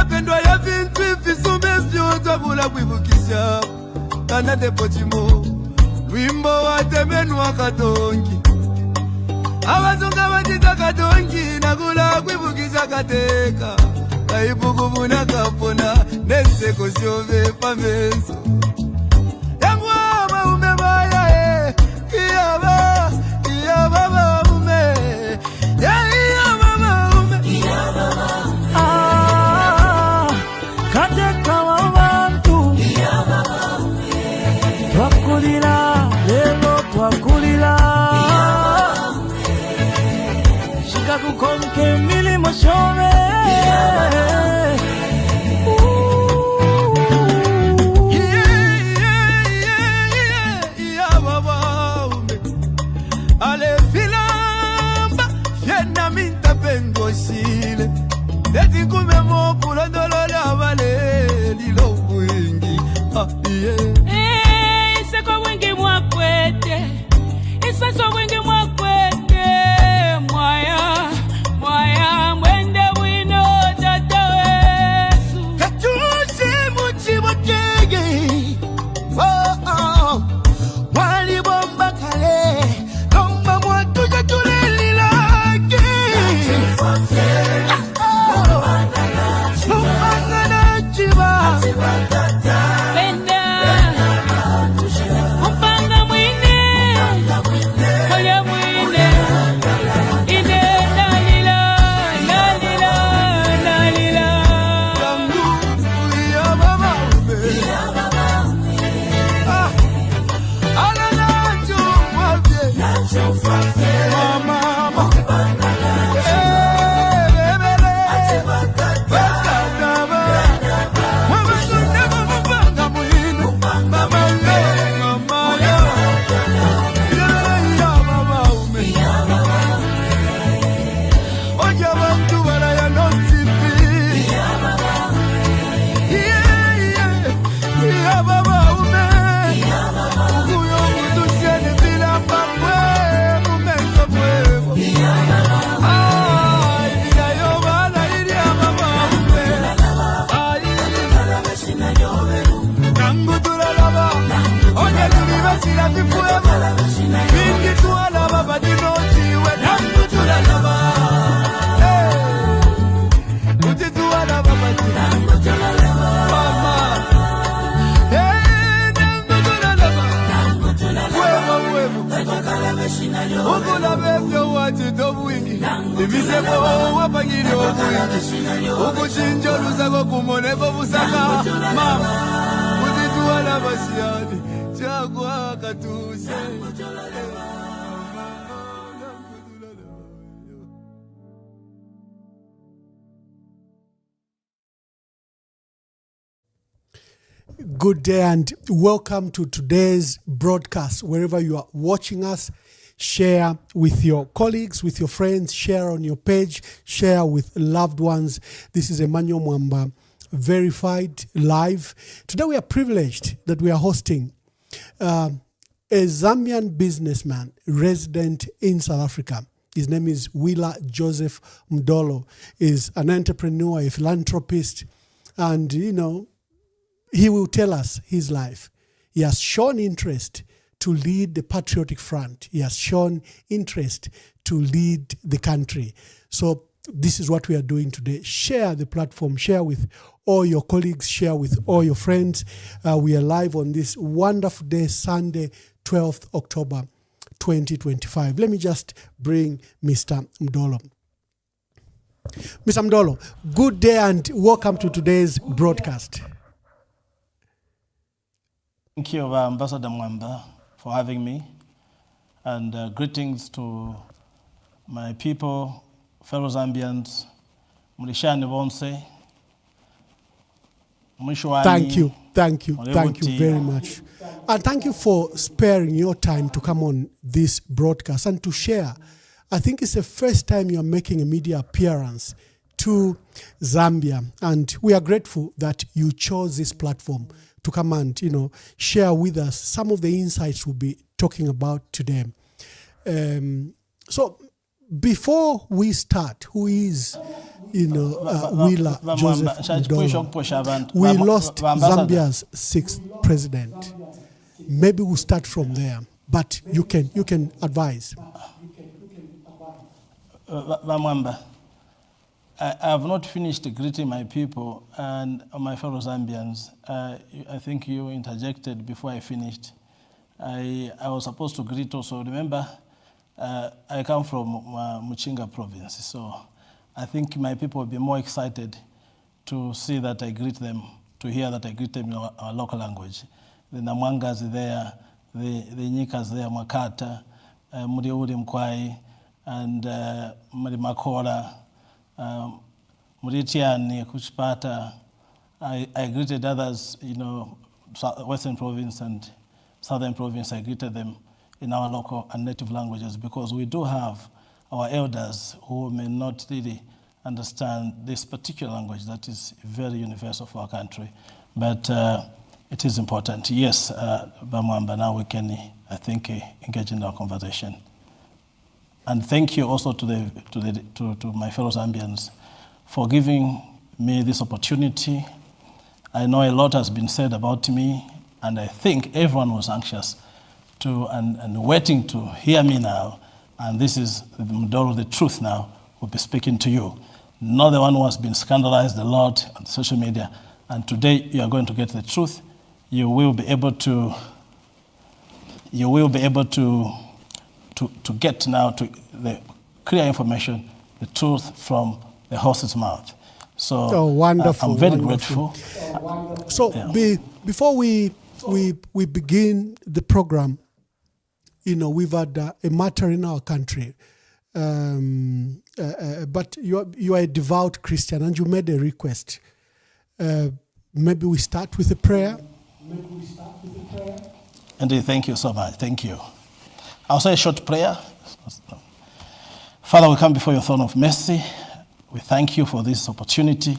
Pendwa ya vintu ifisume vyoza bula kwibukisha Kana depotimo Wimbo wa temenu wa katongi Abazunga watita katongi Nagula kwibukisha kateka Kaibuku muna kapona Nenseko siove pameso Yamwa maume baya Iyaba maume Iyaba maume Kateka wabantu Twakulila lelo twakulila Shika kukonke milimo shove Ale filamba Fiena minta pengosile Deti kume mokula dolole avale Lilo wingi Iseko wingi mwakwete Iseso wingi mwakwete Mwaya Mwende wino tata wesu Katusi muchi motege Wali bomba kale Lomba mwatuja tulelilake Mupanga chiba Penda Upanga mwine Oya mwine Ide dalila Kangu ya mama ume Ala nacho mwabye Mama Ukula bebyo wati dobwingi Ibisebo wapangiri obwingi Ukuchinjo lusako kumoneko busaka Mama Kutituwa na basiyani Chagwa katuse Good day and welcome to today's broadcast. Wherever you are watching us, share with your colleagues, with your friends, share on your page, share with loved ones. This is Emmanuel Mwamba, verified live. Today we are privileged that we are hosting a Zambian businessman resident in South Africa. His name is Willah Joseph Mudolo. He's an entrepreneur, a philanthropist, and he will tell us his life. He has shown interest to lead the Patriotic Front. He has shown interest to lead the country. So this is what we are doing today. Share the platform, share with all your colleagues, share with all your friends. We are live on this wonderful day, Sunday, 12th October, 2025. Let me just bring Mr. Mudolo. Mr. Mudolo, good day and welcome to today's broadcast. Thank you, Ambassador Mwamba, for having me. And greetings to my people, fellow Zambians, Mulishani Bonse, Mwishoani. Thank you very much. And thank you for sparing your time to come on this broadcast and to share. I think it's the first time you're making a media appearance to Zambia. And we are grateful that you chose this platform to come and, share with us some of the insights we'll be talking about today. So before we start, who is, Willah Joseph Mudolo? We lost Zambia's 6th president. Maybe we'll start from there, but you can advise. Vamwamba, I have not finished greeting my people and my fellow Zambians. I think you interjected before I finished. I was supposed to greet also. Remember, I come from Muchinga province, so I think my people will be more excited to see that I greet them, to hear that I greet them in our local language. The Namwangas there, the Nyikas there, Makata, Muriuri Mkwai, and Marimakora, Muritiani, Kuchpata. I greeted others, Western province and Southern province. I greeted them in our local and native languages, because we do have our elders who may not really understand this particular language that is very universal for our country. But it is important. Yes, Bamwamba, now we can, I think, engage in our conversation. And thank you also to my fellow Zambians for giving me this opportunity. I know a lot has been said about me, and I think everyone was anxious and waiting to hear me now. And this is the Mudolo, the truth now, will be speaking to you. Not the one who has been scandalized a lot on social media. And today you are going to get the truth. You will be able to get now to the clear information, the truth from the horse's mouth. So wonderful, I'm very wonderful. grateful. So before we begin the program, we've had a matter in our country, but you are a devout Christian and you made a request. Maybe we start with a prayer. Indeed, thank you so much. Thank you. I'll say a short prayer. Father, we come before your throne of mercy. We thank you for this opportunity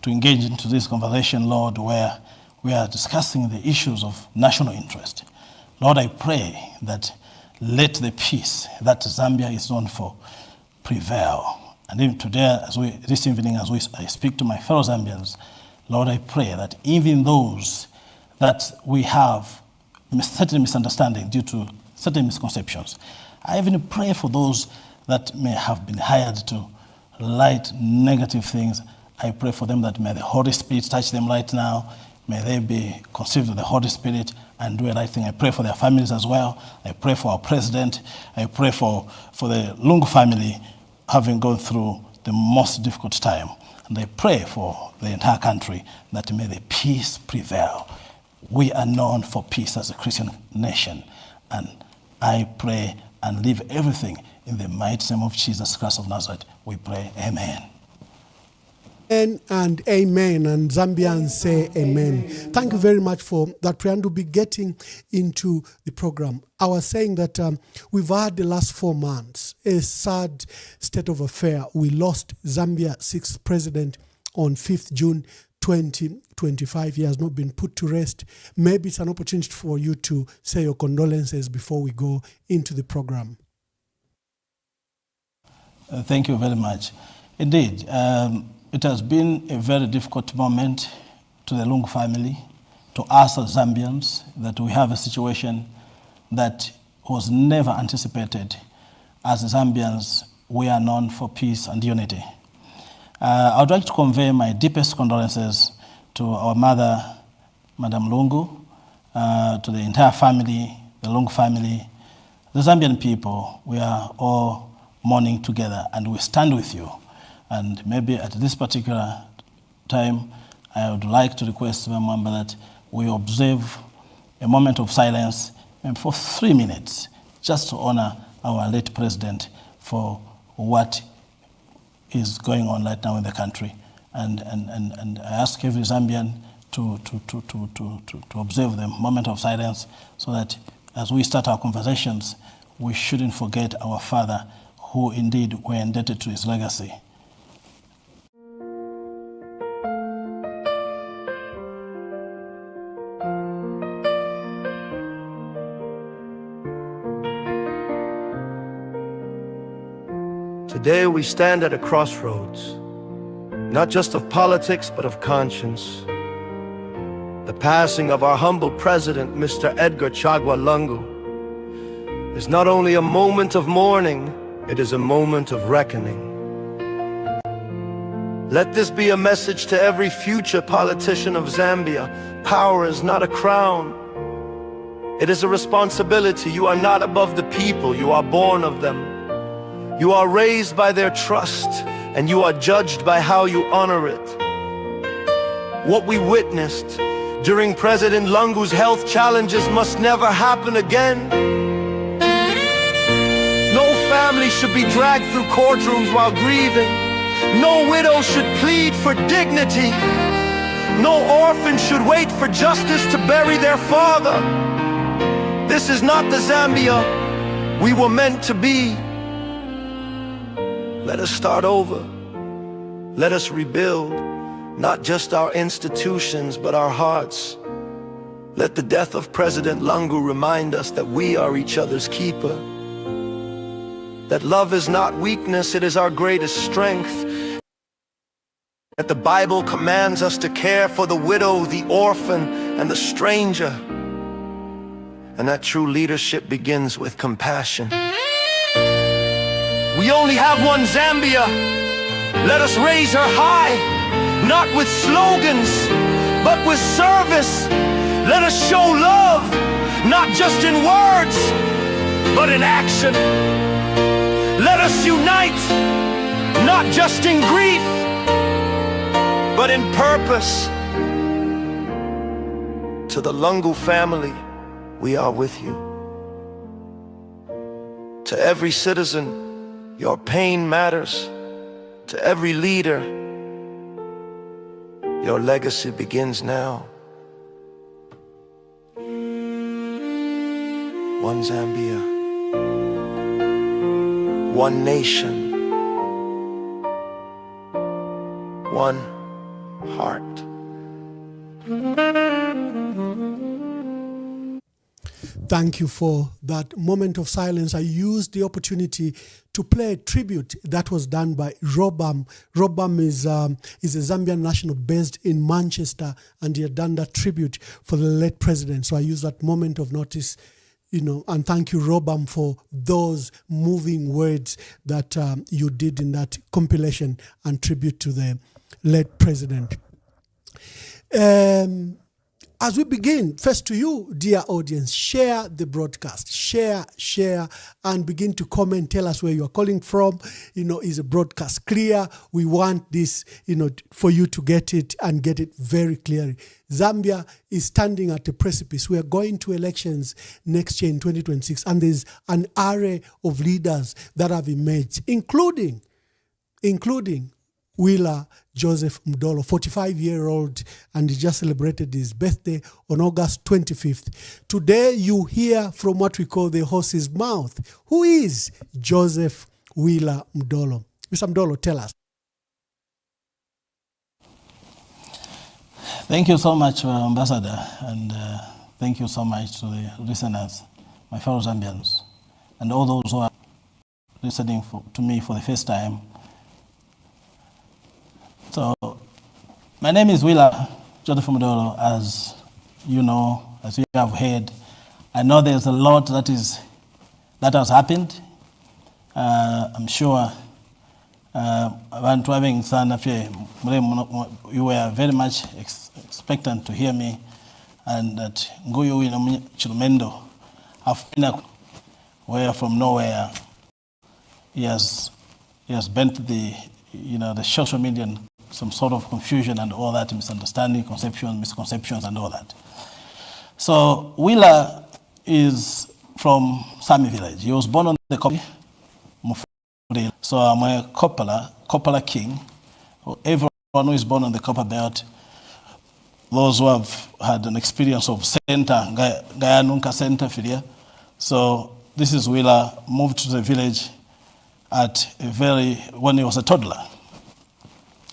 to engage into this conversation, Lord, where we are discussing the issues of national interest. Lord, I pray that let the peace that Zambia is known for prevail. And even today, this evening, I speak to my fellow Zambians, Lord, I pray that even those that we have certain misunderstanding due to certain misconceptions, I even pray for those that may have been hired to light negative things. I pray for them that may the Holy Spirit touch them right now. May they be conceived of the Holy Spirit and do a right thing. I pray for their families as well. I pray for our president. I pray for the Lungu family having gone through the most difficult time. And I pray for the entire country that may the peace prevail. We are known for peace as a Christian nation. And I pray and leave everything in the mighty name of Jesus Christ of Nazareth. We pray, amen. And amen, and Zambians say amen. Thank you very much for that prayer, and we'll be getting into the program. I was saying that we've had the last 4 months a sad state of affair. We lost Zambia's 6th president on 5th June 2025. He has not been put to rest. Maybe it's an opportunity for you to say your condolences before we go into the program. Thank you very much. Indeed, it has been a very difficult moment to the Lungu family, to us as Zambians, that we have a situation that was never anticipated. As Zambians, we are known for peace and unity. I would like to convey my deepest condolences to our mother, Madam Lungu, to the entire family, the Lungu family, the Zambian people. We are all mourning together and we stand with you. And maybe at this particular time, I would like to request Mwamba that we observe a moment of silence for 3 minutes, just to honor our late president for what is going on right now in the country. And I ask every Zambian to observe the moment of silence, so that as we start our conversations, we shouldn't forget our father, who indeed were indebted to his legacy. Today we stand at a crossroads, not just of politics, but of conscience. The passing of our humble president, Mr. Edgar Chagwa Lungu, is not only a moment of mourning, it is a moment of reckoning. Let this be a message to every future politician of Zambia. Power is not a crown. It is a responsibility. You are not above the people, you are born of them. You are raised by their trust, and you are judged by how you honor it. What we witnessed during President Lungu's health challenges must never happen again. No family should be dragged through courtrooms while grieving. No widow should plead for dignity. No orphan should wait for justice to bury their father. This is not the Zambia we were meant to be. Let us start over. Let us rebuild, not just our institutions, but our hearts. Let the death of President Lungu remind us that we are each other's keeper. That love is not weakness, it is our greatest strength. That the Bible commands us to care for the widow, the orphan, and the stranger. And that true leadership begins with compassion. We only have one Zambia. Let us raise her high, not with slogans, but with service. Let us show love, not just in words, but in action. Let us unite, not just in grief, but in purpose. To the Lungu family, we are with you. To every citizen, your pain matters. To every leader, your legacy begins now. One Zambia, one nation, one heart. Thank you for that moment of silence. I used the opportunity to play a tribute that was done by Robam. Robam is a Zambian national based in Manchester, and he had done that tribute for the late president. So I used that moment of notice, and thank you, Robam, for those moving words that you did in that compilation and tribute to the late president. As we begin, first to you, dear audience, share the broadcast, share, and begin to comment. Tell us where you are calling from. Is the broadcast clear? We want this, for you to get it and get it very clearly. Zambia is standing at a precipice. We are going to elections next year in 2026, and there's an array of leaders that have emerged, including Willah Joseph Mudolo, 45-year-old, and he just celebrated his birthday on August 25th. Today, you hear from what we call the horse's mouth. Who is Joseph Willah Mudolo? Mr. Mudolo, tell us. Thank you so much, Ambassador, and thank you so much to the listeners, my fellow Zambians, and all those who are listening to me for the first time. So, my name is Willah Joseph Mudolo. As you know, as you have heard, I know there's a lot that has happened. I'm sure you were very much expectant to hear me, and that Nguyu Chilumendo have been where from nowhere he has bent the social media and some sort of confusion and all that, misunderstanding, misconceptions and all that. So Willah is from Sami village. He was born on the Kopi. So I'm a Coppola king. Everyone who is born on the Copper Belt, those who have had an experience of center, Gayanunka center filia. So this is Willah, moved to the village when he was a toddler,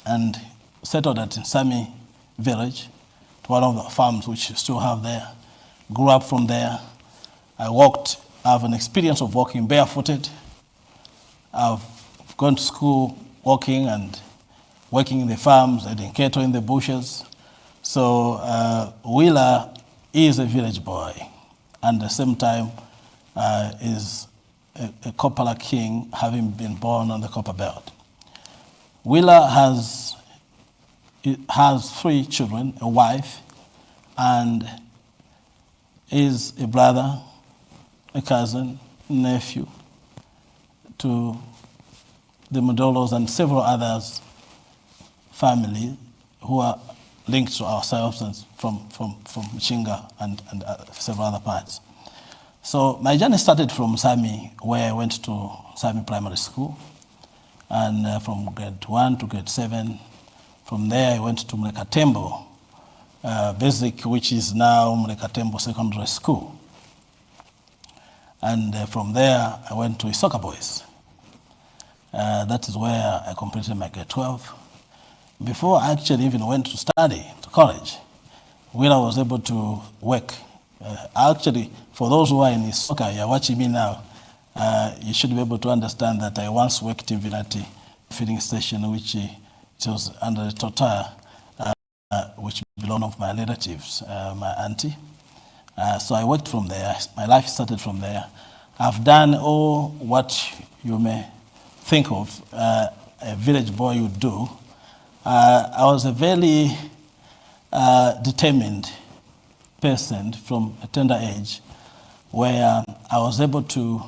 and settled at Sami village, one of the farms which you still have there. Grew up from there. I have an experience of walking barefooted. I've gone to school, walking and working in the farms, herding cattle in the bushes. So Willah is a village boy, and at the same time is a copper king, having been born on the copper belt. Willah has 3 children, a wife, and is a brother, a cousin, nephew to the Mudolos and several others family who are linked to ourselves and from Mchinga and several other parts. So my journey started from Sami, where I went to Sami Primary School, and from grade 1 to grade 7. From there I went to Mlekatembo Basic, which is now Mlekatembo Secondary School. And from there I went to Isoka Boys. That is where I completed my grade 12. Before I actually even went to study to college, where I was able to work. Actually, for those who are in Isoka, you're watching me now, you should be able to understand that I once worked in Vinati filling station, which it was under the Tota, which belonged to my relatives, my auntie. So I worked from there. My life started from there. I've done all what you may think of a village boy would do. I was a very determined person from a tender age, where I was able to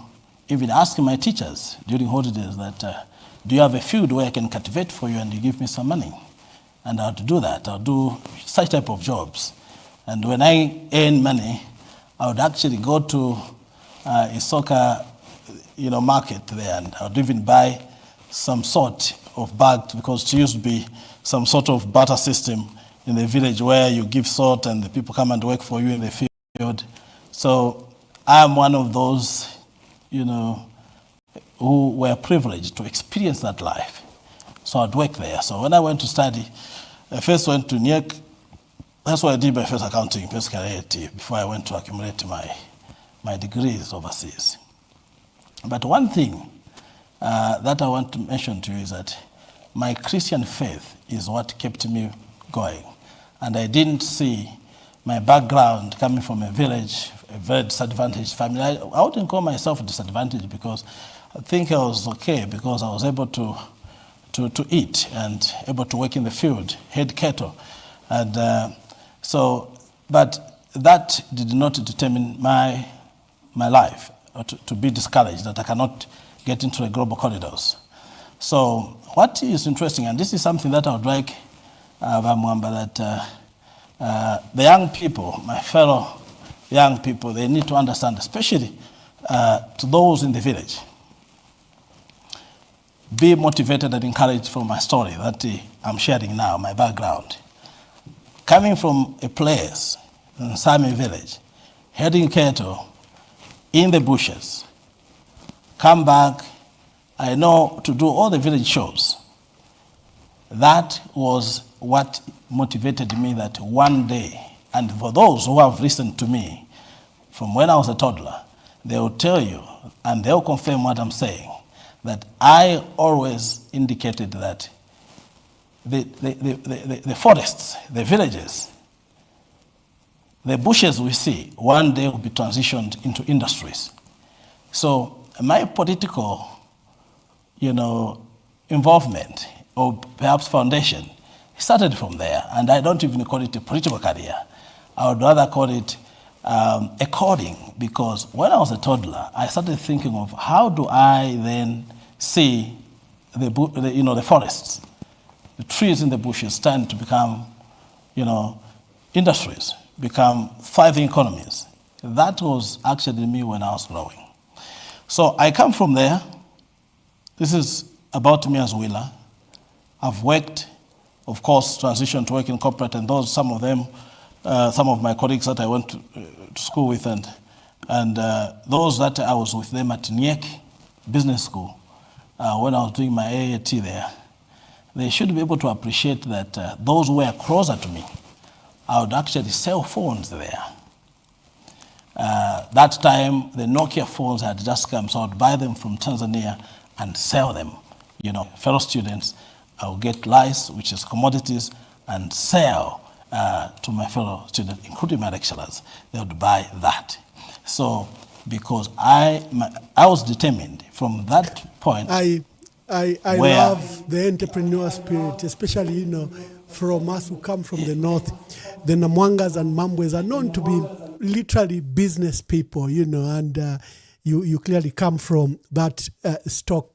even ask my teachers during holidays that, do you have a field where I can cultivate for you and you give me some money? And I would do that. I would do such type of jobs. And when I earn money, I would actually go to Isoka market there, and I would even buy some sort of bag, because it used to be some sort of barter system in the village where you give salt and the people come and work for you in the field. So I am one of those, who were privileged to experience that life. So I'd work there. So when I went to study, I first went to NIEC. That's where I did my first accounting, basically, before I went to accumulate my degrees overseas. But one thing that I want to mention to you is that my Christian faith is what kept me going. And I didn't see my background coming from a village, a very disadvantaged family. I wouldn't call myself disadvantaged, because I think I was okay, because I was able to eat and able to work in the field, head cattle. And but that did not determine my life, or to be discouraged that I cannot get into the global corridors. So what is interesting, and this is something that I would like, Vamwamba, that the young people, my fellow young people, they need to understand, especially to those in the village, be motivated and encouraged from my story that I'm sharing now, my background. Coming from a place in Sami village, herding cattle in the bushes, come back, I know to do all the village shows. That was what motivated me, that one day, and for those who have listened to me from when I was a toddler, they will tell you, and they'll confirm what I'm saying, that I always indicated that the forests, the villages, the bushes we see, one day will be transitioned into industries. So my political, involvement, or perhaps foundation, started from there. And I don't even call it a political career. I would rather call it a calling, because when I was a toddler, I started thinking of how do I then see the forests, the trees in the bushes turn to become, industries, become thriving economies. That was actually me when I was growing. So I come from there. This is about me as Willah. I've worked, of course, transitioned to work in corporate, and some of my colleagues that I went to school with, and those that I was with them at NIEC Business School, when I was doing my AAT there, they should be able to appreciate that those who were closer to me, I would actually sell phones there. That time, the Nokia phones had just come, so I would buy them from Tanzania and sell them fellow students. I will get lice, which is commodities, and sell to my fellow students, including my lecturers. They would buy that. So, because I was determined from that point. I love the entrepreneur spirit, especially, from us who come from the north. The Namwangas and Mambwes are known to be literally business people, and you clearly come from that stock.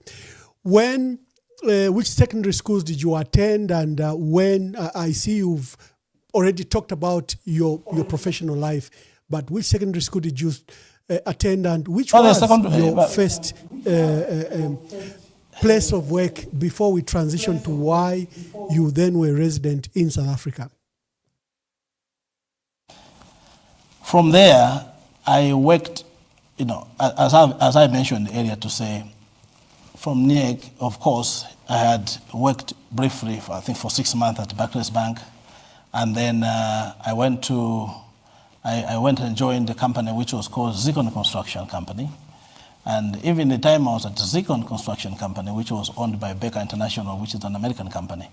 Which secondary schools did you attend, and when I see you've already talked about your professional life, but which secondary school did you attend, and which was your first place of work before we transition to why you then were resident in South Africa? From there, I worked, as I mentioned earlier to say, from NIEG, of course, I had worked briefly, for 6 months at Barclays Bank. And then I went and joined the company which was called Zikon Construction Company. And even the time I was at Zikon Construction Company, which was owned by Baker International, which is an American company,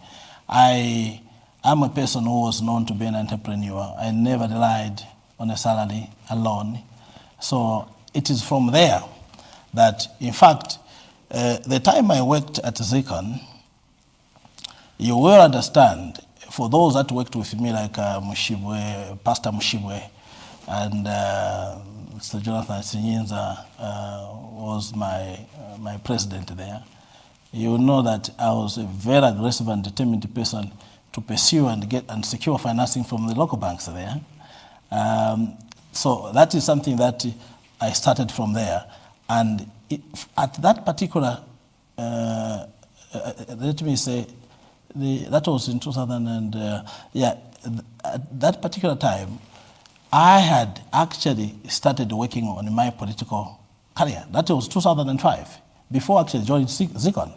I am a person who was known to be an entrepreneur. I never relied on a salary alone. So it is from there that, in fact, the time I worked at Zikon, you will understand, for those that worked with me, like Mushibwe, Pastor Mushibwe, and Mr. Jonathan Sinyinza was my president there, you know that I was a very aggressive and determined person to pursue and secure financing from the local banks there. So that is something that I started from there. And at that particular, let me say, that was in 2000 and, at that particular time, I had actually started working on my political career. That was 2005, before actually joining Zikon.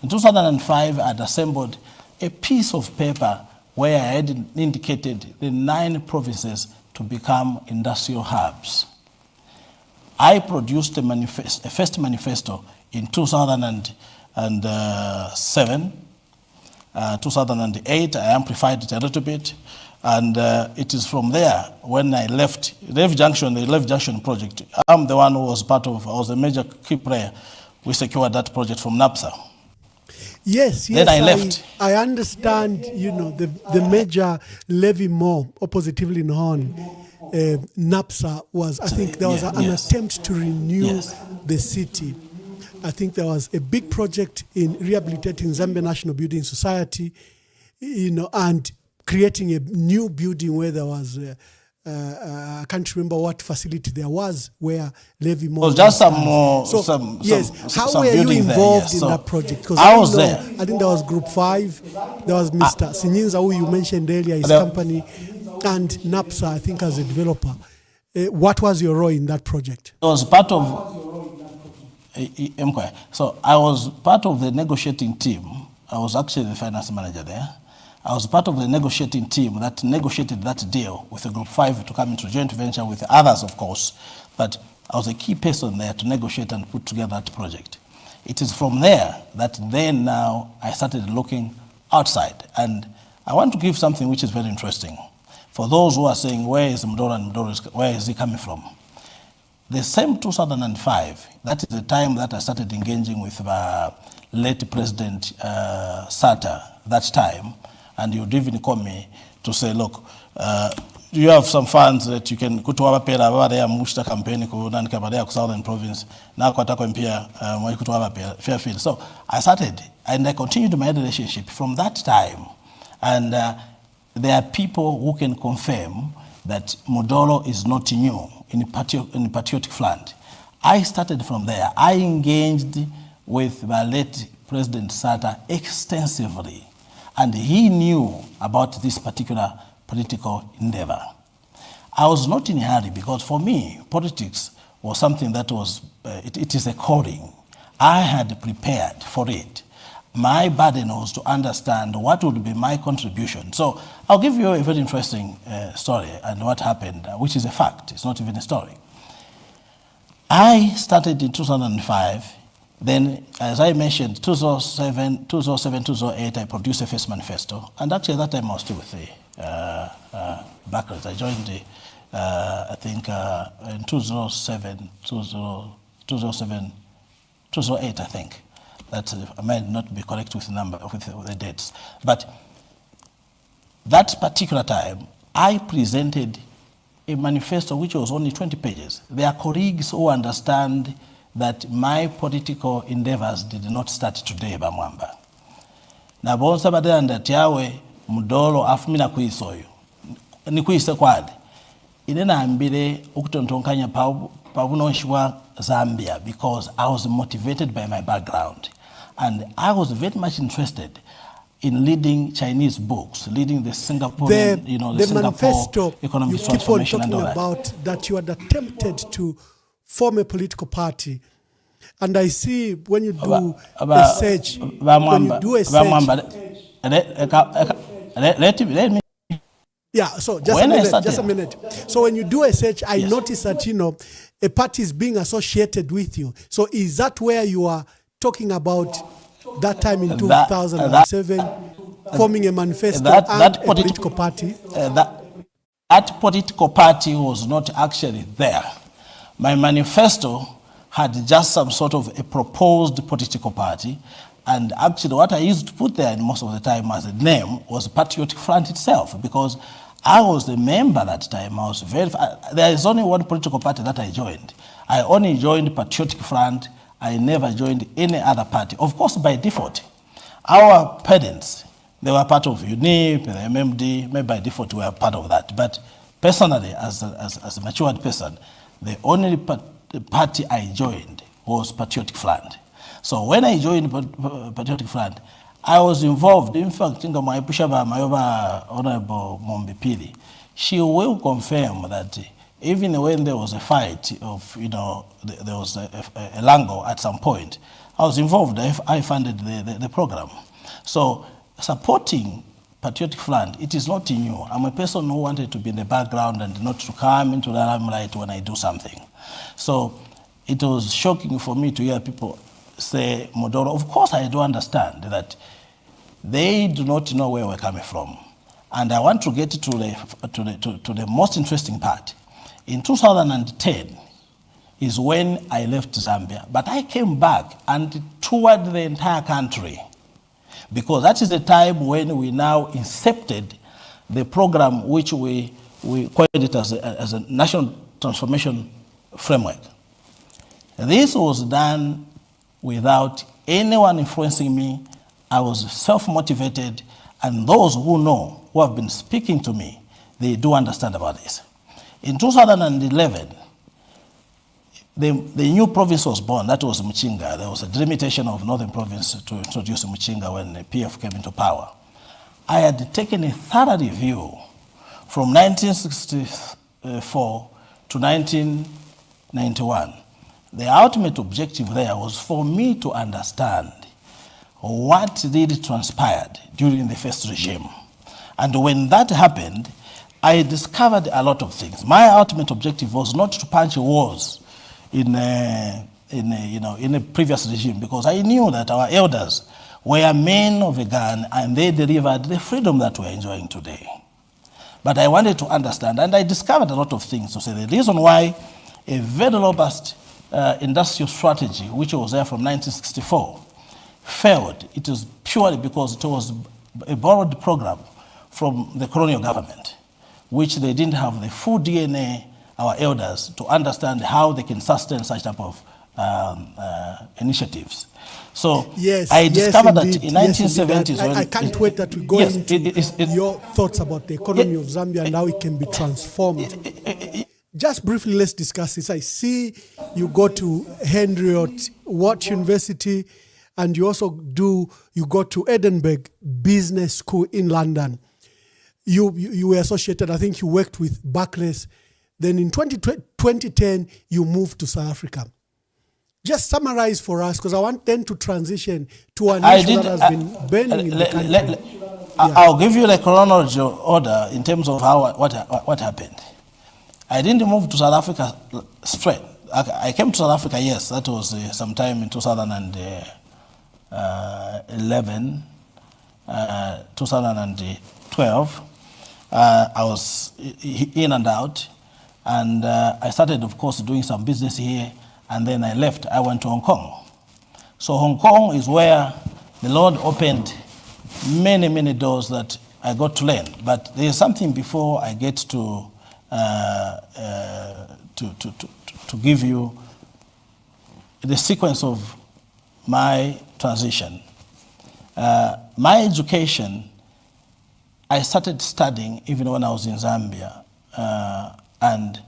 In 2005, I had assembled a piece of paper where I had indicated the 9 provinces to become industrial hubs. I produced a first manifesto in 2007, 2008, I amplified it a little bit, and it is from there when I left the Left Junction project. I'm the one who was I was a major key player. We secured that project from NAPSA. Yes, then I left. I understand, the major levy more oppositively known. NAPSA was, I think there was an attempt to renew the city. I think there was a big project in rehabilitating Zambia National Building Society, and creating a new building where there was, I can't remember what facility there was, where Levy Moore. Just how were you involved in that project? Because I was there. I think there was Group 5, there was Mr. Sinyinza, who you mentioned earlier, his company, and NAPSA, I think, as a developer. What was your role in that project? I was part of. So I was part of the negotiating team. I was actually the finance manager there. I was part of the negotiating team that negotiated that deal with the Group 5 to come into joint venture with others, of course. But I was a key person there to negotiate and put together that project. It is from there that then now I started looking outside. And I want to give something which is very interesting. For those who are saying, where is Mudolo and where is he coming from? The same 2005, that is the time that I started engaging with late President Sata that time, and he would even call me to say, look, you have some funds that you can go to our pay, mushta campaign ku Southern Province, now Fairfield. So I started, and I continued my relationship from that time. And there are people who can confirm that Mudolo is not new in Patriotic Front. I started from there. I engaged with the late President Sata extensively, and he knew about this particular political endeavor. I was not in a hurry because for me, politics was something that was, it is a calling. I had prepared for it. My burden was to understand what would be my contribution. So I'll give you a very interesting story and what happened, which is a fact. It's not even a story. I started in 2005 Then, as I mentioned, 2007, 2008, I produced a first manifesto. And actually, at that time, I was still with the Barclays. I joined the, I think, in 2007, 2008, I think. That I might not be correct with the number, with the dates. But that particular time, I presented a manifesto which was only 20 pages. There are colleagues who understand that my political endeavors did not start today, Bamwamba. Na bonsa badanda tiawe Mudolo afumina kuisoyo. Ni kuise kwadi. Inena ambile ukutontonkanya pabunonshwa Zambia because I was motivated by my background. And I was very much interested in leading Chinese books, leading the Singaporean, the Singapore economic transformation and all that. About that you had attempted to form a political party, and I see when you do a search, let me. Yeah, so just a minute. So when you do a search, I notice that a party is being associated with you. So is that where you are talking about that time in 2007, forming a manifesto and a political party? That political party was not actually there. My manifesto had just some sort of a proposed political party, and actually what I used to put there most of the time as a name was Patriotic Front itself, because I was a member that time. I was there is only one political party that I joined. I only joined Patriotic Front. I never joined any other party. Of course, by default, our parents, they were part of UNIP, the MMD, maybe by default we were part of that. But personally, as a matured person, the only party I joined was Patriotic Front. So when I joined Patriotic Front, I was involved. In fact, my Honorable Mombipili, she will confirm that even when there was a fight of, there was a Lango at some point, I was involved. I funded the program. So supporting Patriotic Front, it is not new. I'm a person who wanted to be in the background and not to come into the limelight when I do something. So it was shocking for me to hear people say, Mudolo. Of course, I do understand that they do not know where we're coming from. And I want to get to the most interesting part. In 2010 is when I left Zambia, but I came back and toured the entire country, because that is the time when we now incepted the program which we called it as a national transformation framework. This was done without anyone influencing me. I was self-motivated, and those who know, who have been speaking to me, they do understand about this. In 2011, the new province was born. That was Muchinga. There was a delimitation of Northern Province to introduce Muchinga when the PF came into power. I had taken a thorough review from 1964 to 1991. The ultimate objective there was for me to understand what really transpired during the first regime. And when that happened, I discovered a lot of things. My ultimate objective was not to punch walls in a previous regime, because I knew that our elders were men of a gun and they delivered the freedom that we're enjoying today. But I wanted to understand, and I discovered a lot of things to say the reason why a very robust industrial strategy, which was there from 1964, failed. It was purely because it was a borrowed program from the colonial government, which they didn't have the full DNA, our elders, to understand how they can sustain such type of initiatives. So I discovered that in 1970s... I can't wait that we go into your thoughts about the economy of Zambia and how it can be transformed. Just briefly, let's discuss this. I see you go to Henriot Watt University, and you also you go to Edinburgh Business School in London. You were associated, I think you worked with Barclays. Then in 2010, you moved to South Africa. Just summarize for us, because I want them to transition to an issue that has been burning in the country. I'll give you the chronological order in terms of what happened. I didn't move to South Africa straight. I came to South Africa, yes, that was sometime in 2011, 2012. I was in and out, and I started, of course, doing some business here, and then I left. I went to Hong Kong. So Hong Kong is where the Lord opened many, many doors that I got to learn. But there's something before I get to give you the sequence of my transition. My education, I started studying even when I was in Zambia, and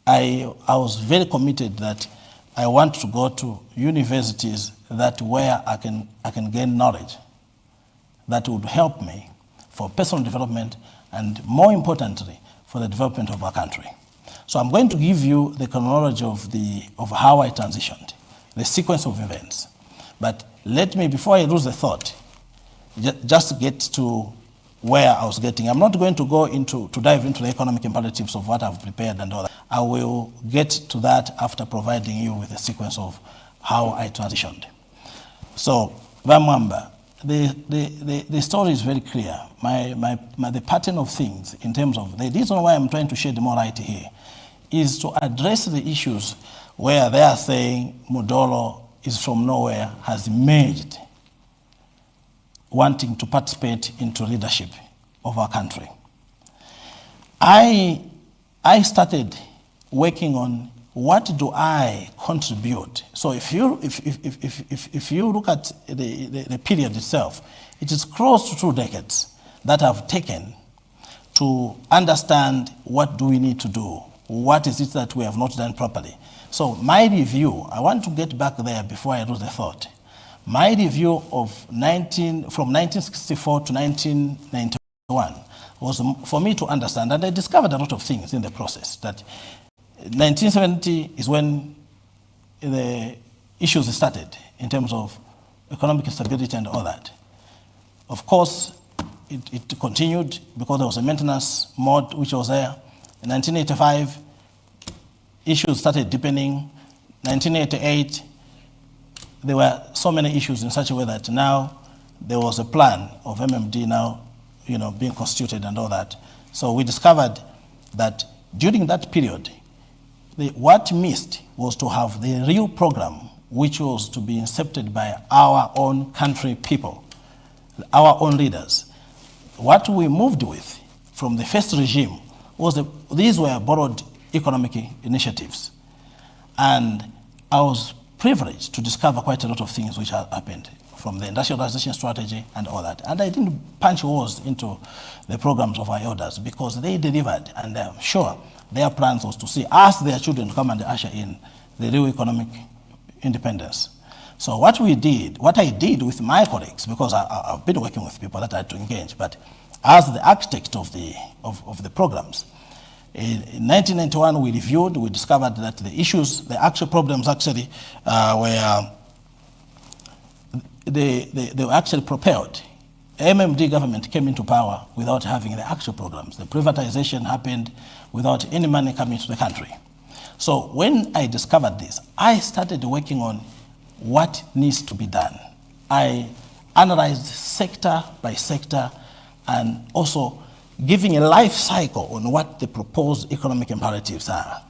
I was very committed that I want to go to universities that where I can gain knowledge that would help me for personal development and, more importantly, for the development of our country. So I'm going to give you the chronology of how I transitioned, the sequence of events. But let me, before I lose the thought, just get to where I was getting. I'm not going to go to dive into the economic imperatives of what I've prepared and all that. I will get to that after providing you with a sequence of how I transitioned. So, Vamwamba, the story is very clear. The pattern of things in terms of the reason why I'm trying to shed more light here is to address the issues where they are saying Mudolo is from nowhere, has emerged, wanting to participate into leadership of our country. I started working on what do I contribute. So if you look at the period itself, it is close to 2 decades that I've taken to understand what do we need to do, what is it that we have not done properly. So my review, I want to get back there before I lose the thought. My review of from 1964 to 1991 was for me to understand, and I discovered a lot of things in the process, that 1970 is when the issues started in terms of economic stability and all that. Of course, it continued because there was a maintenance mode which was there. In 1985, issues started deepening. 1988, there were so many issues in such a way that now there was a plan of MMD now, being constituted and all that. So we discovered that during that period, what missed was to have the real program, which was to be incepted by our own country people, our own leaders. What we moved with from the first regime was these were borrowed economic initiatives. And I was privileged to discover quite a lot of things which happened from the industrialization strategy and all that. And I didn't punch holes into the programs of our elders because they delivered, and I'm sure their plans was to ask their children to come and usher in the real economic independence. So what I did with my colleagues, because I've been working with people that I had to engage, but as the architect of the programs, in 1991 we reviewed, we discovered that the issues, the actual problems actually were they were actually propelled. MMD government came into power without having the actual programs. The privatization happened without any money coming to the country. So when I discovered this, I started working on what needs to be done. I analyzed sector by sector and also giving a life cycle on what the proposed economic imperatives are.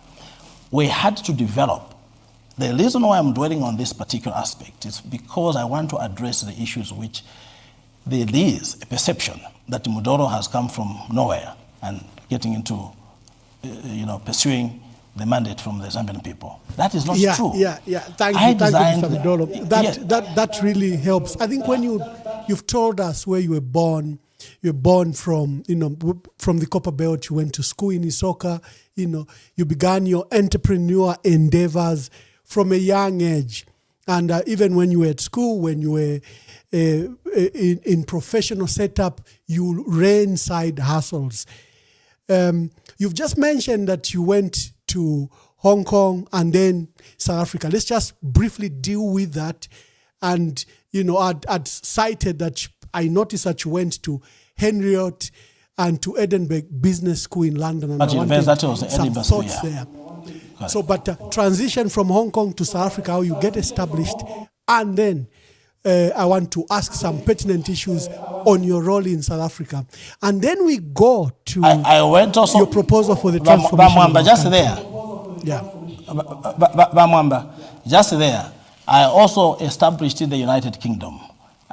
We had to develop. The reason why I'm dwelling on this particular aspect is because I want to address the issues which there is a perception that Mudolo has come from nowhere and getting into, pursuing the mandate from the Zambian people. That is not true. Yeah. Thank you, Mr. Mudolo. That really helps. I think when you've told us where you were born from, from the Copper Belt, you went to school in Isoka, you began your entrepreneur endeavors from a young age. And even when you were at school, when you were in professional setup, you ran side hustles. You've just mentioned that you went to Hong Kong and then South Africa. Let's just briefly deal with that. And, I'd cited that I noticed that you went to Henriot and to Edinburgh Business School in London. And that was the Edinburgh School, there. So, but transition from Hong Kong to South Africa, how you get established, and then I want to ask some pertinent issues on your role in South Africa. And then we go to I went also your proposal for the transformation. Bamwamba, just there. Yeah. Bamwamba, just there. I also established in the United Kingdom.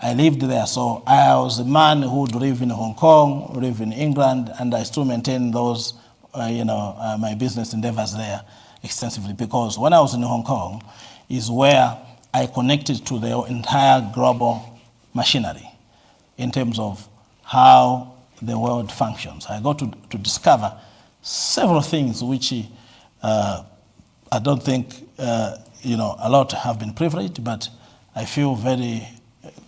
I lived there, so I was a man who would live in Hong Kong, live in England, and I still maintain those, my business endeavors there extensively, because when I was in Hong Kong is where I connected to the entire global machinery in terms of how the world functions. I got to discover several things which I don't think a lot have been privileged, but I feel very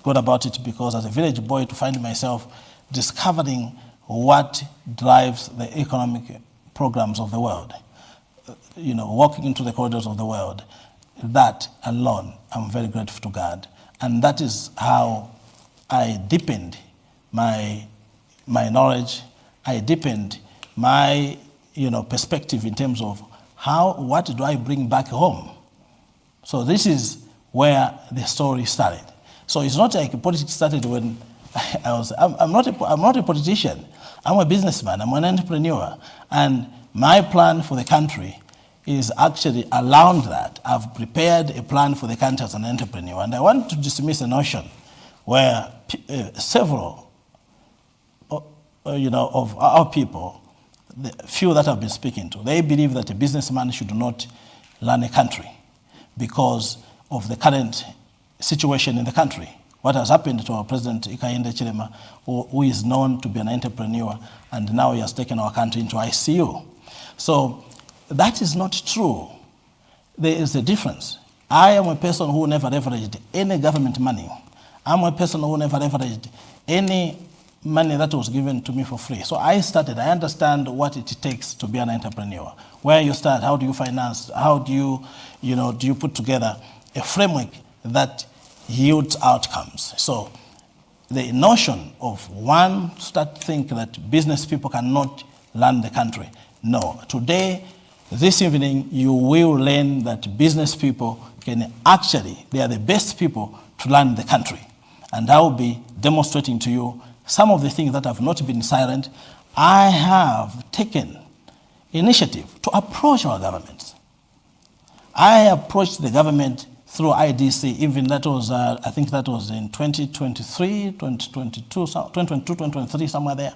good about it, because as a village boy, to find myself discovering what drives the economic programs of the world, walking into the corridors of the world, that alone, I'm very grateful to God. And that is how I deepened my knowledge. I deepened my perspective in terms of what do I bring back home. So this is where the story started. So it's not like politics started when I'm not a politician. I'm a businessman, I'm an entrepreneur. And my plan for the country is actually around that. I've prepared a plan for the country as an entrepreneur. And I want to dismiss a notion where several of our people, the few that I've been speaking to, they believe that a businessman should not run a country because of the current situation in the country. What has happened to our President Hakainde Hichilema, who is known to be an entrepreneur, and now he has taken our country into ICU. So that is not true. There is a difference. I am a person who never leveraged any government money. I'm a person who never leveraged any money that was given to me for free. So I understand what it takes to be an entrepreneur. Where you start, how do you finance, how do you put together a framework that yields outcomes. So the notion of one start thinking that business people cannot run the country. No, today, this evening, you will learn that business people can actually, they are the best people to run the country. And I will be demonstrating to you some of the things that have not been silent. I have taken initiative to approach our governments. I approached the government through IDC, even that was, I think that was in 2023, 2022, 2023, somewhere there.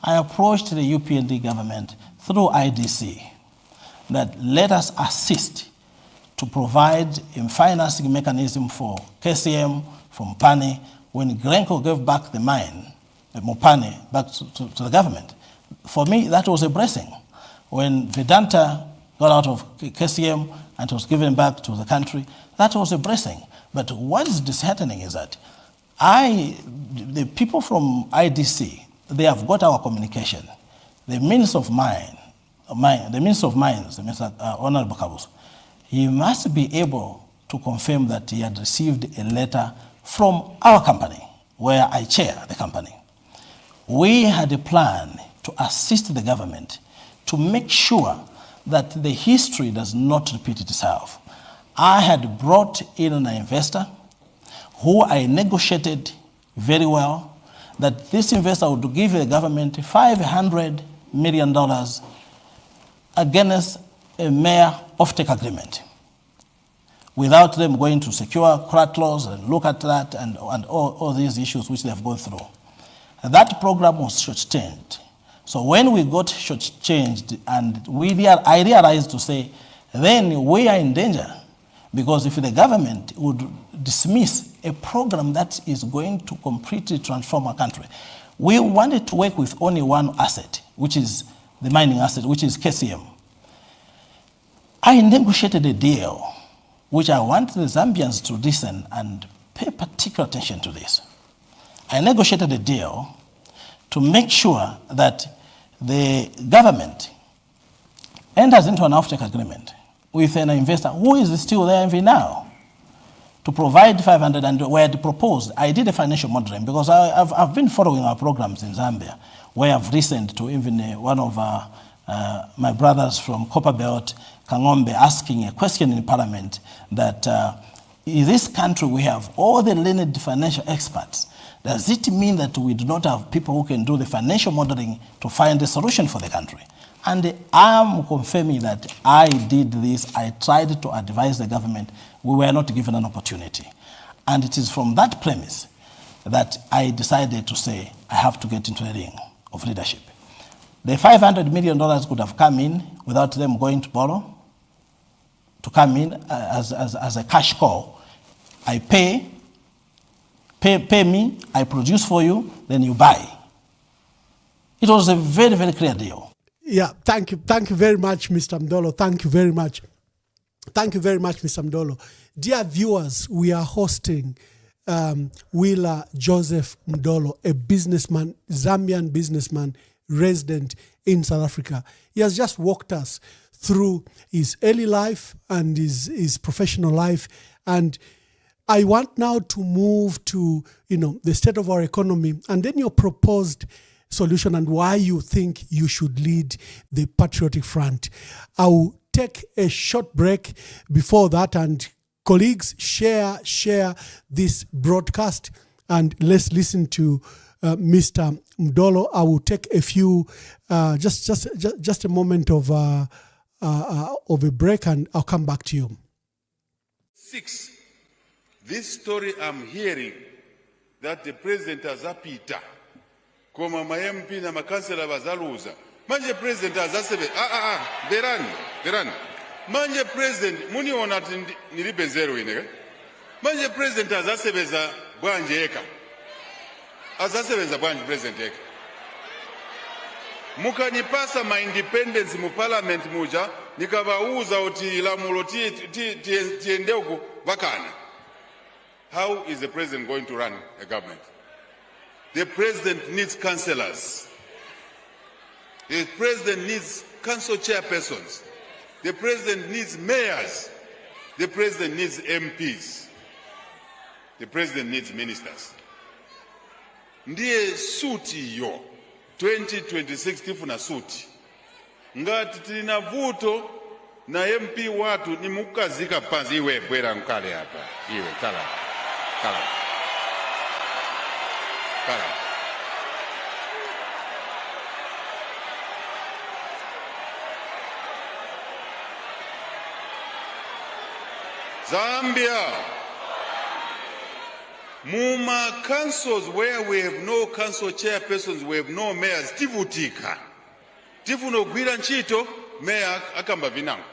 I approached the UPND government through IDC that let us assist to provide a financing mechanism for KCM from Mopani when Glencore gave back the mine, Mopani, back to the government. For me, that was a blessing. When Vedanta got out of KCM and was given back to the country, that was a blessing. But what is disheartening is that the people from IDC, they have got our communication. The Minister of Mines, Mr. Honorable Kabus, he must be able to confirm that he had received a letter from our company, where I chair the company. We had a plan to assist the government to make sure that the history does not repeat itself. I had brought in an investor who I negotiated very well, that this investor would give the government $500 million against a mere offtake agreement, without them going to secure collaterals and look at that and all these issues which they have gone through. And that program was short-changed. So when we got short-changed, and I realized to say, then we are in danger, because if the government would dismiss a program that is going to completely transform our country, we wanted to work with only one asset, which is the mining asset, which is KCM. I negotiated a deal, which I want the Zambians to listen and pay particular attention to this. I negotiated a deal to make sure that the government enters into an offtake agreement with an investor who is still there even now to provide 500, and where I proposed, I did a financial modeling, because I've been following our programs in Zambia, where I've listened to even one of our my brothers from Copperbelt, Kangombe, asking a question in Parliament that in this country we have all the learned financial experts. Does it mean that we do not have people who can do the financial modeling to find a solution for the country? And I'm confirming that I did this. I tried to advise the government. We were not given an opportunity. And it is from that premise that I decided to say, I have to get into the ring of leadership. The $500 million could have come in without them going to borrow, to come in as a cash call. I pay me, I produce for you, then you buy. It was a very, very clear deal. Yeah, thank you very much, Mr. Mudolo. Thank you very much. Thank you very much, Mr. Mudolo. Dear viewers, we are hosting Willah Joseph Mudolo, a businessman, Zambian businessman, resident in South Africa. He has just walked us through his early life and his professional life. And I want now to move to, the state of our economy and then your proposed solution and why you think you should lead the Patriotic Front. I will take a short break before that, and colleagues, share this broadcast and let's listen to Mr. Mudolo. I will take a few, just a moment of a break, and I'll come back to you. 6. This story I'm hearing that the president has apita. Koma ma MP na makansela bazaluza. Manje president azasebe. Verani. Manje president muni ona nilipe zero ine. Manje president azasebeza bwanje eka. Azasebeza bwanje president eka. Mukanipasa ma independence mu parliament muja nikabauza oti lamulo tiende uko bakana. How is the president going to run a government? The president needs councillors. The president needs council chairpersons. The president needs mayors. The president needs MPs. The president needs ministers. Ndiye suti yo 2026 tifuna suti. Ngati tina vuto na MP watu ni mukazika panzi iwe bwera nkale hapa. Iwe kala. Zambia, Muma councils where we have no council chairpersons, we have no mayors, tivutika. Tifuno gwira nchito, mayor akamba vinango.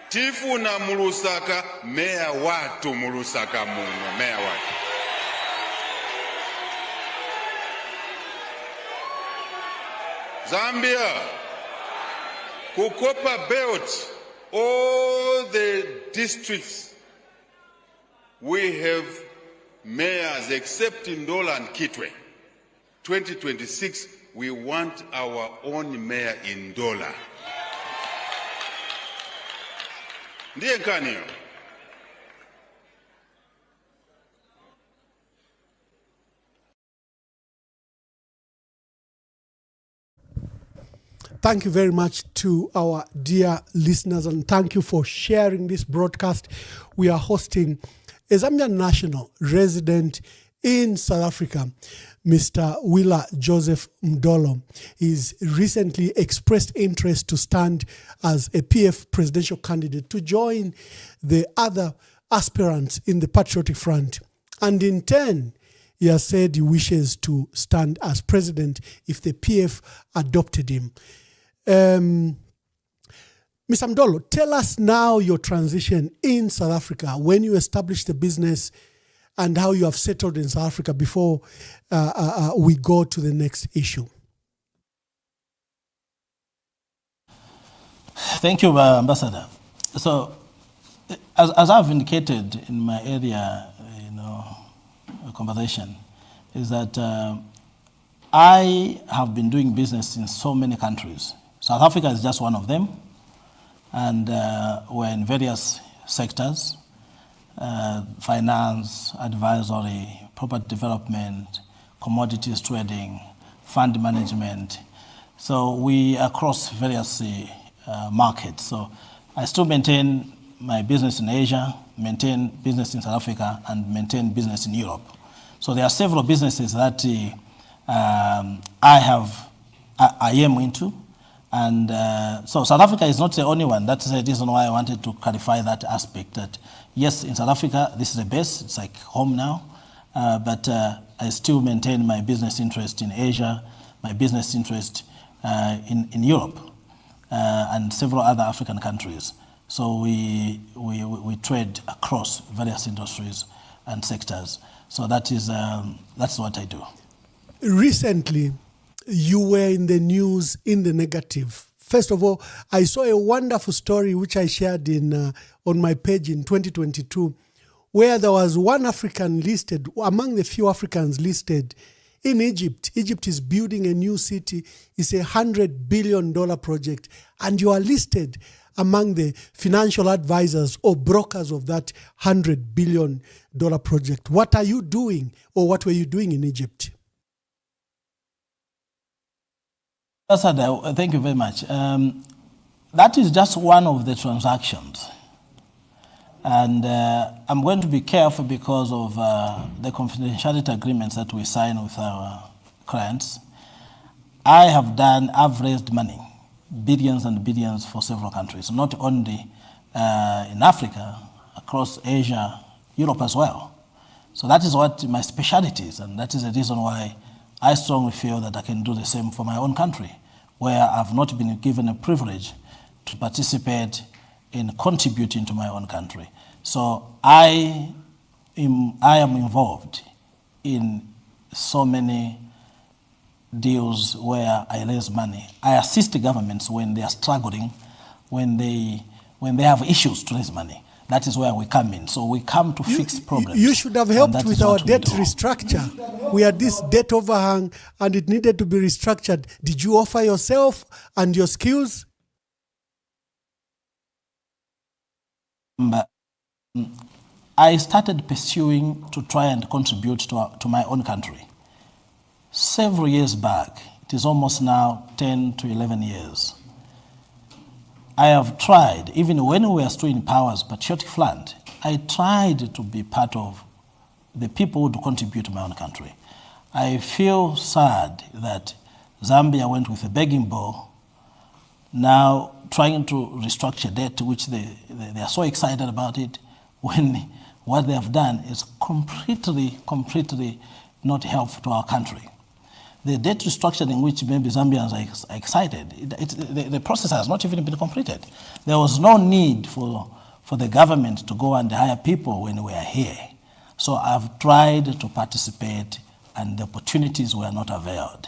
Tifuna mulusaka, mayor watu mulusaka muno, mayor watu. Zambia, Kukopa Belt, all the districts, we have mayors except in Ndola and Kitwe. 2026, we want our own mayor in Ndola. Ndiye nkani yo? Thank you very much to our dear listeners, and thank you for sharing this broadcast. We are hosting a Zambian national resident in South Africa, Mr. Willah Joseph Mudolo. He's recently expressed interest to stand as a PF presidential candidate to join the other aspirants in the Patriotic Front. And in turn, he has said he wishes to stand as president if the PF adopted him. Mr. Mudolo, tell us now your transition in South Africa, when you established the business and how you have settled in South Africa before we go to the next issue. Thank you, Ambassador. So, as I've indicated in my earlier, conversation, is that I have been doing business in so many countries. South Africa is just one of them, and we're in various sectors: finance, advisory, property development, commodities trading, fund management. So we across various markets. So I still maintain my business in Asia, maintain business in South Africa, and maintain business in Europe. So there are several businesses that I am into. And so South Africa is not the only one. That's the reason why I wanted to clarify that aspect, that yes, in South Africa, this is the base. It's like home now. But I still maintain my business interest in Asia, my business interest in Europe, and several other African countries. So we trade across various industries and sectors. So that's what I do. Recently, you were in the news in the negative. First of all, I saw a wonderful story which I shared on my page in 2022, where there was one African listed, among the few Africans listed in Egypt. Egypt is building a new city. It's $100 billion project, and you are listed among the financial advisors or brokers of that $100 billion project. What are you doing, or what were you doing in Egypt? Thank you very much. That is just one of the transactions. And I'm going to be careful because of the confidentiality agreements that we sign with our clients. I've raised money, billions and billions for several countries, not only in Africa, across Asia, Europe as well. So that is what my specialty is, and that is the reason why I strongly feel that I can do the same for my own country, where I've not been given a privilege to participate in contributing to my own country. So I am involved in so many deals where I raise money. I assist the governments when they are struggling, when they have issues to raise money. That is where we come in. So we come to fix problems. You should have helped with our debt restructure. We had this debt overhang and it needed to be restructured. Did you offer yourself and your skills? I started pursuing to try and contribute to my own country. Several years back, it is almost now 10 to 11 years. I have tried, even when we were still in power as Patriotic Front, I tried to be part of the people who would contribute to my own country. I feel sad that Zambia went with a begging bowl, now trying to restructure debt, which they are so excited about it, when what they have done is completely not helpful to our country. The debt restructuring, which maybe Zambians are excited, the process has not even been completed. There was no need for the government to go and hire people when we are here. So I've tried to participate and the opportunities were not availed.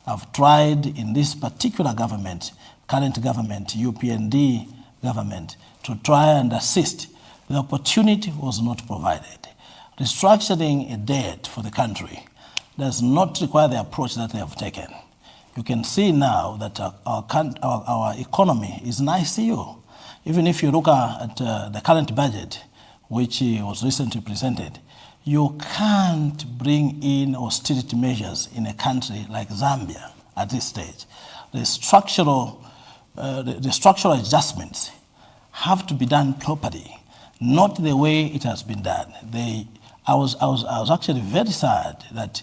I've tried in this particular government, current government, UPND government, to try and assist. The opportunity was not provided. Restructuring a debt for the country does not require the approach that they have taken. You can see now that our economy is in ICU. Even if you look at the current budget, which was recently presented, you can't bring in austerity measures in a country like Zambia at this stage. The structural adjustments have to be done properly, not the way it has been done. I was actually very sad that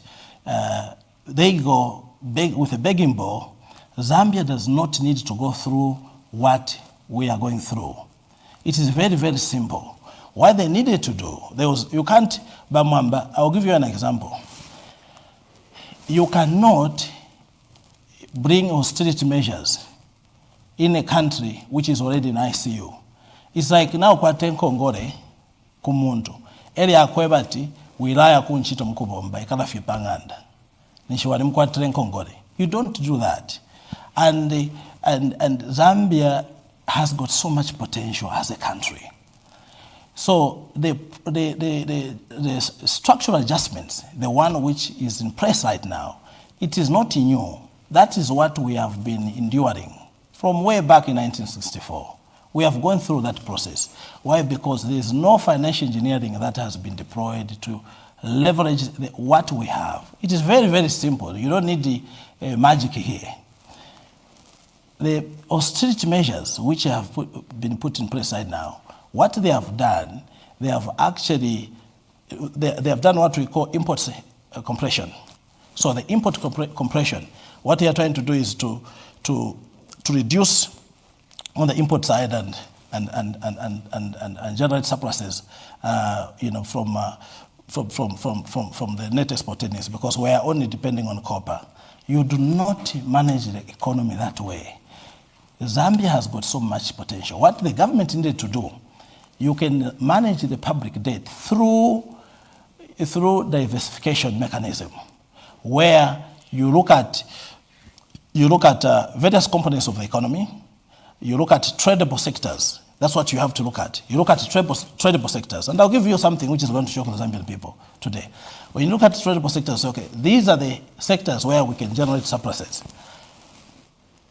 they go with a begging bowl. Zambia does not need to go through what we are going through. It is very, very simple. What they needed to do, you can't, Bamwamba, I'll give you an example. You cannot bring austerity measures in a country which is already in ICU. It's like now kwa tenko ngore kumuntu. Eri akwebati wilaya kunchito mkubomba ikala fipanganda. Nishiwari mkwa tenko ngore. You don't do that. And Zambia has got so much potential as a country. So the structural adjustments, the one which is in place right now, it is not new. That is what we have been enduring from way back in 1964. We have gone through that process. Why? Because there is no financial engineering that has been deployed to leverage what we have. It is very, very simple. You don't need the magic here. The austerity measures which have been put in place right now, what they have done, they have actually, they have done what we call import compression. So the import compression, what they are trying to do is to reduce on the import side and generate surpluses, from the net export earnings, because we are only depending on copper. You do not manage the economy that way. Zambia has got so much potential. What the government needed to do, you can manage the public debt through diversification mechanism, where you look at various components of the economy. You look at tradable sectors. That's what you have to look at. You look at tradable sectors. And I'll give you something which is going to shock the Zambian people today. When you look at tradable sectors, okay, these are the sectors where we can generate surpluses.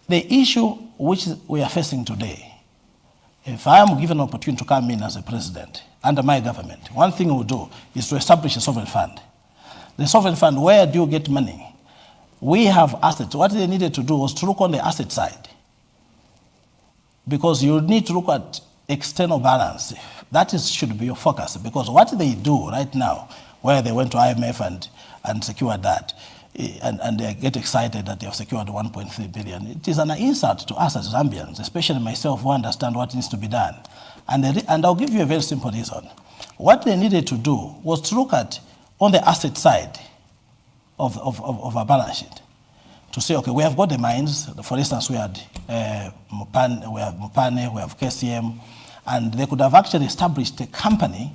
The issue which we are facing today, if I am given an opportunity to come in as a president under my government, one thing we'll do is to establish a sovereign fund. The sovereign fund, where do you get money? We have assets. What they needed to do was to look on the asset side, because you need to look at external balance. That should be your focus, because what they do right now, where they went to IMF and secured that, and they get excited that they have secured 1.3 billion. It is an insult to us as Zambians, especially myself, who understand what needs to be done. And I'll give you a very simple reason. What they needed to do was to look at on the asset side of our balance sheet, to say, okay, we have got the mines. For instance, we had Mopane, we have KCM, and they could have actually established a company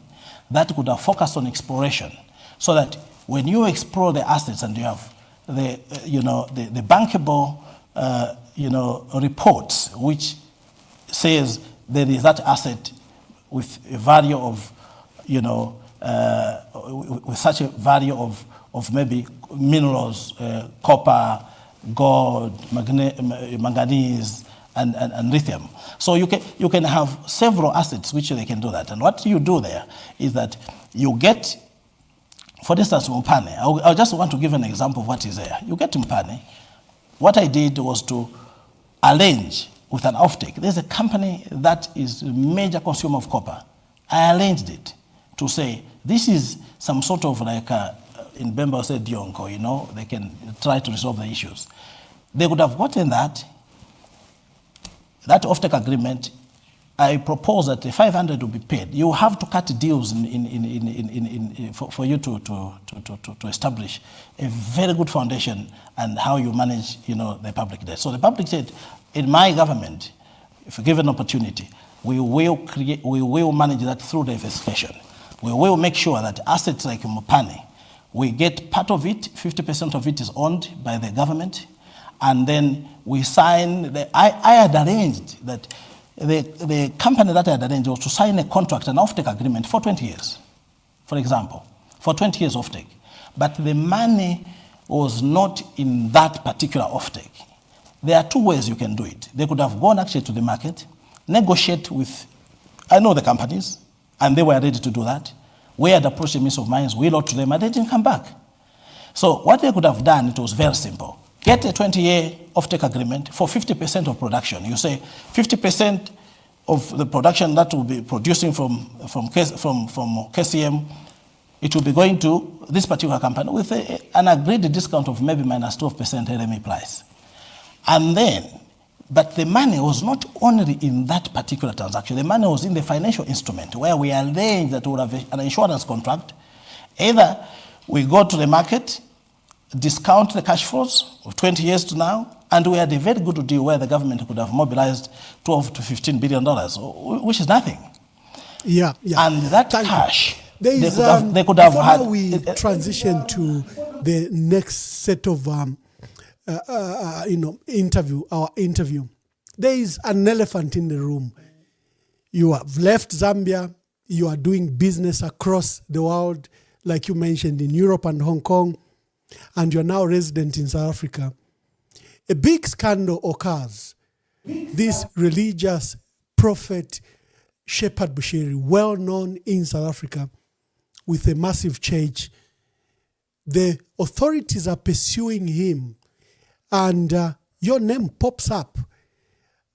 that could have focused on exploration, so that when you explore the assets and you have the bankable reports which says there is that asset with a value of with such a value of maybe minerals, copper, gold, manganese, and lithium. So you can have several assets which they can do that. And what you do there is that you get, for instance, Mopane. I just want to give an example of what is there. You get Mopane. What I did was to arrange with an offtake. There's a company that is a major consumer of copper. I arranged it to say, this is some sort of like in Bemba said Dionko, they can try to resolve the issues. They would have gotten that offtake agreement. I propose that the 500 will be paid. You have to cut deals for you to establish a very good foundation and how you manage, the public debt. So the public debt, in my government, if given an opportunity, we will manage that through diversification. We will make sure that assets like Mopane, we get part of it, 50% of it is owned by the government, and then we sign. I had arranged that the company that I had arranged was to sign a contract, an offtake agreement for 20 years, for example, for 20 years offtake. But the money was not in that particular offtake. There are two ways you can do it. They could have gone actually to the market, negotiate with, I know the companies, and they were ready to do that. We had approached the Minister of Mines, we wrote to them, and they didn't come back. So what they could have done, it was very simple. Get a 20-year offtake agreement for 50% of production. You say 50% of the production that will be producing from KCM, it will be going to this particular company with an agreed discount of maybe minus 12% LME price. And then, but the money was not only in that particular transaction. The money was in the financial instrument where we arranged that we would have an insurance contract. Either we go to the market, discount the cash flows of 20 years to now, and we had a very good deal where the government could have mobilized $12 to $15 billion, which is nothing. Yeah. And that cash, they could have had. Before we transition to the next set of interview, there is an elephant in the room. You have left Zambia. You are doing business across the world, like you mentioned, in Europe and Hong Kong, and you're now resident in South Africa. A big scandal occurs. This religious prophet, Shepherd Bushiri, well known in South Africa, with a massive church, the authorities are pursuing him, and your name pops up.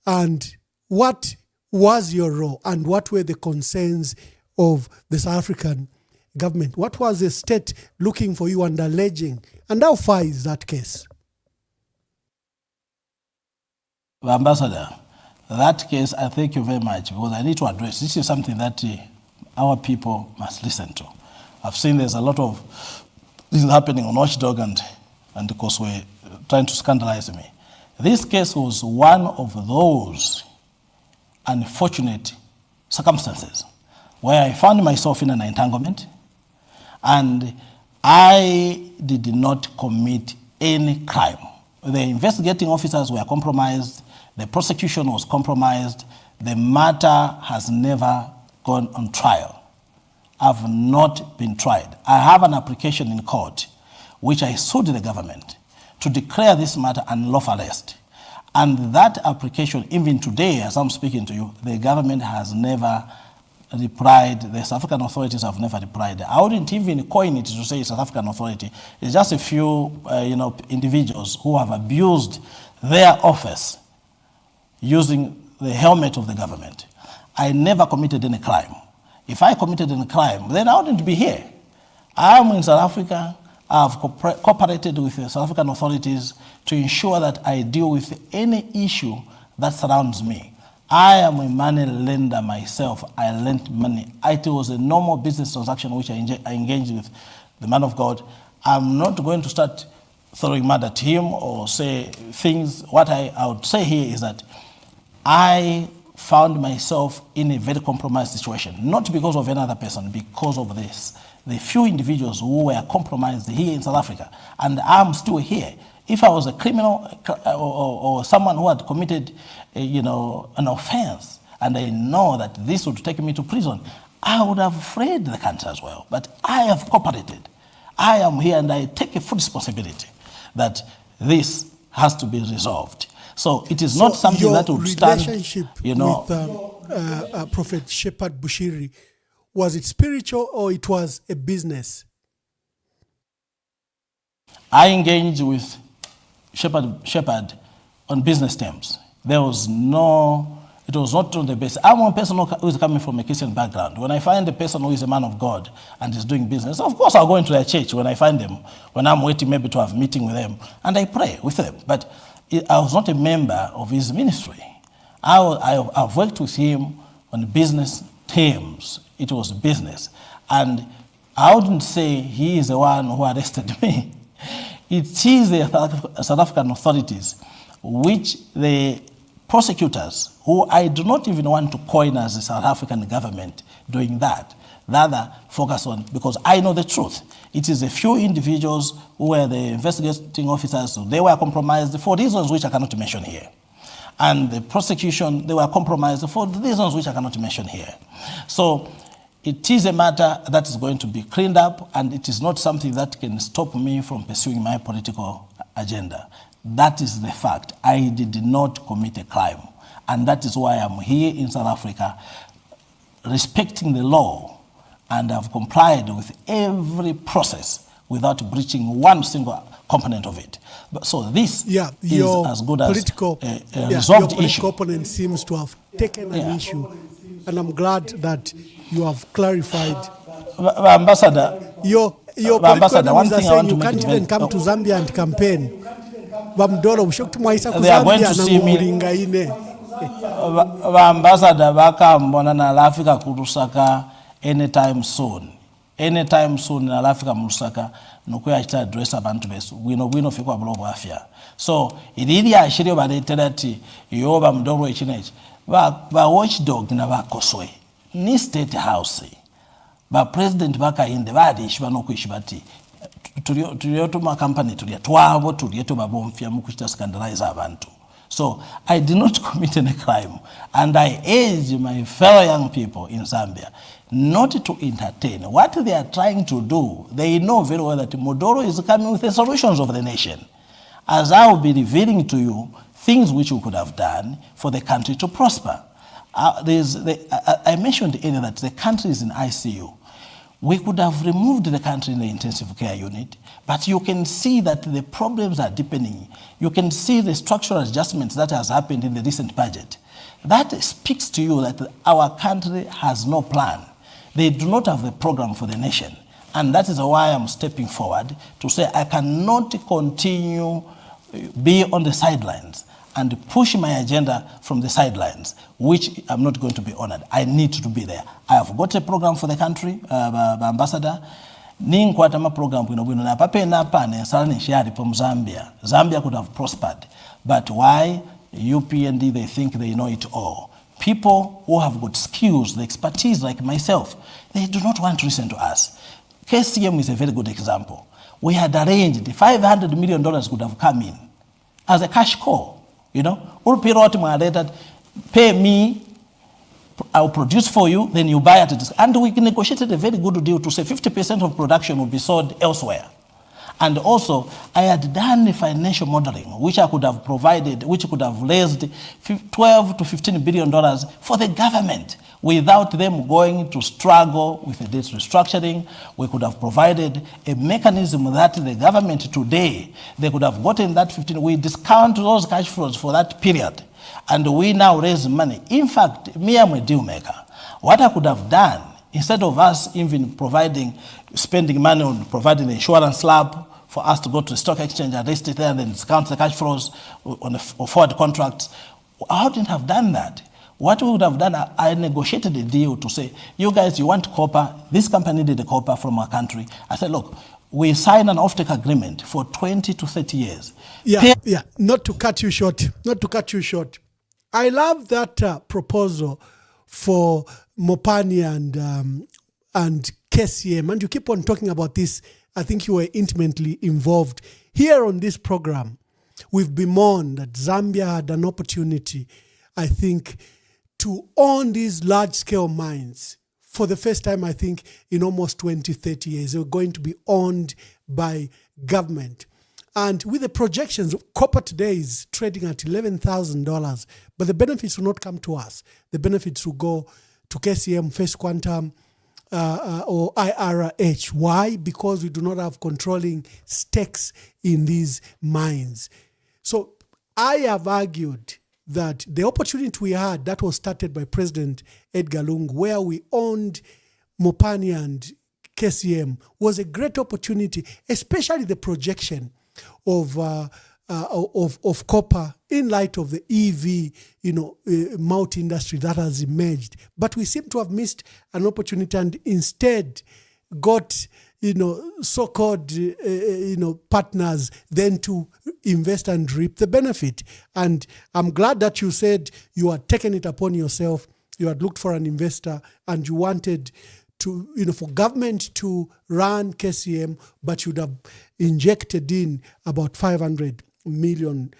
And what was your role, and what were the concerns of the South African government? What was the state looking for you and alleging? And how far is that case? Ambassador, that case, I thank you very much, because I need to address. This is something that our people must listen to. I've seen there's a lot of things happening on Watchdog, and of course we're trying to scandalize me. This case was one of those unfortunate circumstances where I found myself in an entanglement, and I did not commit any crime. The investigating officers were compromised, the prosecution was compromised, the matter has never gone on trial. I've not been tried. I have an application in court which I sued the government to declare this matter unlawful arrest. And that application, even today, as I'm speaking to you, the government has never replied. The South African authorities have never replied. I wouldn't even coin it to say South African authority. It's just a few individuals who have abused their office using the helmet of the government. I never committed any crime. If I committed any crime, then I wouldn't be here. I am in South Africa. I've cooperated with the South African authorities to ensure that I deal with any issue that surrounds me. I am a money lender myself. I lent money. It was a normal business transaction which I engaged with the man of God. I'm not going to start throwing mud at him or say things. What I would say here is that I found myself in a very compromised situation, not because of any other person, because of this. The few individuals who were compromised here in South Africa, and I'm still here. If I was a criminal or someone who had committed, an offense, and I know that this would take me to prison, I would have fled the country as well. But I have cooperated. I am here, and I take a full responsibility that this has to be resolved. So it is not something that would stand, relationship with Prophet Shepherd Bushiri, was it spiritual or it was a business? I engaged with Shepherd on business terms. It was not on the basis. I'm one person who is coming from a Christian background. When I find a person who is a man of God and is doing business, of course I'll go into their church when I find them, when I'm waiting maybe to have a meeting with them, and I pray with them. But I was not a member of his ministry. I've worked with him on business terms. It was business. And I wouldn't say he is the one who arrested me. It is the South African authorities, which the prosecutors, who I do not even want to coin as the South African government doing that, rather focus on, because I know the truth. It is a few individuals who were the investigating officers, so they were compromised for reasons which I cannot mention here. And the prosecution, they were compromised for reasons which I cannot mention here. So it is a matter that is going to be cleaned up, and it is not something that can stop me from pursuing my political agenda. That is the fact. I did not commit a crime. And that is why I'm here in South Africa, respecting the law, and have complied with every process without breaching one single component of it. But so this is as good as a resolved issue. Your political opponent seems to have taken an issue, and I'm glad that you have clarified. Ambassador, your political enemies are saying you can't even come to Zambia and campaign. They are going to see me. Ambassador bakambona na Africa kurusaka anytime soon. Anytime soon na Africa musaka nukuya chita address abantu besu. Wino fikwa blogo afya. So ilili ashiri baletera ati yoba mdoro echinechi. Ba watchdog na bakoswe. Ni state house. Ba president baka inde badi ishibano kuishibati. Tuliyotuma company tuliyatwabo tuliyeto babomfya mukuchita scandalize abantu. So I did not commit any crime, and I urge my fellow young people in Zambia not to entertain what they are trying to do. They know very well that Mudolo is coming with the solutions of the nation. As I will be revealing to you things which we could have done for the country to prosper. I mentioned earlier that the country is in ICU. We could have removed the country in the intensive care unit, but you can see that the problems are deepening. You can see the structural adjustments that has happened in the recent budget. That speaks to you that our country has no plan. They do not have a program for the nation. And that is why I'm stepping forward to say I cannot continue be on the sidelines and push my agenda from the sidelines, which I'm not going to be honored. I need to be there. I have got a program for the country, Ambassador. Ninkwatama program na pape na pane salani shari from Zambia. Zambia could have prospered. But why? UPND, they think they know it all. People who have got skills, the expertise like myself, they do not want to listen to us. KCM is a very good example. We had arranged $500 million could have come in as a cash call. You know, pay me, I'll produce for you, then you buy at a discount. And we negotiated a very good deal to say 50% of production will be sold elsewhere. And also, I had done the financial modeling, which I could have provided, which could have raised $12 to $15 billion for the government without them going to struggle with the debt restructuring. We could have provided a mechanism that the government today, they could have gotten that 15, we discount those cash flows for that period. And we now raise money. In fact, me, I'm a deal maker. What I could have done, instead of us even spending money on providing the insurance lab for us to go to the stock exchange and list it there and then discount the cash flows on forward contracts, I wouldn't have done that. What we would have done, I negotiated a deal to say, you guys, you want copper, this company needed the copper from our country. I said, look, we sign an offtake agreement for 20 to 30 years. Yeah, not to cut you short. I love that proposal for Mopani and KCM, and you keep on talking about this. I think you were intimately involved. Here on this program, we've bemoaned that Zambia had an opportunity, I think, to own these large-scale mines. For the first time, I think, in almost 20, 30 years, they were going to be owned by government. And with the projections, copper today is trading at $11,000, but the benefits will not come to us. The benefits will go to KCM, First Quantum, or IRH. Why? Because we do not have controlling stakes in these mines. So I have argued that the opportunity we had that was started by President Edgar Lungu, where we owned Mopani and KCM, was a great opportunity, especially the projection of copper in light of the EV, multi-industry that has emerged. But we seem to have missed an opportunity and instead got, so-called, partners then to invest and reap the benefit. And I'm glad that you said you had taken it upon yourself. You had looked for an investor and you wanted to, for government to run KCM, but you'd have injected in about $500 million.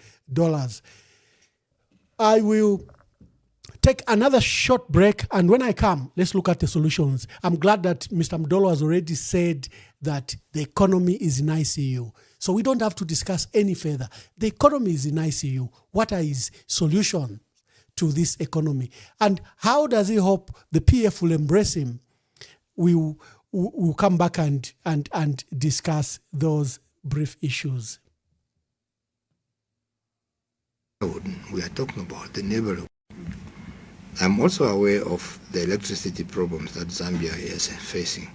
I will take another short break, and when I come, let's look at the solutions. I'm glad that Mr. Mudolo has already said that the economy is in ICU. So we don't have to discuss any further. The economy is in ICU. What are his solutions to this economy? And how does he hope the PF will embrace him? We'll come back and discuss those brief issues. We are talking about the neighborhood. I'm also aware of the electricity problems that Zambia is facing.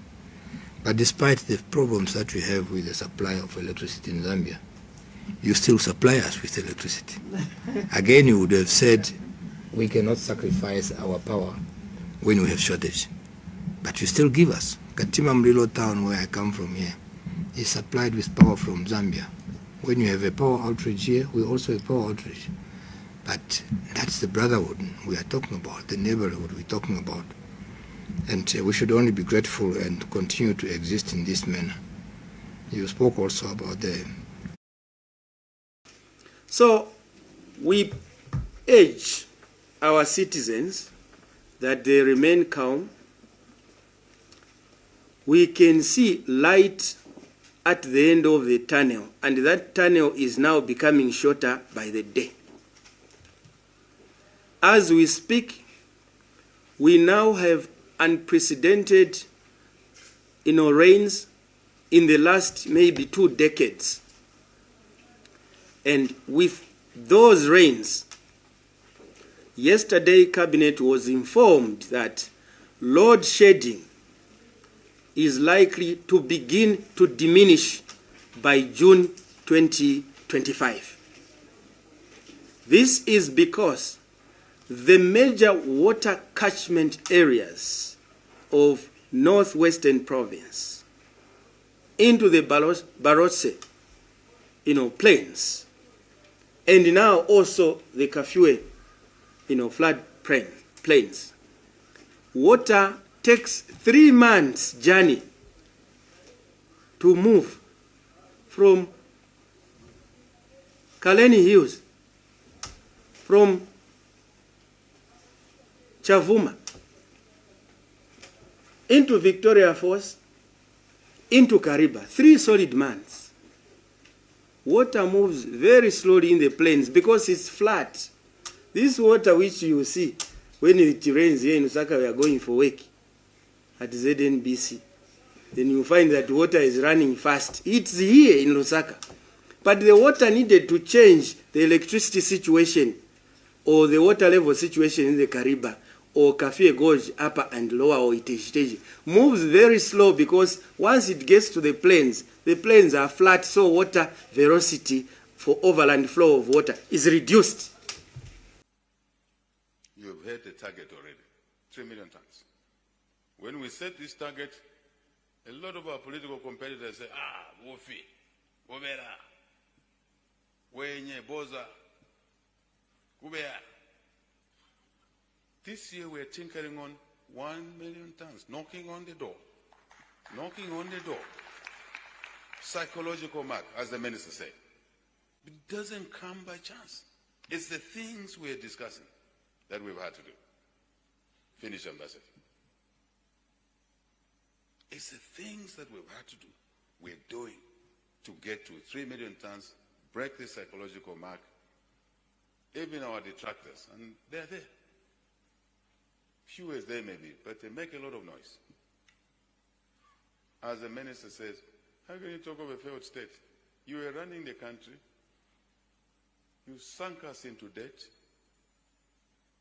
But despite the problems that we have with the supply of electricity in Zambia, you still supply us with electricity. Again, you would have said, we cannot sacrifice our power when we have shortage. But you still give us. Katima Mlilo town, where I come from here, is supplied with power from Zambia. When you have a power outage here, we also have power outage. But that's the brotherhood we are talking about, the neighborhood we're talking about. And we should only be grateful and continue to exist in this manner. You spoke also about the... So we urge our citizens that they remain calm. We can see light at the end of the tunnel, and that tunnel is now becoming shorter by the day. As we speak, we now have unprecedented rains in the last maybe 2 decades. And with those rains, yesterday Cabinet was informed that load shedding is likely to begin to diminish by June 2025. This is because the major water catchment areas of northwestern province into the Barotse, plains, and now also the Kafue, flood plains. Water takes 3 months journey to move from Kaleni Hills, from Chavuma, into Victoria Falls, into Kariba. 3 solid months. Water moves very slowly in the plains because it's flat. This water which you see when it rains here in Lusaka, we are going for work at ZNBC. Then you find that water is running fast. It's here in Lusaka. But the water needed to change the electricity situation or the water level situation in the Kariba or Kafue Gorge, upper and lower, or Iteji, moves very slow because once it gets to the plains are flat, so water velocity for overland flow of water is reduced. You've heard the target already, 3 million tons. When we set this target, a lot of our political competitors say, Wofi, Wobera, Wenye, Boza, Kubea. This year we're tinkering on 1 million tons, knocking on the door. Psychological mark, as the minister said. It doesn't come by chance. It's the things we're discussing that we've had to do. Finish, Ambassador. It's the things that we've had to do, we're doing to get to 3 million tons, break the psychological mark, even our detractors, and they're there. Few as they may be, but they make a lot of noise. As the minister says, how can you talk of a failed state? You were running the country, you sunk us into debt,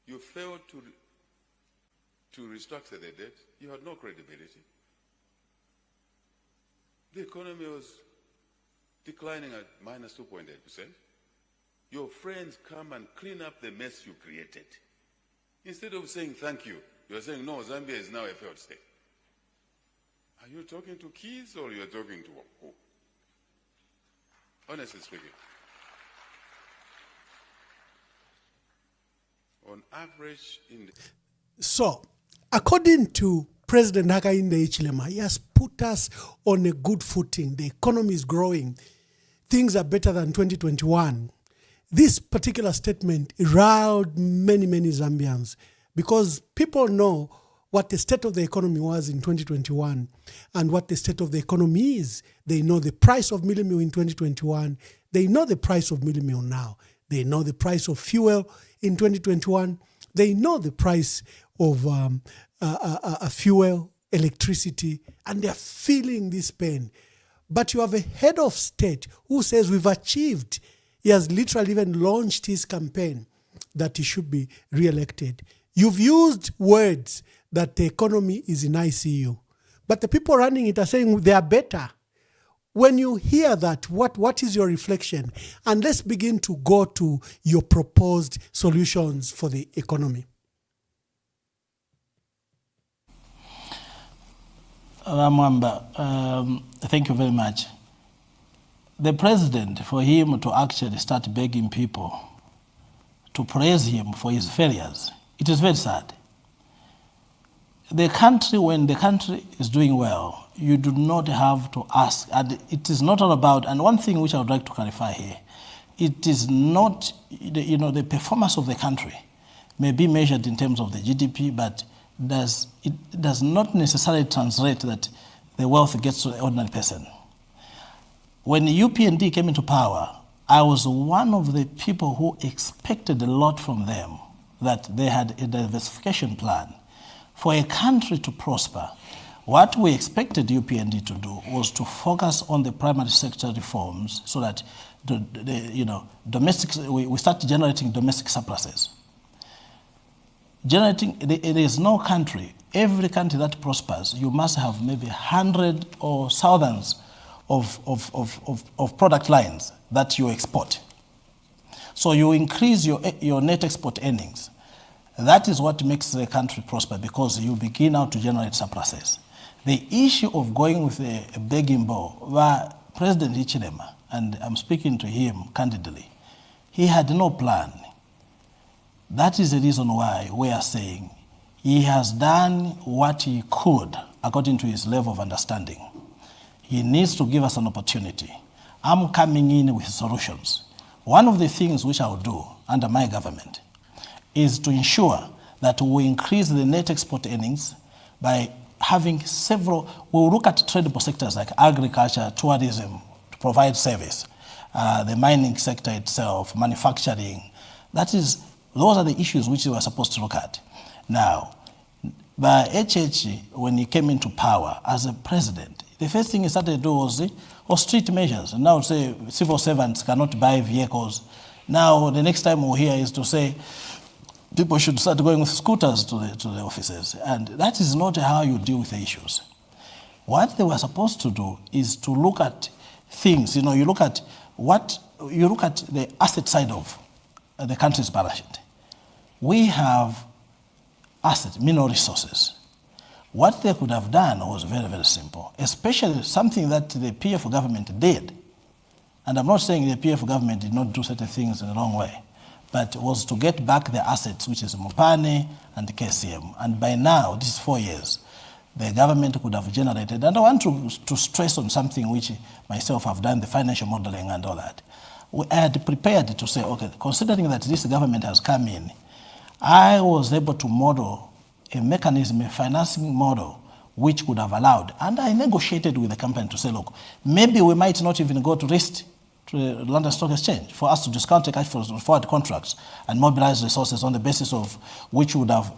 you failed to restructure the debt, you had no credibility. The economy was declining at minus 2.8%. Your friends come and clean up the mess you created. Instead of saying thank you, you're saying, no, Zambia is now a failed state. Are you talking to kids or you're talking to who? Honestly speaking. On average, So, according to President Hakainde Hichilema, he has put us on a good footing. The economy is growing. Things are better than 2021. This particular statement riled many Zambians because people know what the state of the economy was in 2021 and what the state of the economy is. They know the price of milling meal in 2021. They know the price of milling meal now. They know the price of fuel in 2021. They know the price of fuel, electricity, and they're feeling this pain. But you have a head of state who says we've achieved. He has literally even launched his campaign that he should be re-elected. You've used words that the economy is in ICU. But the people running it are saying they are better. When you hear that, what is your reflection? And let's begin to go to your proposed solutions for the economy. Ramwamba, thank you very much. The president, for him to actually start begging people to praise him for his failures, it is very sad. The country, when the country is doing well, you do not have to ask, and it is not all about, and one thing which I would like to clarify here, it is not, the performance of the country may be measured in terms of the GDP, but it does not necessarily translate that the wealth gets to the ordinary person. When UPND came into power, I was one of the people who expected a lot from them, that they had a diversification plan. For a country to prosper, What we expected UPND to do was to focus on the primary sector reforms so that we start generating domestic surpluses. There is no country, every country that prospers, you must have maybe 100 or thousands of product lines that you export. So you increase your net export earnings. That is what makes the country prosper, because you begin now to generate surpluses. The issue of going with a begging bowl, where President Hichilema, and I'm speaking to him candidly, he had no plan. That is the reason why we are saying he has done what he could according to his level of understanding. He needs to give us an opportunity. I'm coming in with solutions. One of the things which I will do under my government is to ensure that we increase the net export earnings by having we'll look at tradable sectors like agriculture, tourism, to provide service, the mining sector itself, manufacturing. Those are the issues which we are supposed to look at. Now, by HH, when he came into power as a president, the first thing he started to do was street measures. And now say civil servants cannot buy vehicles. Now the next time we'll hear is to say people should start going with scooters to the offices. And that is not how you deal with the issues. What they were supposed to do is to look at things. You look at the asset side of the country's balance sheet. We have mineral resources. What they could have done was very, very simple, especially something that the PF government did. And I'm not saying the PF government did not do certain things in the wrong way, but was to get back the assets, which is Mopane and the KCM. And by now, this is 4 years, the government could have generated, and I want to stress on something which myself have done, the financial modeling and all that. I had prepared to say, okay, considering that this government has come in, I was able to model a mechanism, a financing model, which would have allowed, and I negotiated with the company to say, look, maybe we might not even go to list to the London Stock Exchange for us to discount the cash for forward contracts and mobilize resources on the basis of which would have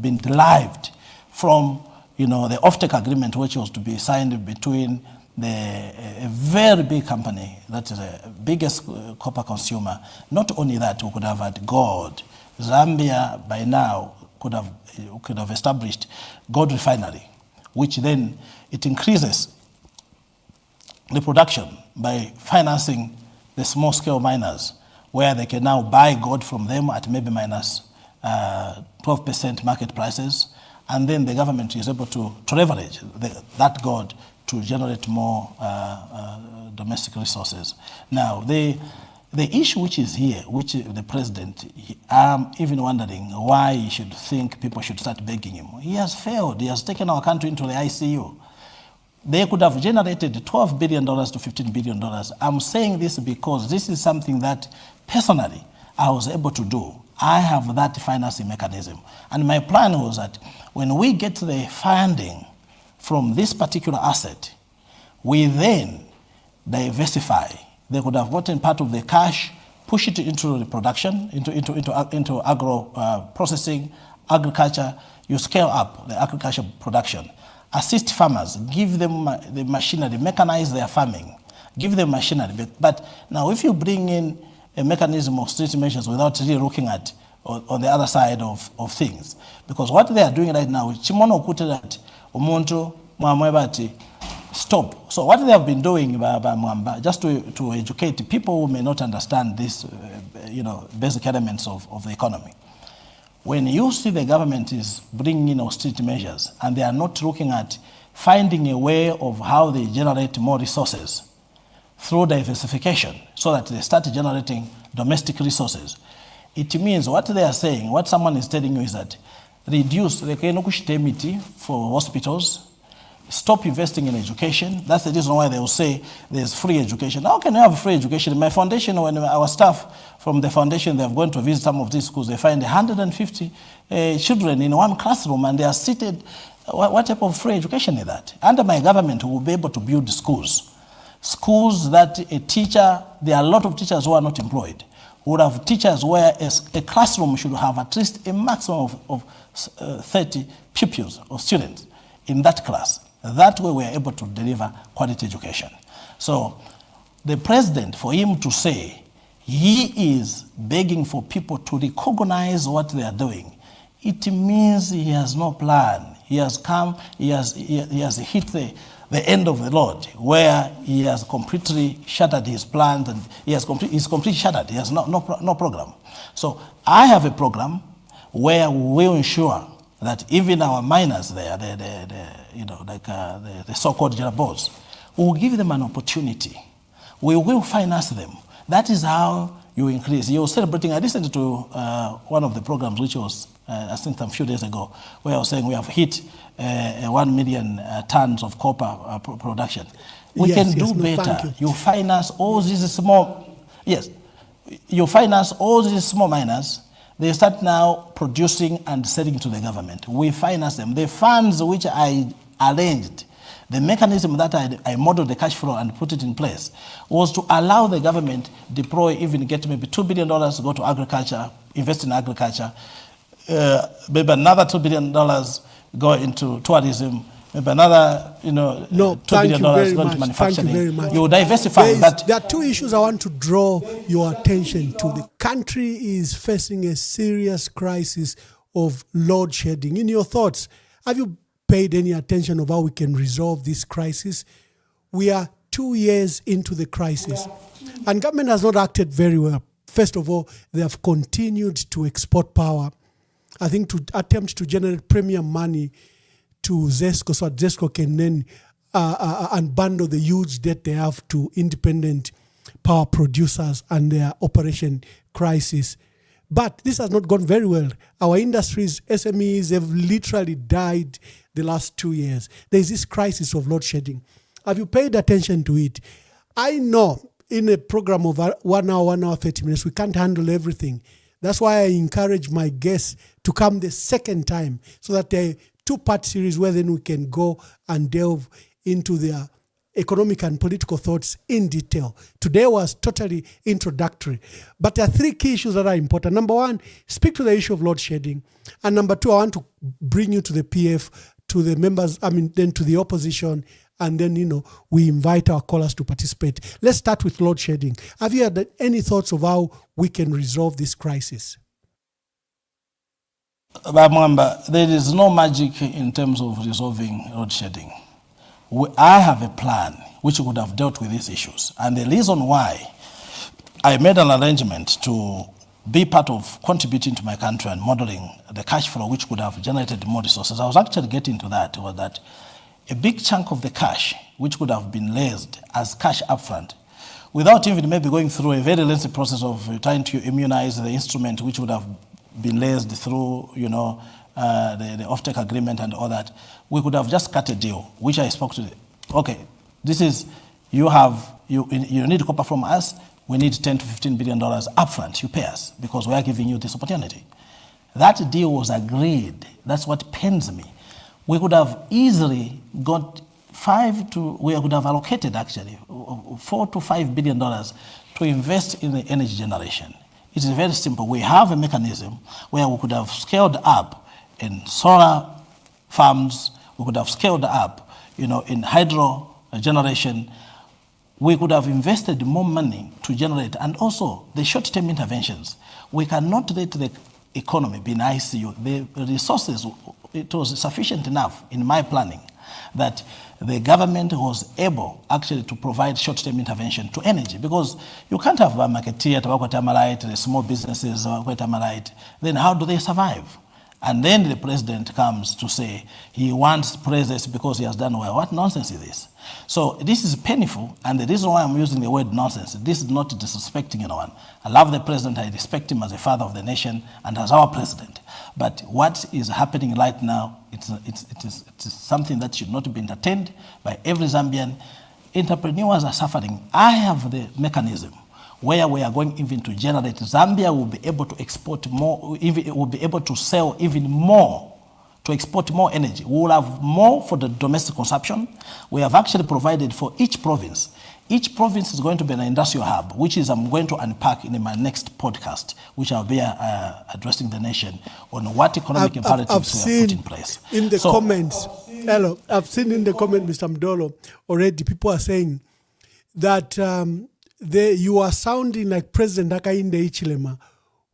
been derived from the offtake agreement, which was to be signed between a very big company that is the biggest copper consumer. Not only that, we could have had gold. Zambia by now could have established gold refinery, which then it increases the production by financing the small-scale miners, where they can now buy gold from them at maybe minus 12% market prices, and then the government is able to leverage that gold to generate more domestic resources. Now, the issue which is here, which the president, I'm even wondering why he should think people should start begging him. He has failed. He has taken our country into the ICU. They could have generated $12 billion to $15 billion. I'm saying this because this is something that personally I was able to do. I have that financing mechanism. And my plan was that when we get the funding from this particular asset, we then diversify. They could have gotten part of the cash, push it into the production, into agro processing, agriculture. You scale up the agriculture production. Assist farmers, give them the machinery, mechanize their farming, give them machinery. But now if you bring in a mechanism of street measures without really looking at on the other side of things, because what they are doing right now is chimono kuti that umuntu mwamwebati stop. So what they have been doing just to educate people who may not understand this, basic elements of the economy. When you see the government is bringing in austerity measures and they are not looking at finding a way of how they generate more resources through diversification so that they start generating domestic resources, it means what they are saying, what someone is telling you is that reduce the kenokushtemiti for hospitals, stop investing in education. That's the reason why they will say there's free education. How can you have free education? My foundation, when our staff from the foundation, they have gone to visit some of these schools, they find 150 children in one classroom and they are seated. What type of free education is that? Under my government, we will be able to build schools. Schools that a teacher, there are a lot of teachers who are not employed. We would have teachers where a classroom should have at least a maximum of 30 pupils or students. in that class. That way we are able to deliver quality education. So the president, for him to say he is begging for people to recognize what they are doing, it means he has no plan. He has come, he has hit the end of the road where he has completely shattered his plans, and he's completely shattered. He has no program. So I have a program where we will ensure that even our miners there, the so-called Jarabos, we will give them an opportunity. We will finance them. That is how you increase. You're celebrating. I listened to one of the programs, which was, I think, a few days ago, where I was saying we have hit 1 million tons of copper production. We can do better. You finance all these small, you finance all these small miners. They start now producing and selling to the government. We finance them. The funds which I arranged, the mechanism that I modeled the cash flow and put it in place, was to allow the government deploy, even get maybe $2 billion to go to agriculture, invest in agriculture, maybe another $2 billion go into tourism, maybe another, $2 billion go into manufacturing. Thank you very much. You diversify, but there are two issues I want to draw your attention to. The country is facing a serious crisis of load shedding. In your thoughts, have you paid any attention of how we can resolve this crisis? We are 2 years into the crisis, and government has not acted very well. First of all, they have continued to export power, I think, to attempt to generate premium money to ZESCO, so that ZESCO can then unbundle the huge debt they have to independent power producers and their operation crisis. But this has not gone very well. Our industries, SMEs, have literally died the last 2 years. There's this crisis of load shedding. Have you paid attention to it? I know in a program of 1 hour, 30 minutes, we can't handle everything. That's why I encourage my guests to come the second time, so that a two-part series where then we can go and delve into their economic and political thoughts in detail. Today was totally introductory. But there are three key issues that are important. Number one, speak to the issue of load shedding. And number two, I want to bring you to the PF, to the members, then to the opposition, and then, we invite our callers to participate. Let's start with load shedding. Have you had any thoughts of how we can resolve this crisis? Bamwamba, there is no magic in terms of resolving load shedding. I have a plan which would have dealt with these issues. And the reason why I made an arrangement to be part of contributing to my country and modeling the cash flow which could have generated more resources, I was actually getting to that, was that a big chunk of the cash which could have been raised as cash upfront, without even maybe going through a very lengthy process of trying to immunize the instrument which would have been raised through, the offtake agreement and all that, we could have just cut a deal, which I spoke to. Okay, this is, you need copper from us, we need $10 to $15 billion upfront, you pay us, because we are giving you this opportunity. That deal was agreed. That's what pains me. We could have easily got we could have allocated actually $4 to $5 billion to invest in the energy generation. It is very simple. We have a mechanism where we could have scaled up in solar farms, we could have scaled up, in hydro generation. We could have invested more money to generate, and also the short-term interventions. We cannot let the economy be in ICU. The resources, it was sufficient enough in my planning that the government was able actually to provide short-term intervention to energy, because you can't have a marketeer, the small businesses, then how do they survive? And then the president comes to say he wants praises because he has done well. What nonsense is this? So this is painful, and the reason why I'm using the word nonsense, this is not disrespecting anyone. I love the president, I respect him as a father of the nation and as our president. But what is happening right now, it is something that should not be entertained by every Zambian. Entrepreneurs are suffering. I have the mechanism where we are going even to generate. Zambia will be able to export more, even will be able to sell even more, to export more energy. We will have more for the domestic consumption. We have actually provided for each province. Each province is going to be an industrial hub, which is I'm going to unpack in my next podcast, which I'll be addressing the nation on what economic imperatives we have put in place. In the comments, Hello. I've seen in the comment, Mr. Mudolo, already people are saying that you are sounding like President Hakainde Hichilema,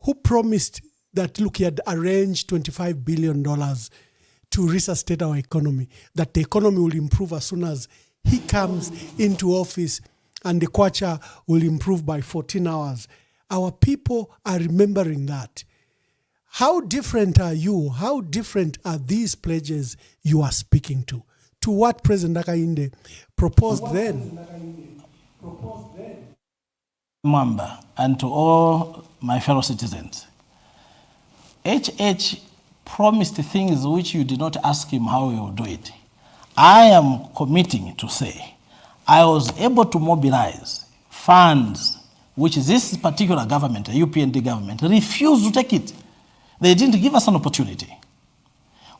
who promised that, look, he had arranged $25 billion to resuscitate our economy, that the economy will improve as soon as he comes into office and the kwacha will improve by 14 hours. Our people are remembering that. How different are you? How different are these pledges you are speaking to what President Hakainde proposed then? Mwamba, and to all my fellow citizens, HH promised things which you did not ask him how he will do it. I am committing to say I was able to mobilize funds which this particular government, the UPND government, refused to take it. They didn't give us an opportunity.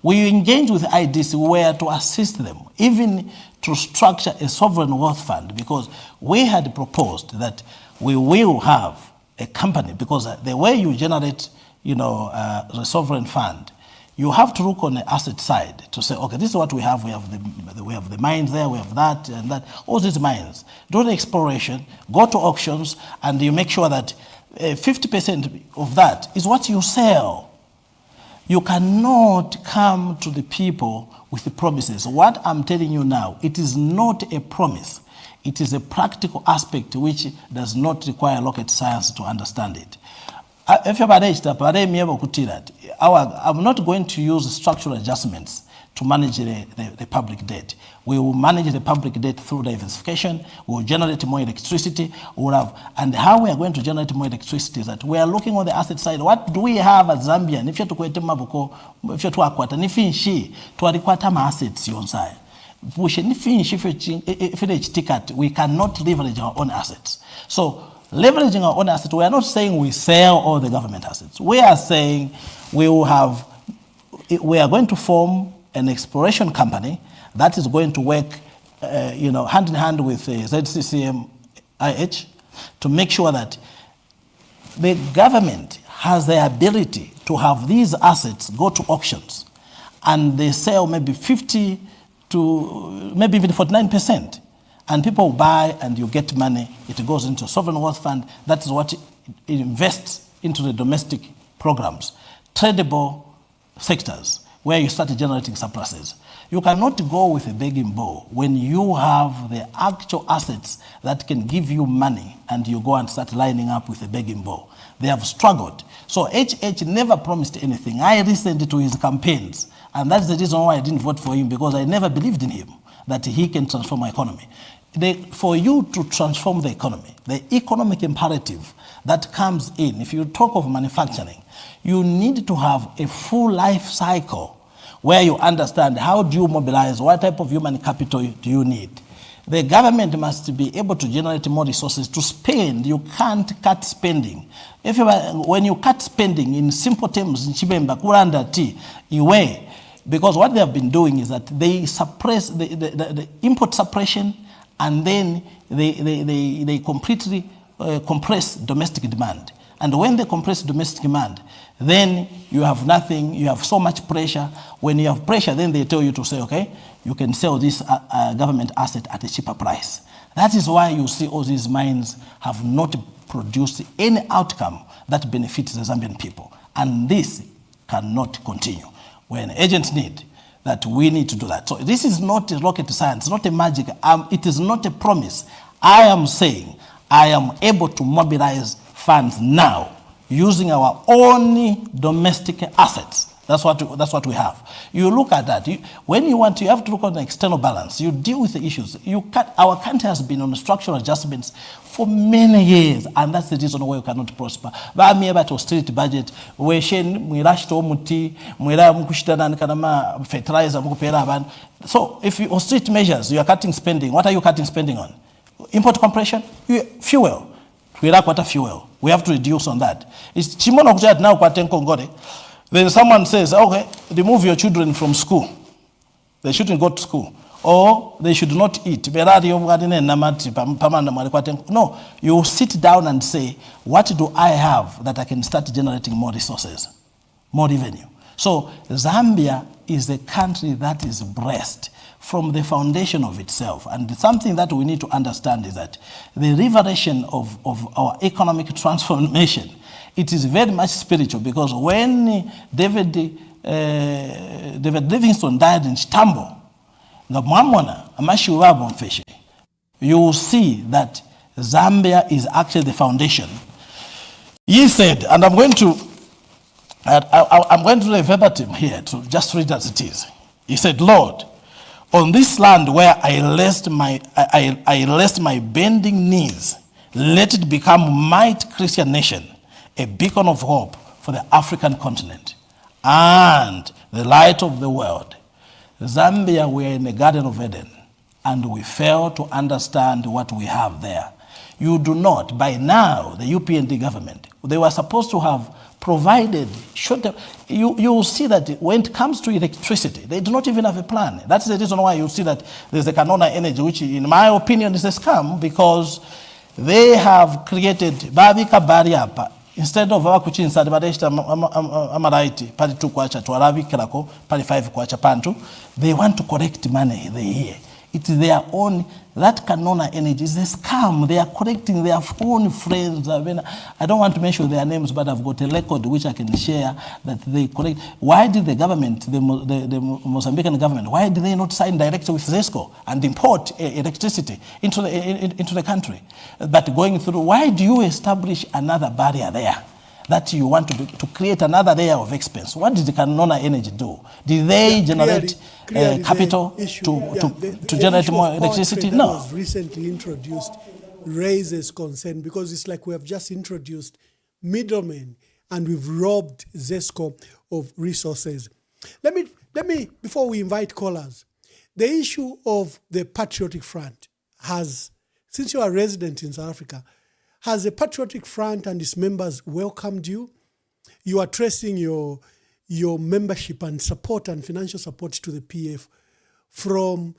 We engaged with IDC where to assist them, even to structure a sovereign wealth fund, because we had proposed that we will have a company, because the way you generate, the sovereign fund, you have to look on the asset side to say, okay, this is what we have. We have the mines there, we have that and that, all these mines. Do the exploration, go to auctions, and you make sure that 50% of that is what you sell. You cannot come to the people with the promises. What I'm telling you now, it is not a promise. It is a practical aspect which does not require rocket science to understand it. I'm not going to use structural adjustments to manage the public debt. We will manage the public debt through diversification. We will generate more electricity. And how we are going to generate more electricity is that we are looking on the asset side. What do we have as Zambia? If you're to assets yonsai. We cannot leverage our own assets. So leveraging our own assets, we are not saying we sell all the government assets. We are saying we are going to form an exploration company that is going to work hand in hand with ZCCM-IH to make sure that the government has the ability to have these assets go to auctions and they sell maybe 50 to maybe even 49%. And people buy and you get money. It goes into a sovereign wealth fund. That is what it invests into the domestic programs, tradable sectors where you start generating surpluses. You cannot go with a begging bowl when you have the actual assets that can give you money and you go and start lining up with a begging bowl. They have struggled. So HH never promised anything. I listened to his campaigns, and that's the reason why I didn't vote for him, because I never believed in him, that he can transform our economy. For you to transform the economy, the economic imperative that comes in, if you talk of manufacturing, you need to have a full life cycle where you understand how do you mobilize, what type of human capital do you need. The government must be able to generate more resources to spend. You can't cut spending. When you cut spending in simple terms, because what they have been doing is that they suppress the import suppression, and then they completely compress domestic demand. And when they compress domestic demand, then you have nothing, you have so much pressure. When you have pressure, then they tell you to say, okay, you can sell this government asset at a cheaper price. That is why you see all these mines have not produced any outcome that benefits the Zambian people. And this cannot continue. When agents need, that we need to do that. So this is not a rocket science, not a magic. It is not a promise. I am saying I am able to mobilize funds now using our own domestic assets. That's what we have. You look at that. When you have to look at the external balance. You deal with the issues. Our country has been on structural adjustments for many years, and that's the reason why we cannot prosper. But I'm about austerity budget. So if you austerity measures, you are cutting spending. What are you cutting spending on? Import compression, fuel. We lack water fuel. We have to reduce on that. It's chimono kuja now kwa Kongore. Then someone says, okay, remove your children from school. They shouldn't go to school. Or they should not eat. No, you sit down and say, what do I have that I can start generating more resources, more revenue? So Zambia is a country that is blessed from the foundation of itself. And something that we need to understand is that the revelation of our economic transformation, it is very much spiritual, because when David Livingstone died in Chitambo, you will see that Zambia is actually the foundation. He said, and I'm going to read verbatim here to just read as it is. He said, Lord, on this land where I rest my bending knees, let it become a mighty Christian nation, a beacon of hope for the African continent and the light of the world. Zambia, we are in the Garden of Eden, and we fail to understand what we have there. You do not. By now, the UPND government, they were supposed to have provided, you will see that when it comes to electricity, they do not even have a plan. That's the reason why you see that there's a Canona Energy, which in my opinion is a scam, because they have created Babika Bariapa. Instead of abakuchinsa badeshita amaraiti pali 2 kwacha twalabi kirako pali 5 kwacha pantu, they want to collect money they hear. It is their own, that Canona Energy is a scam. They are collecting their own friends. I don't want to mention their names, but I've got a record which I can share that they collect. Why did the government, the Mozambican government, why did they not sign directly with ZESCO and import electricity into the country? But going through, why do you establish another barrier there? That you want to create another layer of expense. What did the Canona Energy do? Did they generate capital to generate more electricity? No. That was recently introduced raises concern, because it's like we have just introduced middlemen and we've robbed ZESCO of resources. Let me, before we invite callers, the issue of the Patriotic Front has, since you are a resident in South Africa, has the Patriotic Front and its members welcomed you? You are tracing your membership and support and financial support to the PF from,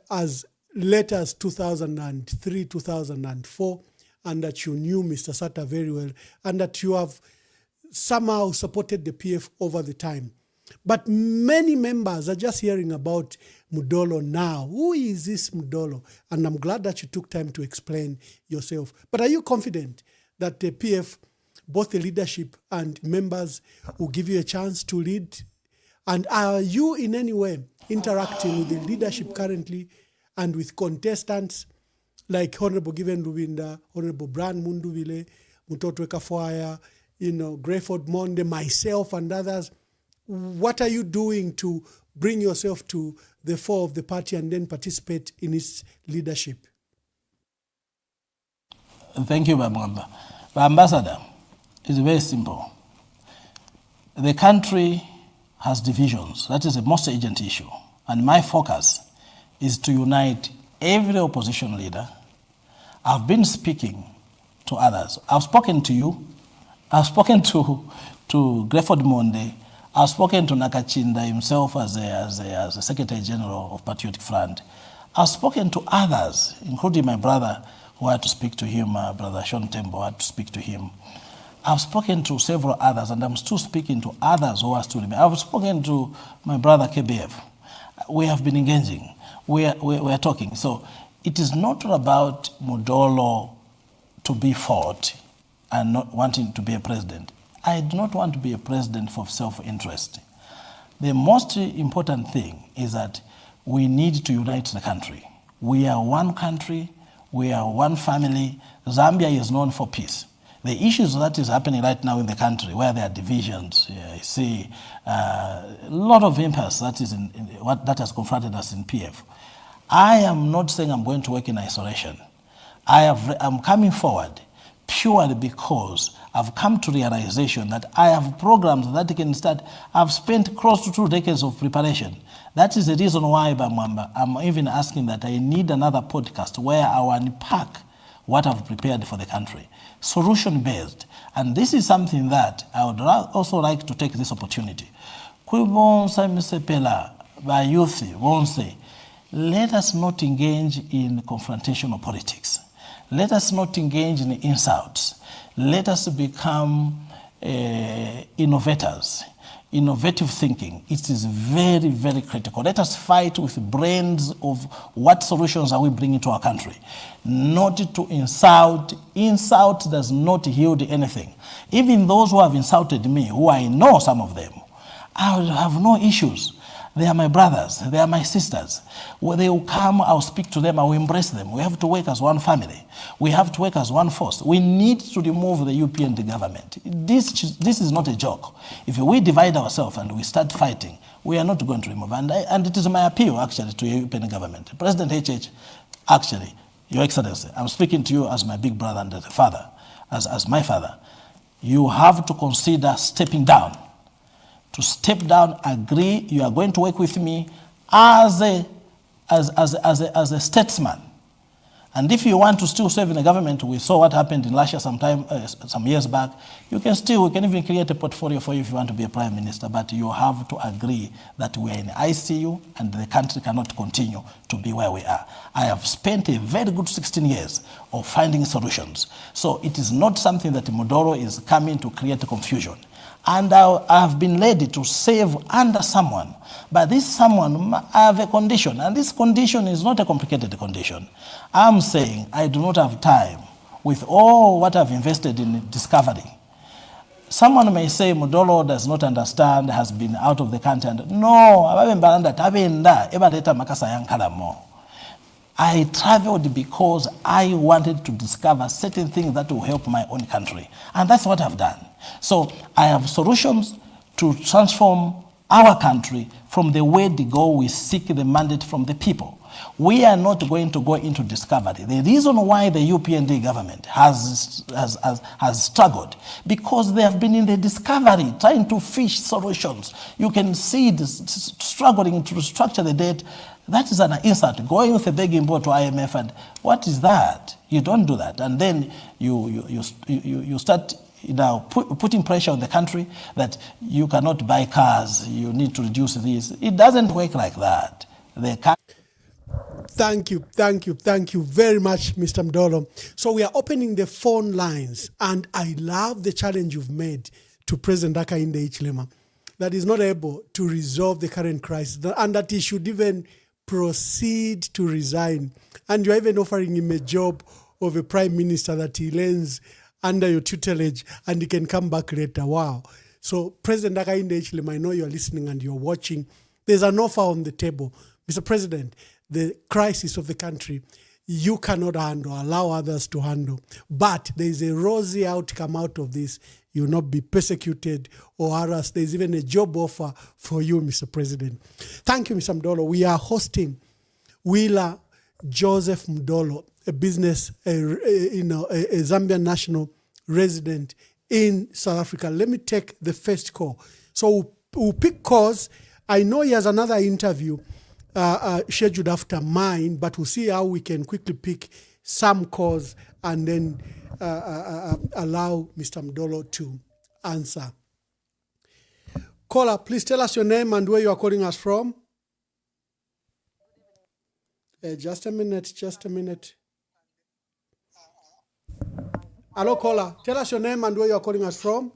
as late as 2003, 2004, and that you knew Mr. Sata very well, and that you have somehow supported the PF over the time. But many members are just hearing about Mudolo now. Who is this Mudolo? And I'm glad that you took time to explain yourself. But are you confident that the PF, both the leadership and members, will give you a chance to lead? And are you in any way interacting with the leadership currently and with contestants like Honorable Given Lubinda, Honorable Brand Munduvile, Mutoto Kafwaya, Grayford Monde, myself and others? What are you doing to bring yourself to the fore of the party and then participate in its leadership? Thank you, Bambamba. Ambassador, it's very simple. The country has divisions. That is the most urgent issue. And my focus is to unite every opposition leader. I've been speaking to others. I've spoken to you. I've spoken to Grayford Monde. I've spoken to Nakachinda himself as a Secretary General of Patriotic Front. I've spoken to others, including my brother, who had to speak to him, Brother Sean Tembo had to speak to him. I've spoken to several others, and I'm still speaking to others who are still in me. I've spoken to my brother KBF. We have been engaging. We are talking. So it is not about Mudolo to be fought and not wanting to be a president. I do not want to be a president for self-interest. The most important thing is that we need to unite the country. We are one country. We are one family. Zambia is known for peace. The issues that is happening right now in the country, where there are divisions, I see a lot of impasse that is that has confronted us in PF. I am not saying I'm going to work in isolation. I'm coming forward purely because I've come to realization that I have programs that can start. I've spent close to 2 decades of preparation. That is the reason why, Bamwamba, I'm even asking that I need another podcast where I will unpack what I've prepared for the country, solution-based. And this is something that I would also like to take this opportunity. Let us not engage in confrontational politics. Let us not engage in insults. Let us become innovators. innovative thinking. It is very, very critical. Let us fight with brains of what solutions are we bringing to our country. Not to insult. Insult does not yield anything. Even those who have insulted me, who I know some of them, I will have no issues. They are my brothers, they are my sisters. When they will come, I'll speak to them, I will embrace them. We have to work as one family. We have to work as one force. We need to remove the UPND government. This is not a joke. If we divide ourselves and we start fighting, we are not going to remove. And it is my appeal, actually, to the UPND government. President HH, actually, Your Excellency, I'm speaking to you as my big brother and as a father, as my father. You have to consider stepping down. To step down, agree, you are going to work with me as a statesman. And if you want to still serve in the government, we saw what happened in Russia some years back, we can even create a portfolio for you if you want to be a prime minister, but you have to agree that we are in ICU and the country cannot continue to be where we are. I have spent a very good 16 years of finding solutions. So it is not something that Mudolo is coming to create confusion. And I have been led to serve under someone. But this someone, I have a condition, and this condition is not a complicated condition. I'm saying I do not have time with all what I've invested in discovery. Someone may say Mudolo does not understand, has been out of the country. No, I traveled because I wanted to discover certain things that will help my own country. And that's what I've done. So I have solutions to transform our country from the way they go. We seek the mandate from the people. We are not going to go into discovery. The reason why the UPND government has struggled, because they have been in the discovery, trying to fish solutions. You can see this struggling to restructure the debt. That is an insult. Going with a begging bowl to IMF, and what is that? You don't do that. And then you start putting pressure on the country that you cannot buy cars, you need to reduce this. It doesn't work like that. Thank you very much, Mr. Mudolo. So we are opening the phone lines, and I love the challenge you've made to President Hakainde Hichilema that he's not able to resolve the current crisis and that he should even proceed to resign. And you're even offering him a job of a prime minister that he learns under your tutelage and he can come back later. Wow. So President Hakainde Hichilema, I know you're listening and you're watching. There's an offer on the table. Mr. President, the crisis of the country, you cannot handle, allow others to handle. But there is a rosy outcome out of this. You will not be persecuted or harassed. There's even a job offer for you, Mr. President. Thank you, Mr. Mudolo. We are hosting Willah Joseph Mudolo, a Zambian national resident in South Africa. Let me take the first call. So we'll pick calls. I know he has another interview scheduled after mine, but we'll see how we can quickly pick some calls and then allow Mr. Mudolo to answer. Caller, please tell us your name and where you are calling us from. Just a minute. Hello, caller. Tell us your name and where you are calling us from.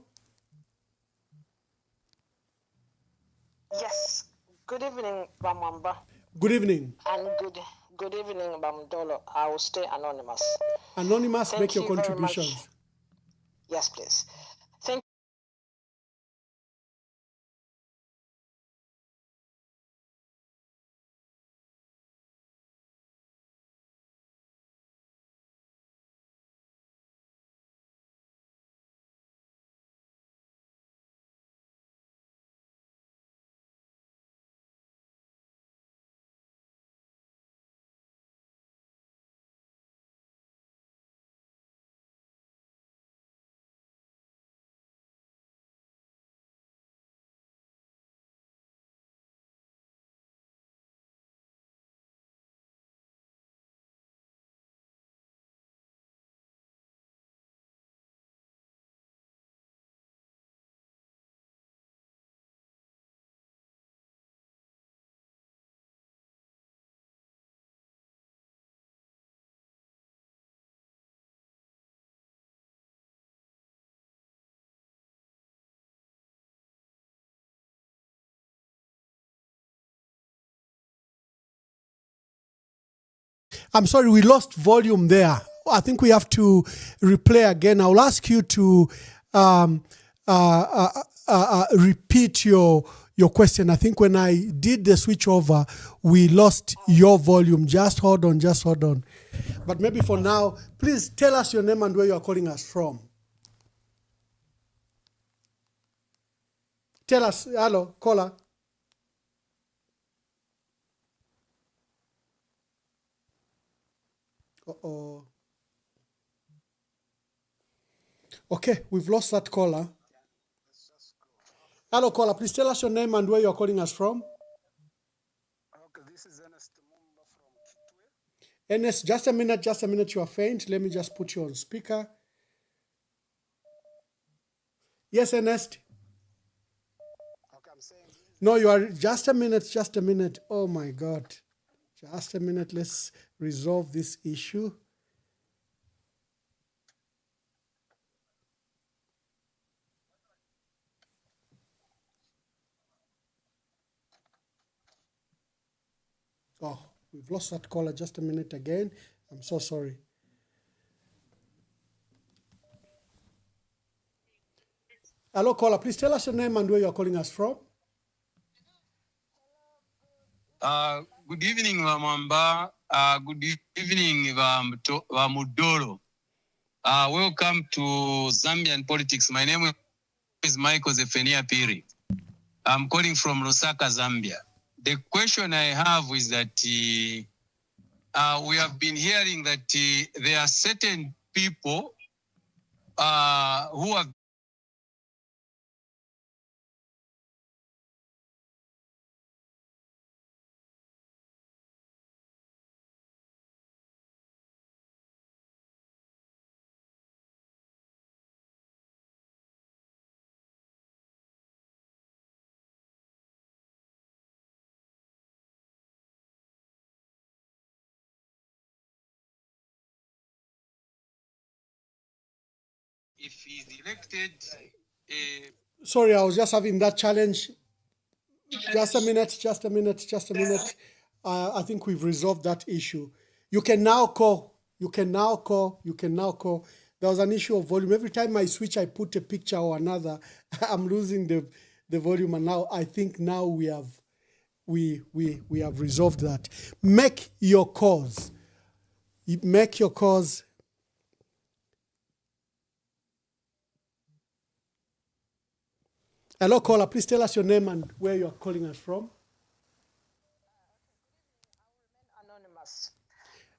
Yes. Good evening, Bamwamba. Good evening. And good evening, Bamdolo. I will stay anonymous. Anonymous, Thank make your you very contributions. much. Yes, please. I'm sorry, we lost volume there. I think we have to replay again. I'll ask you to repeat your question. I think when I did the switch over, we lost your volume. Just hold on. But maybe for now, please tell us your name and where you are calling us from. Tell us, hello, caller. Uh-oh. Okay, we've lost that caller. Hello, caller. Please tell us your name and where you are calling us from. Okay, this is Ernest Mumba from Kitwe. Ernest, just a minute. You are faint. Let me just put you on speaker. Yes, Ernest. Okay, I'm saying. No, you are. Just a minute. Oh my God. Just a minute. Let's resolve this issue. Oh, we've lost that caller. Just a minute again. I'm so sorry. Hello, caller. Please tell us your name and where you are calling us from. Good evening, Mamba. Good evening, Mudolo. Welcome to Zambian politics. My name is Michael Zefenia Piri. I'm calling from Lusaka, Zambia. The question I have is that we have been hearing that there are certain people who have if he's elected. Sorry, I was just having that challenge. Just a minute. I think we've resolved that issue. You can now call. There was an issue of volume. Every time I switch, I put a picture or another, I'm losing the volume. And now I think we have resolved that. Make your calls. Hello, caller. Please tell us your name and where you are calling us from. Anonymous.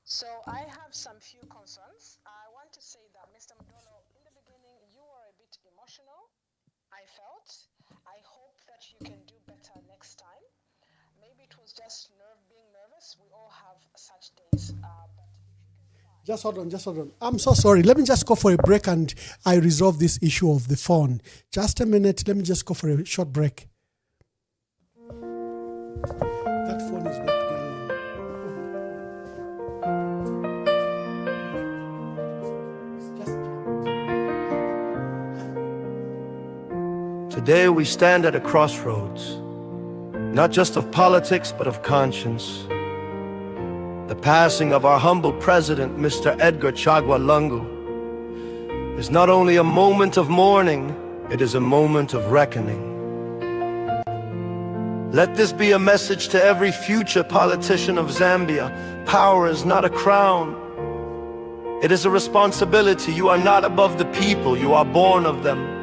So I have some few concerns. I want to say that Mr. Mudolo, in the beginning, you were a bit emotional, I felt. I hope that you can do better next time. Maybe it was just being nervous. We all have such days. Just hold on. I'm so sorry. Let me just go for a break and I resolve this issue of the phone. Just a minute. Let me just go for a short break. That phone is not going on. Today we stand at a crossroads, not just of politics, but of conscience. The passing of our humble president, Mr. Edgar Chagwa Lungu, is not only a moment of mourning, it is a moment of reckoning. Let this be a message to every future politician of Zambia. Power is not a crown. It is a responsibility. You are not above the people, you are born of them.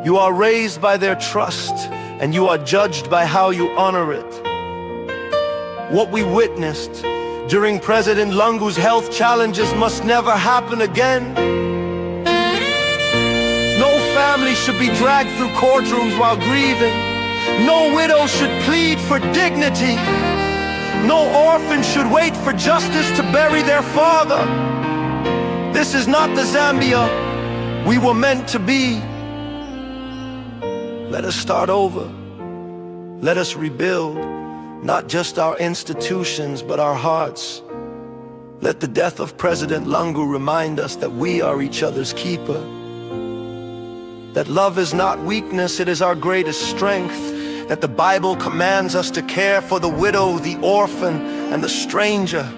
You are raised by their trust, and you are judged by how you honor it. What we witnessed during President Lungu's health challenges must never happen again. No family should be dragged through courtrooms while grieving. No widow should plead for dignity. No orphan should wait for justice to bury their father. This is not the Zambia we were meant to be. Let us start over. Let us rebuild. Not just our institutions, but our hearts. Let the death of President Lungu remind us that we are each other's keeper. That love is not weakness, it is our greatest strength. That the Bible commands us to care for the widow, the orphan, and the stranger.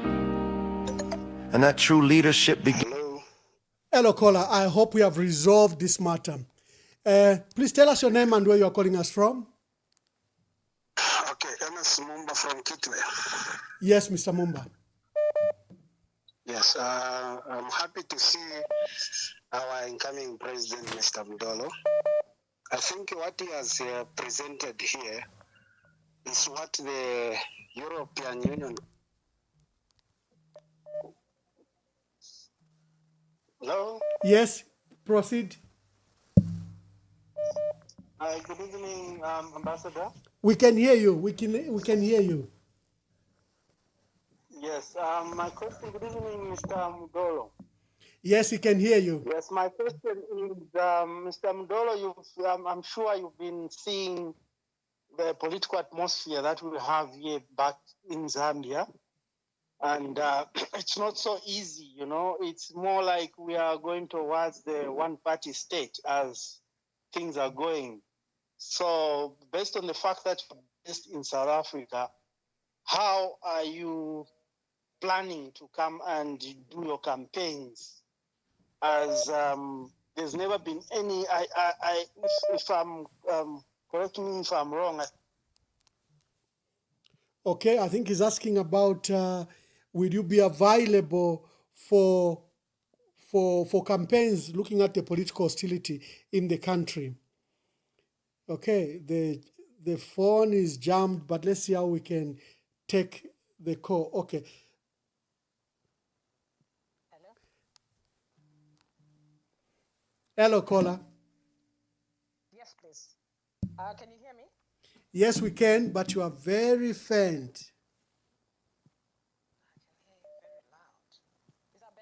and that true leadership begins. Hello, caller. I hope we have resolved this matter. Please tell us your name and where you are calling us from. Okay, MS Mumba from Kitwe. Yes, Mr. Mumba. Yes, I'm happy to see our incoming president, Mr. Mudolo. I think what he has presented here is what the European Union. Hello? Yes, proceed. Good evening, Ambassador. We can hear you. We can hear you. Yes, my question, good evening, Mr. Mudolo. Yes, he can hear you. Yes, my question is, Mr. Mudolo, I'm sure you've been seeing the political atmosphere that we have here back in Zambia. And it's not so easy, you know. It's more like we are going towards the one-party state as things are going. So based on the fact that you're based in South Africa, how are you planning to come and do your campaigns? As there's never been any, if I'm, correct me if I'm wrong. Okay, I think he's asking about will you be available for campaigns looking at the political hostility in the country. Okay, the phone is jammed, but let's see how we can take the call. Okay. Hello, caller. Yes, please. Can you hear me? Yes, we can, but you are very faint. I can hear you very loud. Is that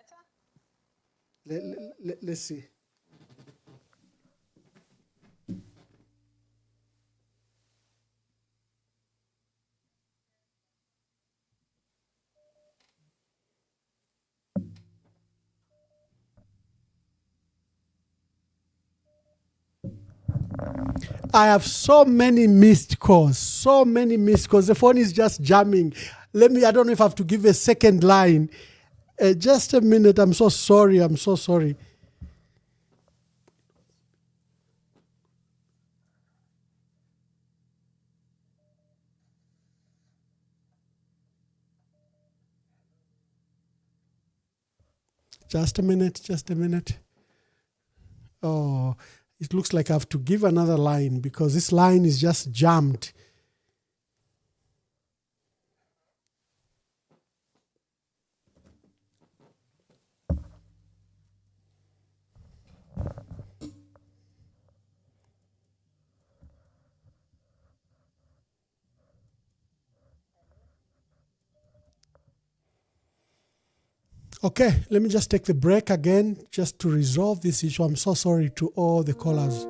better? Let's see. I have so many missed calls, The phone is just jamming. I don't know if I have to give a second line. Just a minute. I'm so sorry. Just a minute. Oh, it looks like I have to give another line because this line is just jammed. Okay, let me just take the break again just to resolve this issue. I'm so sorry to all the callers.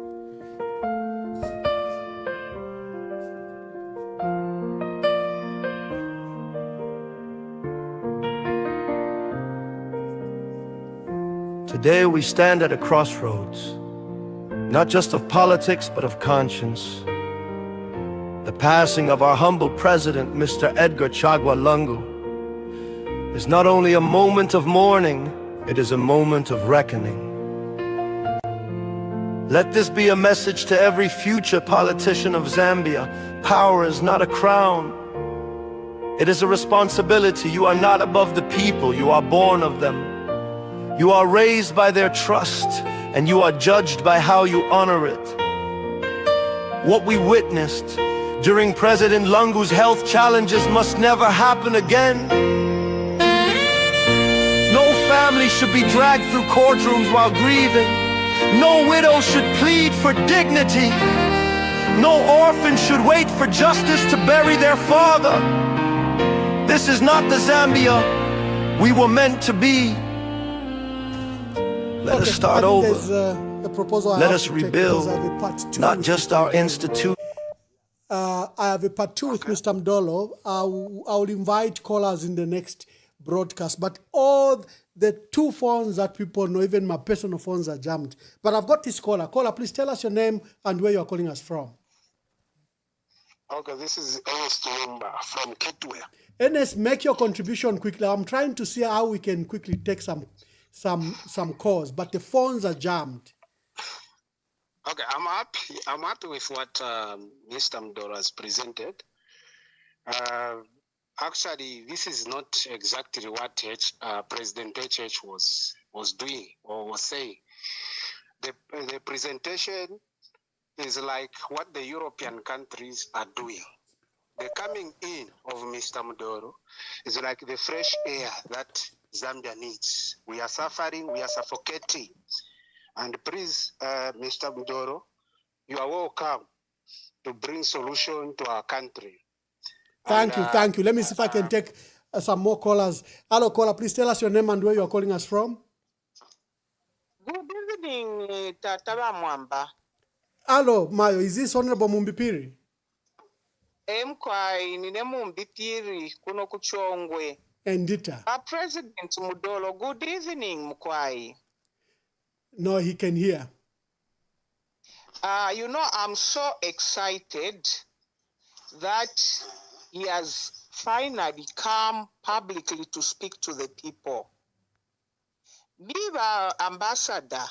Today we stand at a crossroads, not just of politics, but of conscience. The passing of our humble president, Mr. Edgar Chagwa Lungu, is not only a moment of mourning, it is a moment of reckoning. Let this be a message to every future politician of Zambia. Power is not a crown. It is a responsibility. You are not above the people, you are born of them. You are raised by their trust, and you are judged by how you honor it. What we witnessed during President Lungu's health challenges must never happen again. No family should be dragged through courtrooms while grieving. No widow should plead for dignity. No orphan should wait for justice to bury their father. This is not the Zambia we were meant to be. Let us start over. Let us rebuild, not just our institute. I have a part 2 with Mr. Mudolo. I will invite callers in the next broadcast, but all the 2 phones that people know, even my personal phones, are jammed. But I've got this caller. Caller, please tell us your name and where you're calling us from. Okay, this is Ernest Lumba from Kitwe. Ernest, make your contribution quickly. I'm trying to see how we can quickly take some calls, but the phones are jammed. Okay, I'm happy with what Mr. Mudolo has presented. Actually, this is not exactly what President HH was doing or was saying. The presentation is like what the European countries are doing. The coming in of Mr. Mudolo is like the fresh air that Zambia needs. We are suffering, we are suffocating. And please, Mr. Mudolo, you are welcome to bring solution to our country. Thank you. Let me see if I can take some more callers. Hello, caller. Please tell us your name and where you are calling us from. Good evening, Tataba Mwamba. Hello, Mayo. Is this Honorable Mumbipiri? Mkwai nine Mumbipiri kuno kuchongwe. Endita. President Mudolo, good evening, Mkwai. No, he can hear. You know, I'm so excited that he has finally come publicly to speak to the people. Biba ambassador,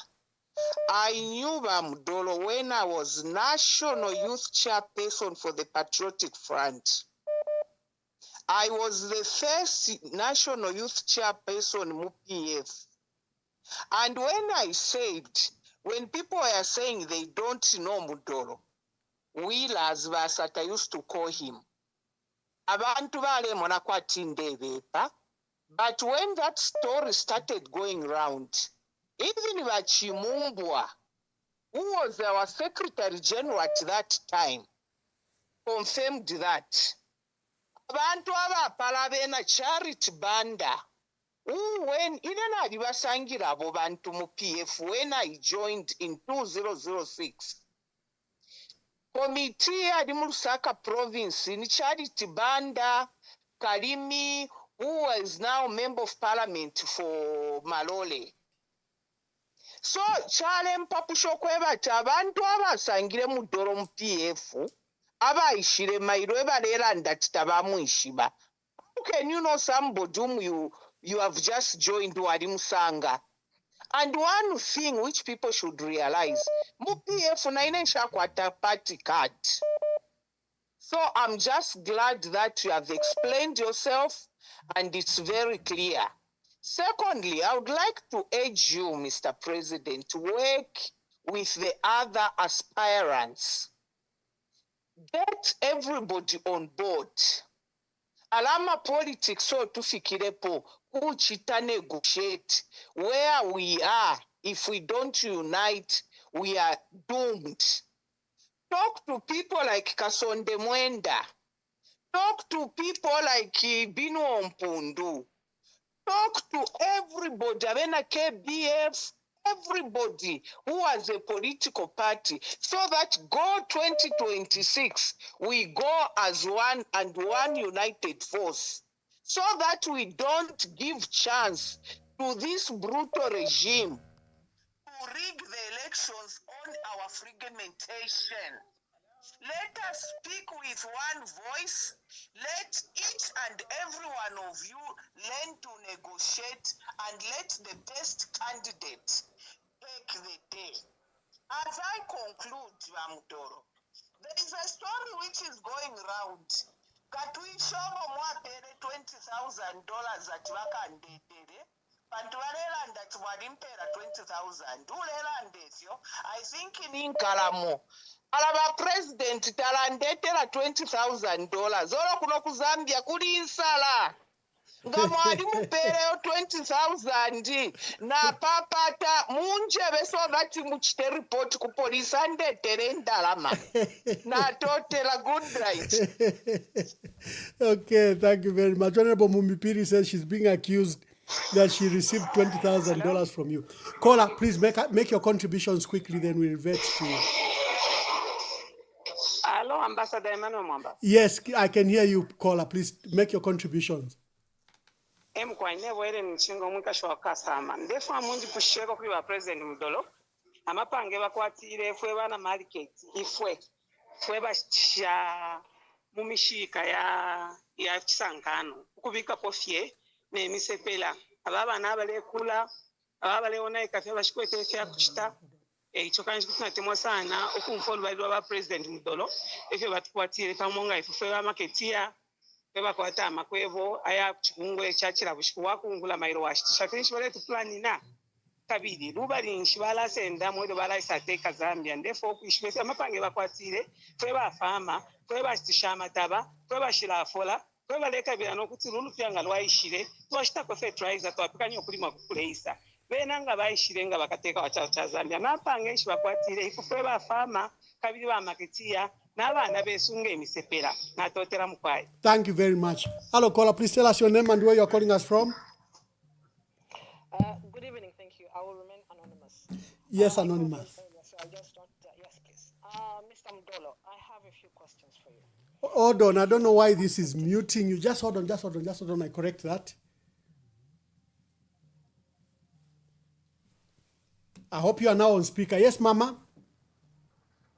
I knew Mudolo when I was National Youth Chairperson for the Patriotic Front. I was the first National Youth Chairperson MUPF. And when I said, when people are saying they don't know Mudolo, Willah Joseph used to call him. Abantu bale mona kwatinde bepa. But when that story started going round, even Bachimumbwa, who was our Secretary General at that time, confirmed that. Abantu abapalabena Charity Banda, who when inena dibasangira abo bantu mu PF when I joined in 2006. Committee at Lusaka province in Charity Banda, Kalimi, who is now member of parliament for Malole. So Charlem Papusho Kwebata abantu abasangire Mudolo mu PF abayishire mairo ebalera tabamu ishiba. How can you know somebody whom you have just joined wali musanga? And one thing which people should realize, MUPF naine shakwata party card. So I'm just glad that you have explained yourself and it's very clear. Secondly, I would like to urge you, Mr. President, to work with the other aspirants. Get everybody on board. Alama politics so tufikirepo kuchita negotiate where we are. If we don't unite, we are doomed. Talk to people like Kasonde Mwenda. Talk to people like Bino Mpundu. Talk to everybody, Avena KBF, everybody who has a political party, so that go 2026, we go as one and one united force, so that we don't give chance to this brutal regime to rig the elections on our fragmentation. Let us speak with one voice. Let each and every one of you learn to negotiate and let the best candidate take the day. As I conclude, Mudolo, there is a story which is going around. Katuishobo mwapere $20,000 at vakandedere. Bantu valelanda tibwalimpera 20,000. Ulelandesyo, I think in Inkalamo. Alaba president talandetera $20,000. Olo kuno ku Zambia kuli insala. Nga mwali mupereyo 20,000 na papata munje beso bati muchite report ku police andetere ndalama. Na totela good night. Okay, thank you very much. Honorable Mumbipiri says she's being accused that she received $20,000 from you. Caller, please make your contributions quickly, then we revert to you. Hello, Ambassador Emmanuel Mwamba. Yes, I can hear you, caller. Please make your contributions. Mkwai wele nchingo mwika shwa kasama. Ndefu amunji pusheko kwa President Mudolo. Amapange bakwatire fwe bana market ifwe. Fwe basha mu mishiika ya kisankano okubika kofye n'emisepela aba abaana abalekula aba abalewona ekafe bashikweta efya kuchita ekyo kanji kutunatemwa sana okumfa olubalirwa ba president Mudolo efyo batukwatire pamwe nga ife bamaketiya bebakwata amakwevo aya chikungu ekyakira bushikuwa kungula mairo washitisha kenshi baletu planina kabiri lubali nshibala senda mwedo bala isateka Zambia ndefo kwishwesa amapange bakwatire twe bafama twe bashitisha amataba twe bashirafola twe baleka birano kuti lulu pyanga lwaishire twashita ko fertilizer twapikanye okulima kukuleisa benanga baishire nga bakateka wacha Zambia napange shibakwatire ifu twe bafama kabiri ba maketiya n'abana besunga emisepera natotera mukwayi. Thank you very much. Hello, caller. Please tell us your name and where you are calling us from. Good evening. Thank you. I will remain anonymous. Yes, anonymous. So I just don't. Yes, please. Mr. Mudolo, I have a few questions for you. Hold on. I don't know why this is muting you. Just hold on. Just hold on. Just hold on. I correct that. I hope you are now on speaker. Yes, Mama.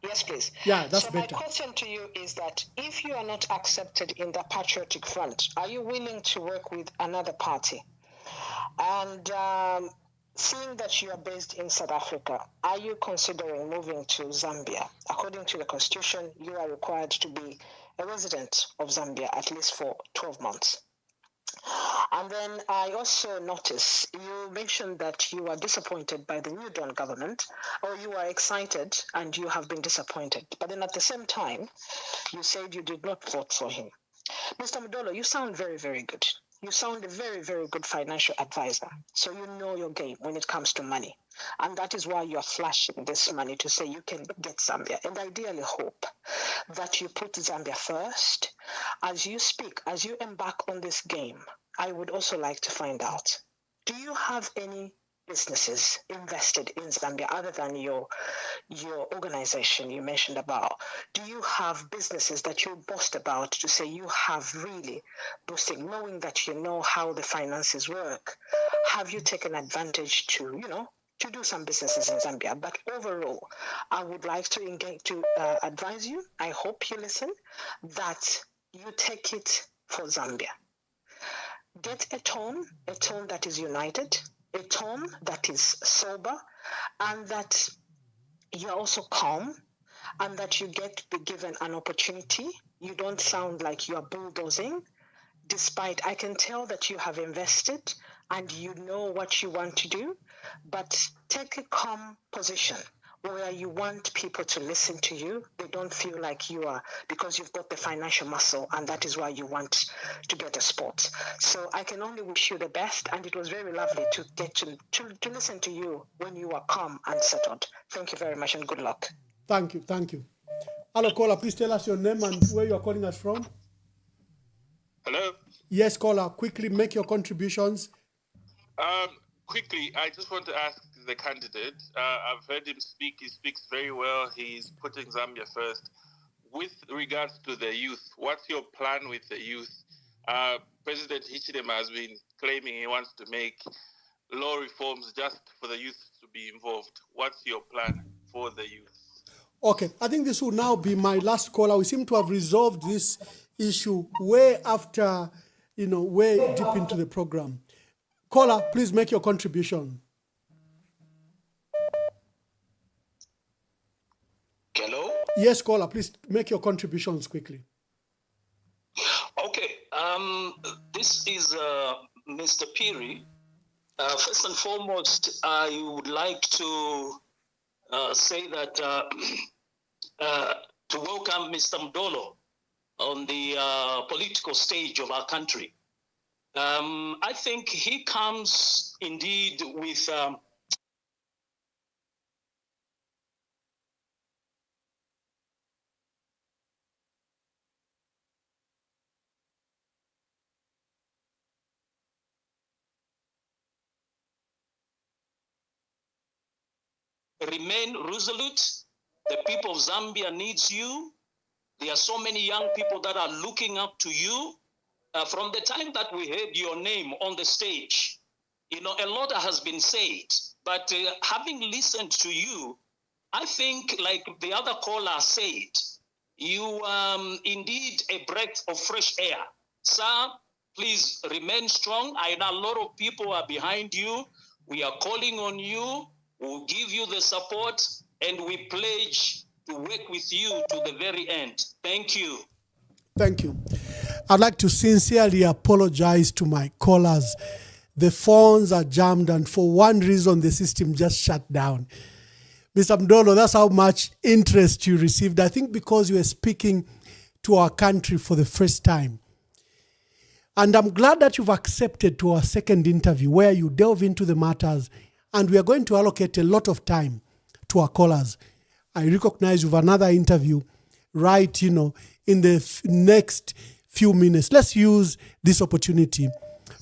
Yes, please. Yeah, that's so better. So my question to you is that if you are not accepted in the Patriotic Front, are you willing to work with another party? And seeing that you are based in South Africa, are you considering moving to Zambia? According to the Constitution, you are required to be a resident of Zambia at least for 12 months. And then I also noticed you mentioned that you are disappointed by the New Dawn government, or you are excited and you have been disappointed. But then at the same time, you said you did not vote for him. Mr. Mudolo, you sound very, very good. You sound a very, very good financial advisor. So you know your game when it comes to money. And that is why you are flashing this money to say you can get Zambia. And I ideally hope that you put Zambia first. As you speak, as you embark on this game, I would also like to find out, do you have any businesses invested in Zambia other than your organization you mentioned about? Do you have businesses that you boast about to say you have really boasting, knowing that you know how the finances work? Have you taken advantage to, to do some businesses in Zambia? But overall, I would like to engage to advise you, I hope you listen, that you take it for Zambia. Get a tone that is united, a tone that is sober, and that you're also calm, and that you get to be given an opportunity. You don't sound like you're bulldozing, despite I can tell that you have invested and you know what you want to do, but take a calm position where you want people to listen to you. They don't feel like you are, because you've got the financial muscle, and that is why you want to get a spot. So I can only wish you the best, and it was very lovely to get to listen to you when you are calm and settled. Thank you very much, and good luck. Thank you. Thank you. Hello, caller. Please tell us your name and where you are calling us from. Hello? Yes, caller. Quickly make your contributions. Quickly, I just want to ask the candidate. I've heard him speak. He speaks very well. He's putting Zambia first. With regards to the youth, what's your plan with the youth? President Hichilema has been claiming he wants to make law reforms just for the youth to be involved. What's your plan for the youth? Okay, I think this will now be my last caller. We seem to have resolved this issue way after, way deep into the program. Caller, please make your contribution. Hello? Yes, caller, please make your contributions quickly. Okay, this is Mr. Piri. First and foremost, I would like to say that to welcome Mr. Mudolo on the political stage of our country. I think he comes indeed with remain resolute. The people of Zambia needs you. There are so many young people that are looking up to you. From the time that we heard your name on the stage, a lot has been said. But having listened to you, I think, like the other caller said, You indeed a breath of fresh air. Sir, please remain strong. I know a lot of people are behind you. We are calling on you. We'll give you the support, and we pledge to work with you to the very end. Thank you. Thank you. I'd like to sincerely apologize to my callers. The phones are jammed, and for one reason, the system just shut down. Mr. Mudolo, that's how much interest you received. I think because you were speaking to our country for the first time. And I'm glad that you've accepted to our second interview where you delve into the matters, and we are going to allocate a lot of time to our callers. I recognize you have another interview right, in the next few minutes. Let's use this opportunity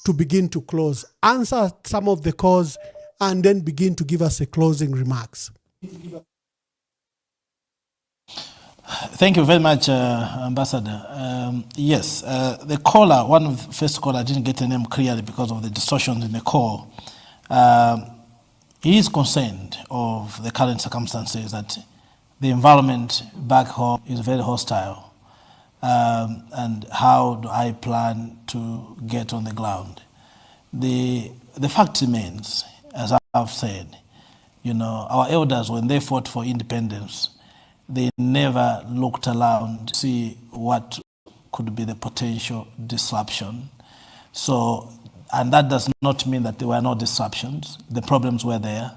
to begin to close. Answer some of the calls and then begin to give us a closing remarks. Thank you very much, Ambassador. Yes, the caller, one of the first caller, I didn't get the name clearly because of the distortion in the call. He is concerned of the current circumstances, that the environment back home is very hostile. And how do I plan to get on the ground? The fact remains, as I've said, our elders, when they fought for independence, they never looked around to see what could be the potential disruption. So, and that does not mean that there were no disruptions. The problems were there.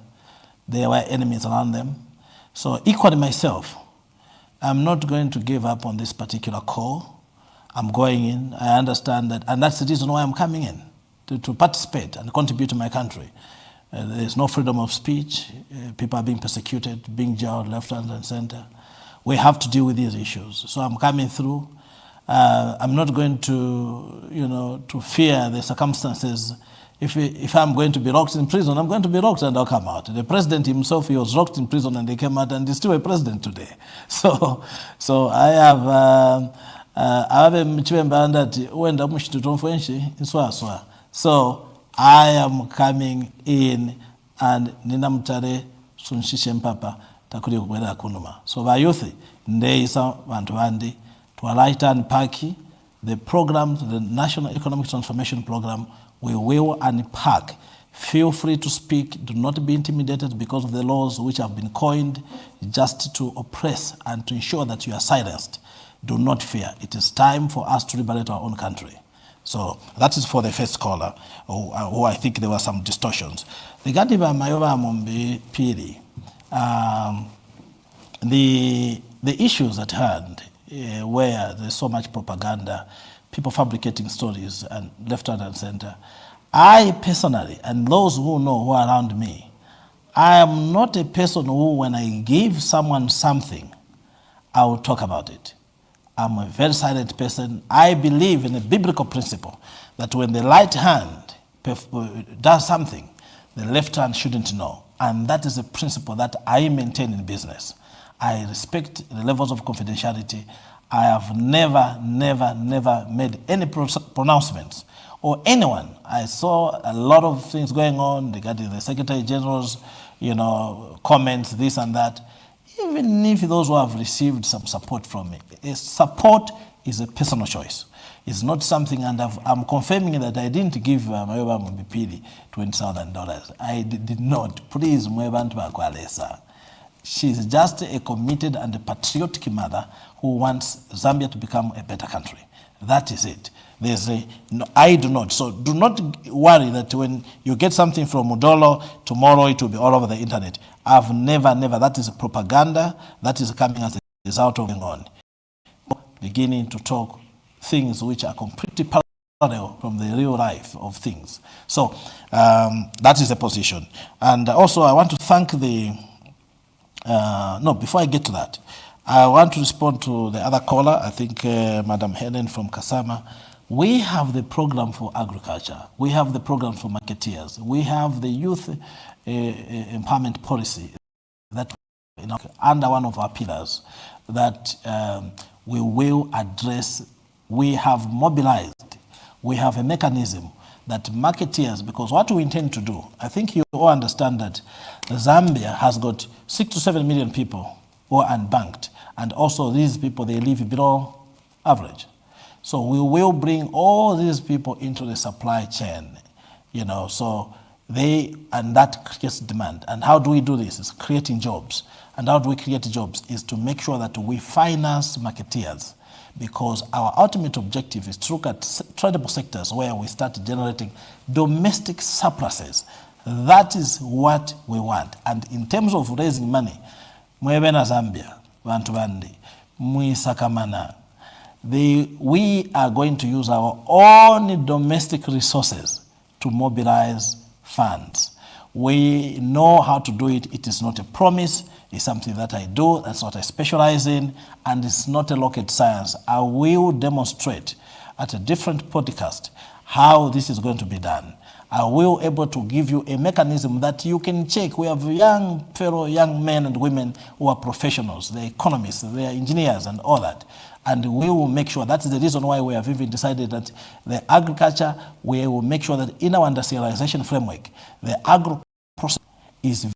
There were enemies around them. So equally myself, I'm not going to give up on this particular call. I'm going in. I understand that, and that's the reason why I'm coming in, to participate and contribute to my country. There's no freedom of speech. People are being persecuted, being jailed left, right, and center. We have to deal with these issues. So I'm coming through. I'm not going to, to fear the circumstances. If I'm going to be locked in prison, I'm going to be locked and I'll come out. The president himself, he was locked in prison and he came out and he's still a president today. So I have a mchwemba ndati uenda mushitutomfwenshi iswaswa. So I am coming in and ninamtare sunshishe mpapa takuri kukwera kunuma. So by youth, ndeisa vantu vandi twalaita and paki the programs, the National Economic Transformation Program, we will unpack. Feel free to speak. Do not be intimidated because of the laws which have been coined just to oppress and to ensure that you are silenced. Do not fear. It is time for us to liberate our own country. So that is for the first caller, who I think there were some distortions. Regarding Mayowa Mombe Piri, the issues at hand, where there's so much propaganda, people fabricating stories and left, right, and center. I personally, and those who know who are around me, I am not a person who, when I give someone something, I will talk about it. I'm a very silent person. I believe in a biblical principle that when the right hand does something, the left hand shouldn't know. And that is a principle that I maintain in business. I respect the levels of confidentiality. I have never made any pronouncements or anyone. I saw a lot of things going on regarding the Secretary General's, comments, this and that. Even if those who have received some support from me, support is a personal choice. It's not something, and I'm confirming that I didn't give Mayowa Mbipili $20,000. I did not. Please, Mwebantu Bakwalesa. She's just a committed and a patriotic mother who wants Zambia to become a better country. That is it. I do not. So do not worry that when you get something from Mudolo, tomorrow it will be all over the internet. I've never, that is propaganda. That is coming as a result of going on. Beginning to talk things which are completely parallel from the real life of things. So that is the position. And also I want to thank before I get to that, I want to respond to the other caller, I think Madam Helen from Kasama. We have the program for agriculture. We have the program for marketeers. We have the youth empowerment policy that under one of our pillars that we will address. We have mobilized. We have a mechanism that marketeers, because what we intend to do, I think you all understand that Zambia has got 6 to 7 million people who are unbanked. And also these people, they live below average. So we will bring all these people into the supply chain, so and that creates demand. And how do we do this? It's creating jobs. And how do we create jobs? Is to make sure that we finance marketeers, because our ultimate objective is to look at tradable sectors where we start generating domestic surpluses. That is what we want. And in terms of raising money, mwebena Zambia, bantu bandi, mwisakamana, we are going to use our own domestic resources to mobilize funds. We know how to do it. It is not a promise. It's something that I do. That's what I specialize in. And it's not a rocket science. I will demonstrate at a different podcast how this is going to be done. I will be able to give you a mechanism that you can check. We have young men and women who are professionals, they're economists, they're engineers and all that. And we will make sure, that is the reason why we have even decided that the agriculture, we will make sure that in our industrialization framework, the agro-processing is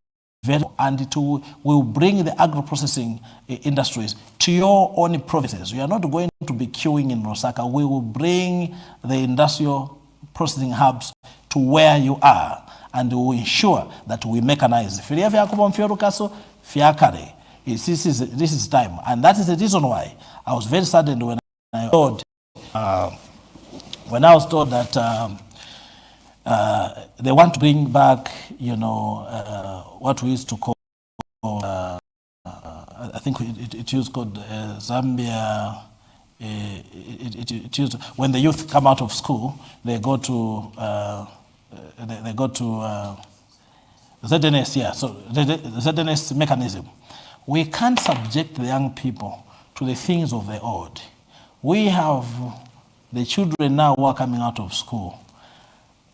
very, and it will bring the agro-processing industries to your own provinces. We are not going to be queuing in Lusaka. We will bring the industrial processing hubs to where you are, and we will ensure that we mechanize. This is time, and that is the reason why I was very saddened when I was told that they want to bring back, what we used to call, I think it used called Zambia. It used, when the youth come out of school, they go to ZNS. Yeah, so the ZNS mechanism. We can't subject the young people to the things of the old. We have the children now who are coming out of school.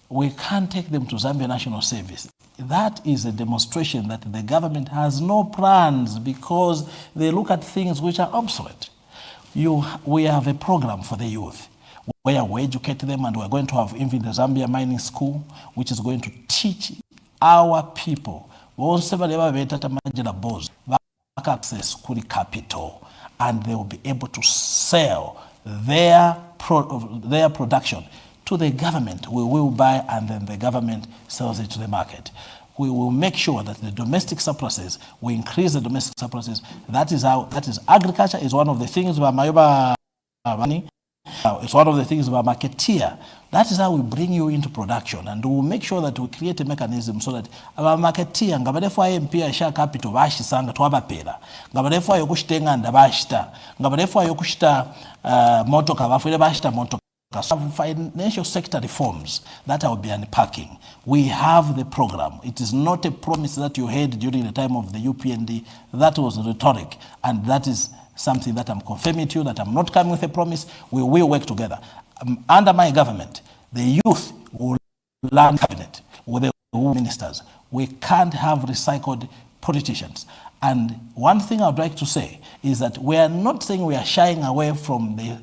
We can't take them to Zambia National Service. That is a demonstration that the government has no plans, because they look at things which are obsolete. We have a program for the youth where we educate them, and we're going to have even the Zambia Mining School, which is going to teach our people access to capital, and they will be able to sell their production to the government. We will buy, and then the government sells it to the market. We will make sure that the domestic surpluses, we increase the domestic surpluses. That is agriculture is one of the things where Mayoba money. It's one of the things about marketeer. That is how we bring you into production, and we will make sure that we create a mechanism so that our marketeer ngabadefu MP asha capital bashisanga twabapera ngabadefu ayo kushitenga ndabashita ngabadefu ayo kushita moto kabafule bashita moto. Financial sector reforms that I will be unpacking. We have the program. It is not a promise that you heard during the time of the UPND. That was rhetoric, and that is something that I'm confirming to you, that I'm not coming with a promise. We will work together. Under my government, the youth will learn cabinet with the ministers. We can't have recycled politicians. And one thing I would like to say is that we are not saying we are shying away from the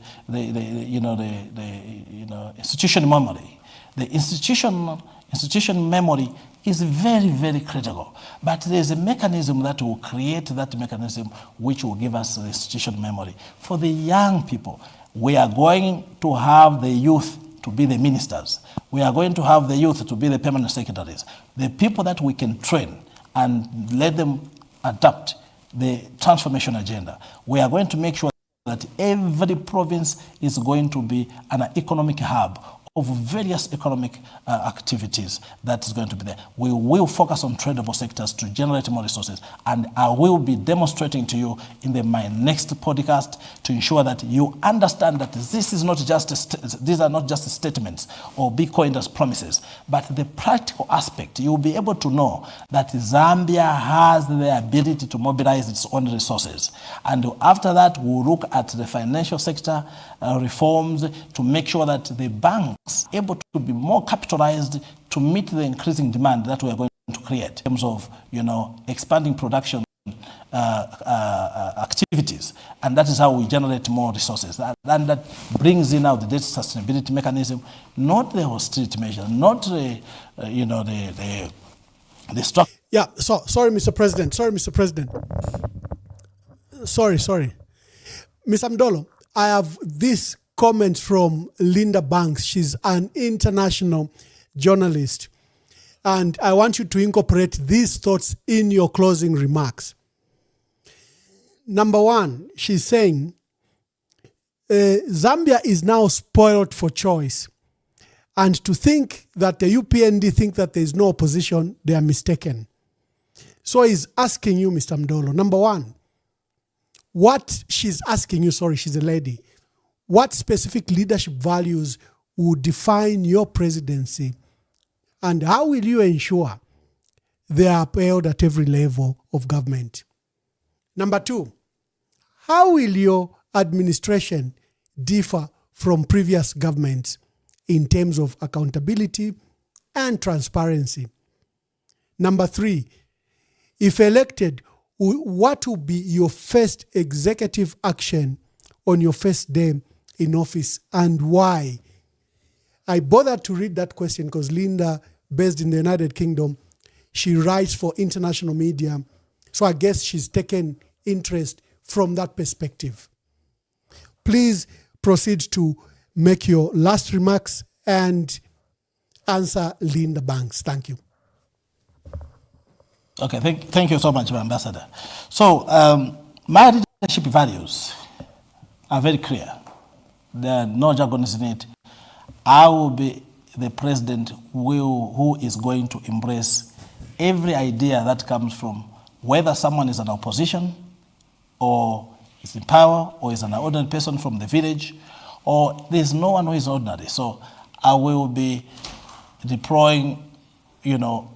institution memory. The institution memory is very, very critical. But there's a mechanism that will create that mechanism which will give us the institution memory. For the young people, we are going to have the youth to be the ministers. We are going to have the youth to be the permanent secretaries. The people that we can train and let them adapt the transformation agenda. We are going to make sure that every province is going to be an economic hub of various economic activities that is going to be there. We will focus on tradable sectors to generate more resources, and I will be demonstrating to you in my next podcast to ensure that you understand that this is not just these are not just statements or be coined as promises, but the practical aspect. You will be able to know that Zambia has the ability to mobilize its own resources, and after that we'll look at the financial sector reforms to make sure that the banks able to be more capitalized to meet the increasing demand that we are going to create in terms of, expanding production activities, and that is how we generate more resources. And that brings in now the debt sustainability mechanism, not the austerity measure, not the structure. Yeah. So sorry, Mr. President. Sorry. Ms. Mudolo, I have this comment from Linda Banks. She's an international journalist. And I want you to incorporate these thoughts in your closing remarks. Number one, she's saying, Zambia is now spoiled for choice. And to think that the UPND think that there is no opposition, they are mistaken. So he's asking you, Mr. Mudolo, number one, what she's asking you, sorry, she's a lady, what specific leadership values would define your presidency, and how will you ensure they are upheld at every level of government? Number two, how will your administration differ from previous governments in terms of accountability and transparency? Number three, if elected, what will be your first executive action on your first day in office, and why? I bothered to read that question because Linda, based in the United Kingdom, she writes for international media. So I guess she's taken interest from that perspective. Please proceed to make your last remarks and answer Linda Banks. Thank you. Okay, thank you so much, Ambassador. So my leadership values are very clear. There are no jargons in it. I will be the president who is going to embrace every idea that comes from whether someone is an opposition or is in power or is an ordinary person from the village, or there's no one who is ordinary. So I will be deploying,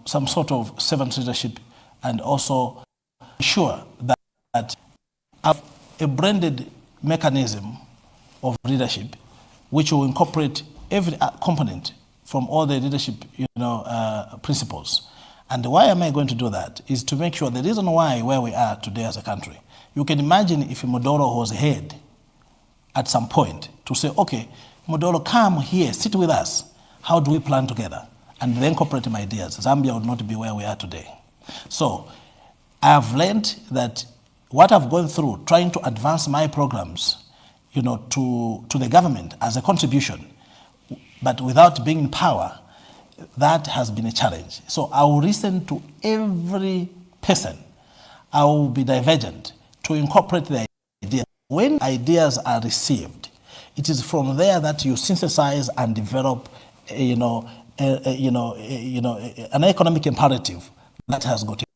some sort of servant leadership, and also ensure that I have a branded mechanism of leadership which will incorporate every component from all the leadership principles. And why am I going to do that is to make sure the reason why where we are today as a country. You can imagine if Mudolo was ahead at some point to say, okay, Mudolo, come here, sit with us. How do we plan together? And then incorporate my ideas. Zambia would not be where we are today. So I have learned that what I've gone through, trying to advance my programs, to the government as a contribution, but without being in power, that has been a challenge. So I will listen to every person. I will be divergent to incorporate the idea. When ideas are received, it is from there that you synthesize and develop, an economic imperative that has got a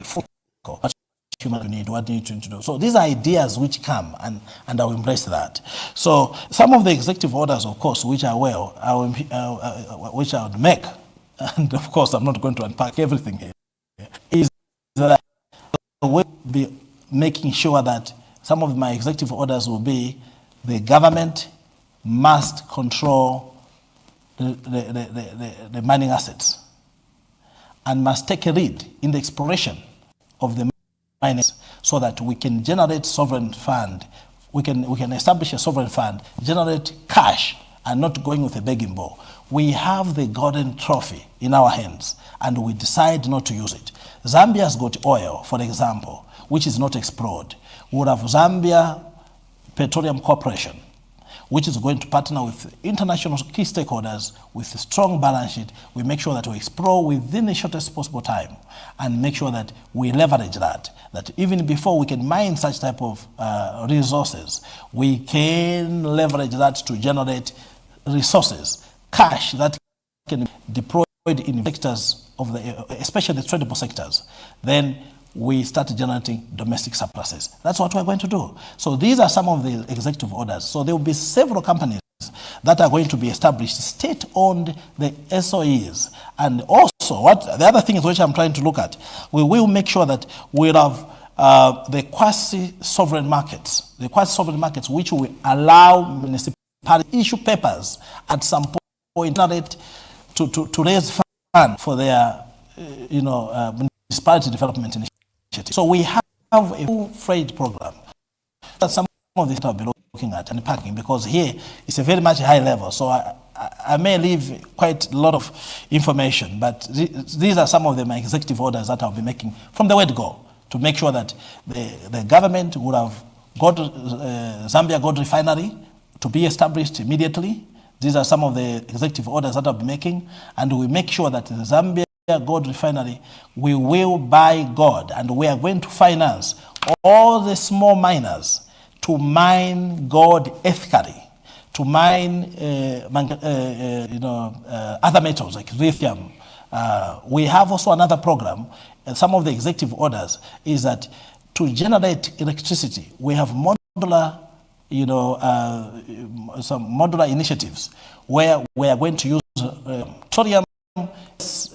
full what human need, what you need to do. So these are ideas which come, and I will embrace that. So some of the executive orders, of course, which are which I would make, and of course I'm not going to unpack everything here, is that I will be making sure that some of my executive orders will be the government must control the mining assets and must take a lead in the exploration of the mining so that we can generate sovereign fund. We can establish a sovereign fund, generate cash, and not going with a begging bowl. We have the golden trophy in our hands, and we decide not to use it. Zambia has got oil, for example, which is not explored. We would have Zambia Petroleum Corporation, which is going to partner with international key stakeholders with a strong balance sheet. We make sure that we explore within the shortest possible time and make sure that we leverage that even before we can mine such type of resources, we can leverage that to generate resources, cash that can be deployed in sectors of especially the tradable sectors. Then we start generating domestic surpluses. That's what we're going to do. So these are some of the executive orders. So there will be several companies that are going to be established, state-owned, the SOEs. And also, the other thing is which I'm trying to look at, we will make sure that we'll have the quasi-sovereign markets, which will allow municipalities to issue papers at some point to raise funds for their municipality development initiative. So we have a full-fledged program that some of this I'll be looking at and packing, because here it's a very much high level. So I may leave quite a lot of information, but these are some of my executive orders that I'll be making from the word go to make sure that the government would have got Zambia Gold Refinery to be established immediately. These are some of the executive orders that I'll be making, and we make sure that the Zambia Gold Refinery, we will buy gold, and we are going to finance all the small miners to mine gold ethically, to mine other metals like lithium. We have also another program, and some of the executive orders is that to generate electricity, we have modular, some modular initiatives where we are going to use thorium.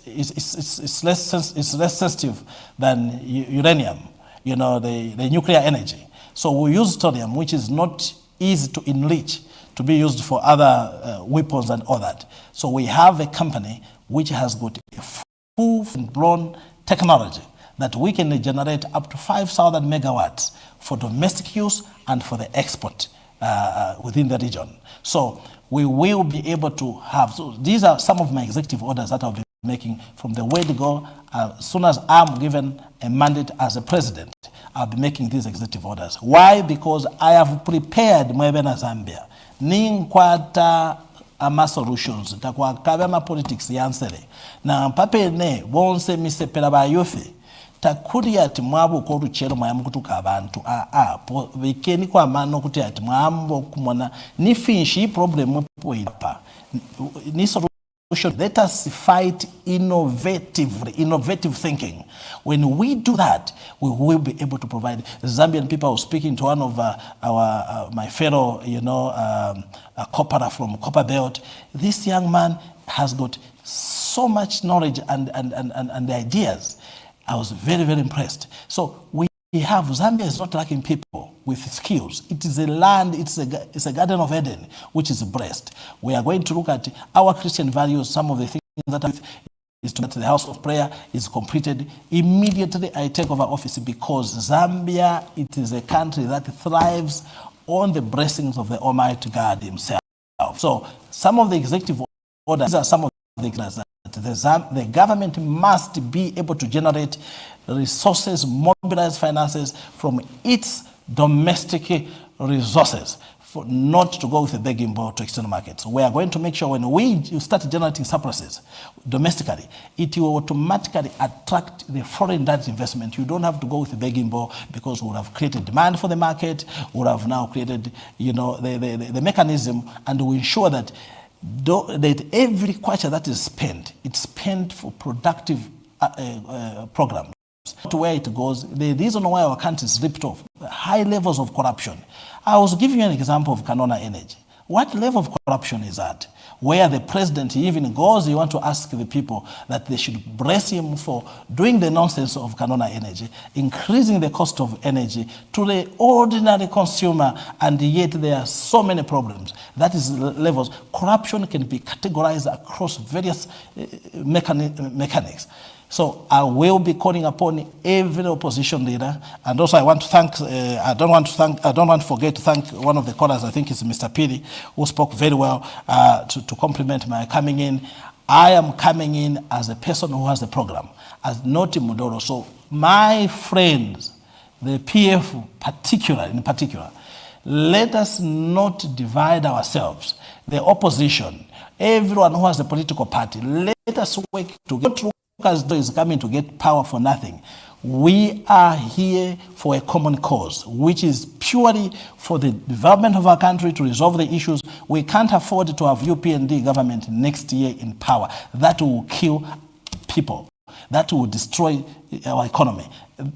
It's less sensitive than uranium, the nuclear energy. So we use thorium, which is not easy to enrich, to be used for other weapons and all that. So we have a company which has got a full-blown technology that we can generate up to 5,000 megawatts for domestic use and for the export within the region. So we will be able to have, so these are some of my executive orders that I'll be making from the word go. As soon as I'm given a mandate as a president, I'll be making these executive orders. Why? Because I have prepared Mwebena Zambia. Ninkwata ama solutions. Takwa kabema politics yansele. Na mpape ne, bonse misepela ba yofe. Takuri ati mwabu koru chero mwamu kutuka abantu. Vikeni kwa mano kuti ati mwamu kumona. Ni finshi problemu po ilapa. Ni solution. Let us fight innovative thinking. When we do that, we will be able to provide. The Zambian people, I was speaking to one of my fellow, copper from Copper Belt. This young man has got so much knowledge and the ideas. I was very, very impressed. So we have, Zambia is not lacking people with skills. It is a land, it's a Garden of Eden, which is blessed. We are going to look at our Christian values, some of the things that is to the house of prayer is completed. Immediately I take over office because Zambia, it is a country that thrives on the blessings of the Almighty God himself. So some of the executive orders are some of the things that the government must be able to generate resources, mobilize finances from its domestic resources, for not to go with a begging bowl to external markets. We are going to make sure when we start generating surpluses domestically, it will automatically attract the foreign direct investment. You don't have to go with a begging bowl because we would have created demand for the market, we would have now created the mechanism, and we ensure that every kwacha that is spent, it's spent for productive programs. To where it goes, the reason why our country is ripped off, high levels of corruption. I was giving you an example of Canona Energy. What level of corruption is that? Where the president even goes, you want to ask the people that they should bless him for doing the nonsense of Canona Energy, increasing the cost of energy to the ordinary consumer, and yet there are so many problems. That is levels. Corruption can be categorized across various mechanics. So I will be calling upon every opposition leader, and also I want to thank. I don't want to forget to thank one of the callers. I think it's Mr. Piri, who spoke very well to compliment my coming in. I am coming in as a person who has the program, as not Mudolo. So my friends, the PF in particular, let us not divide ourselves. The opposition, everyone who has a political party, let us work together. As though is coming to get power for nothing. We are here for a common cause, which is purely for the development of our country, to resolve the issues. We can't afford to have UPND government next year in power. That will kill people. That will destroy our economy.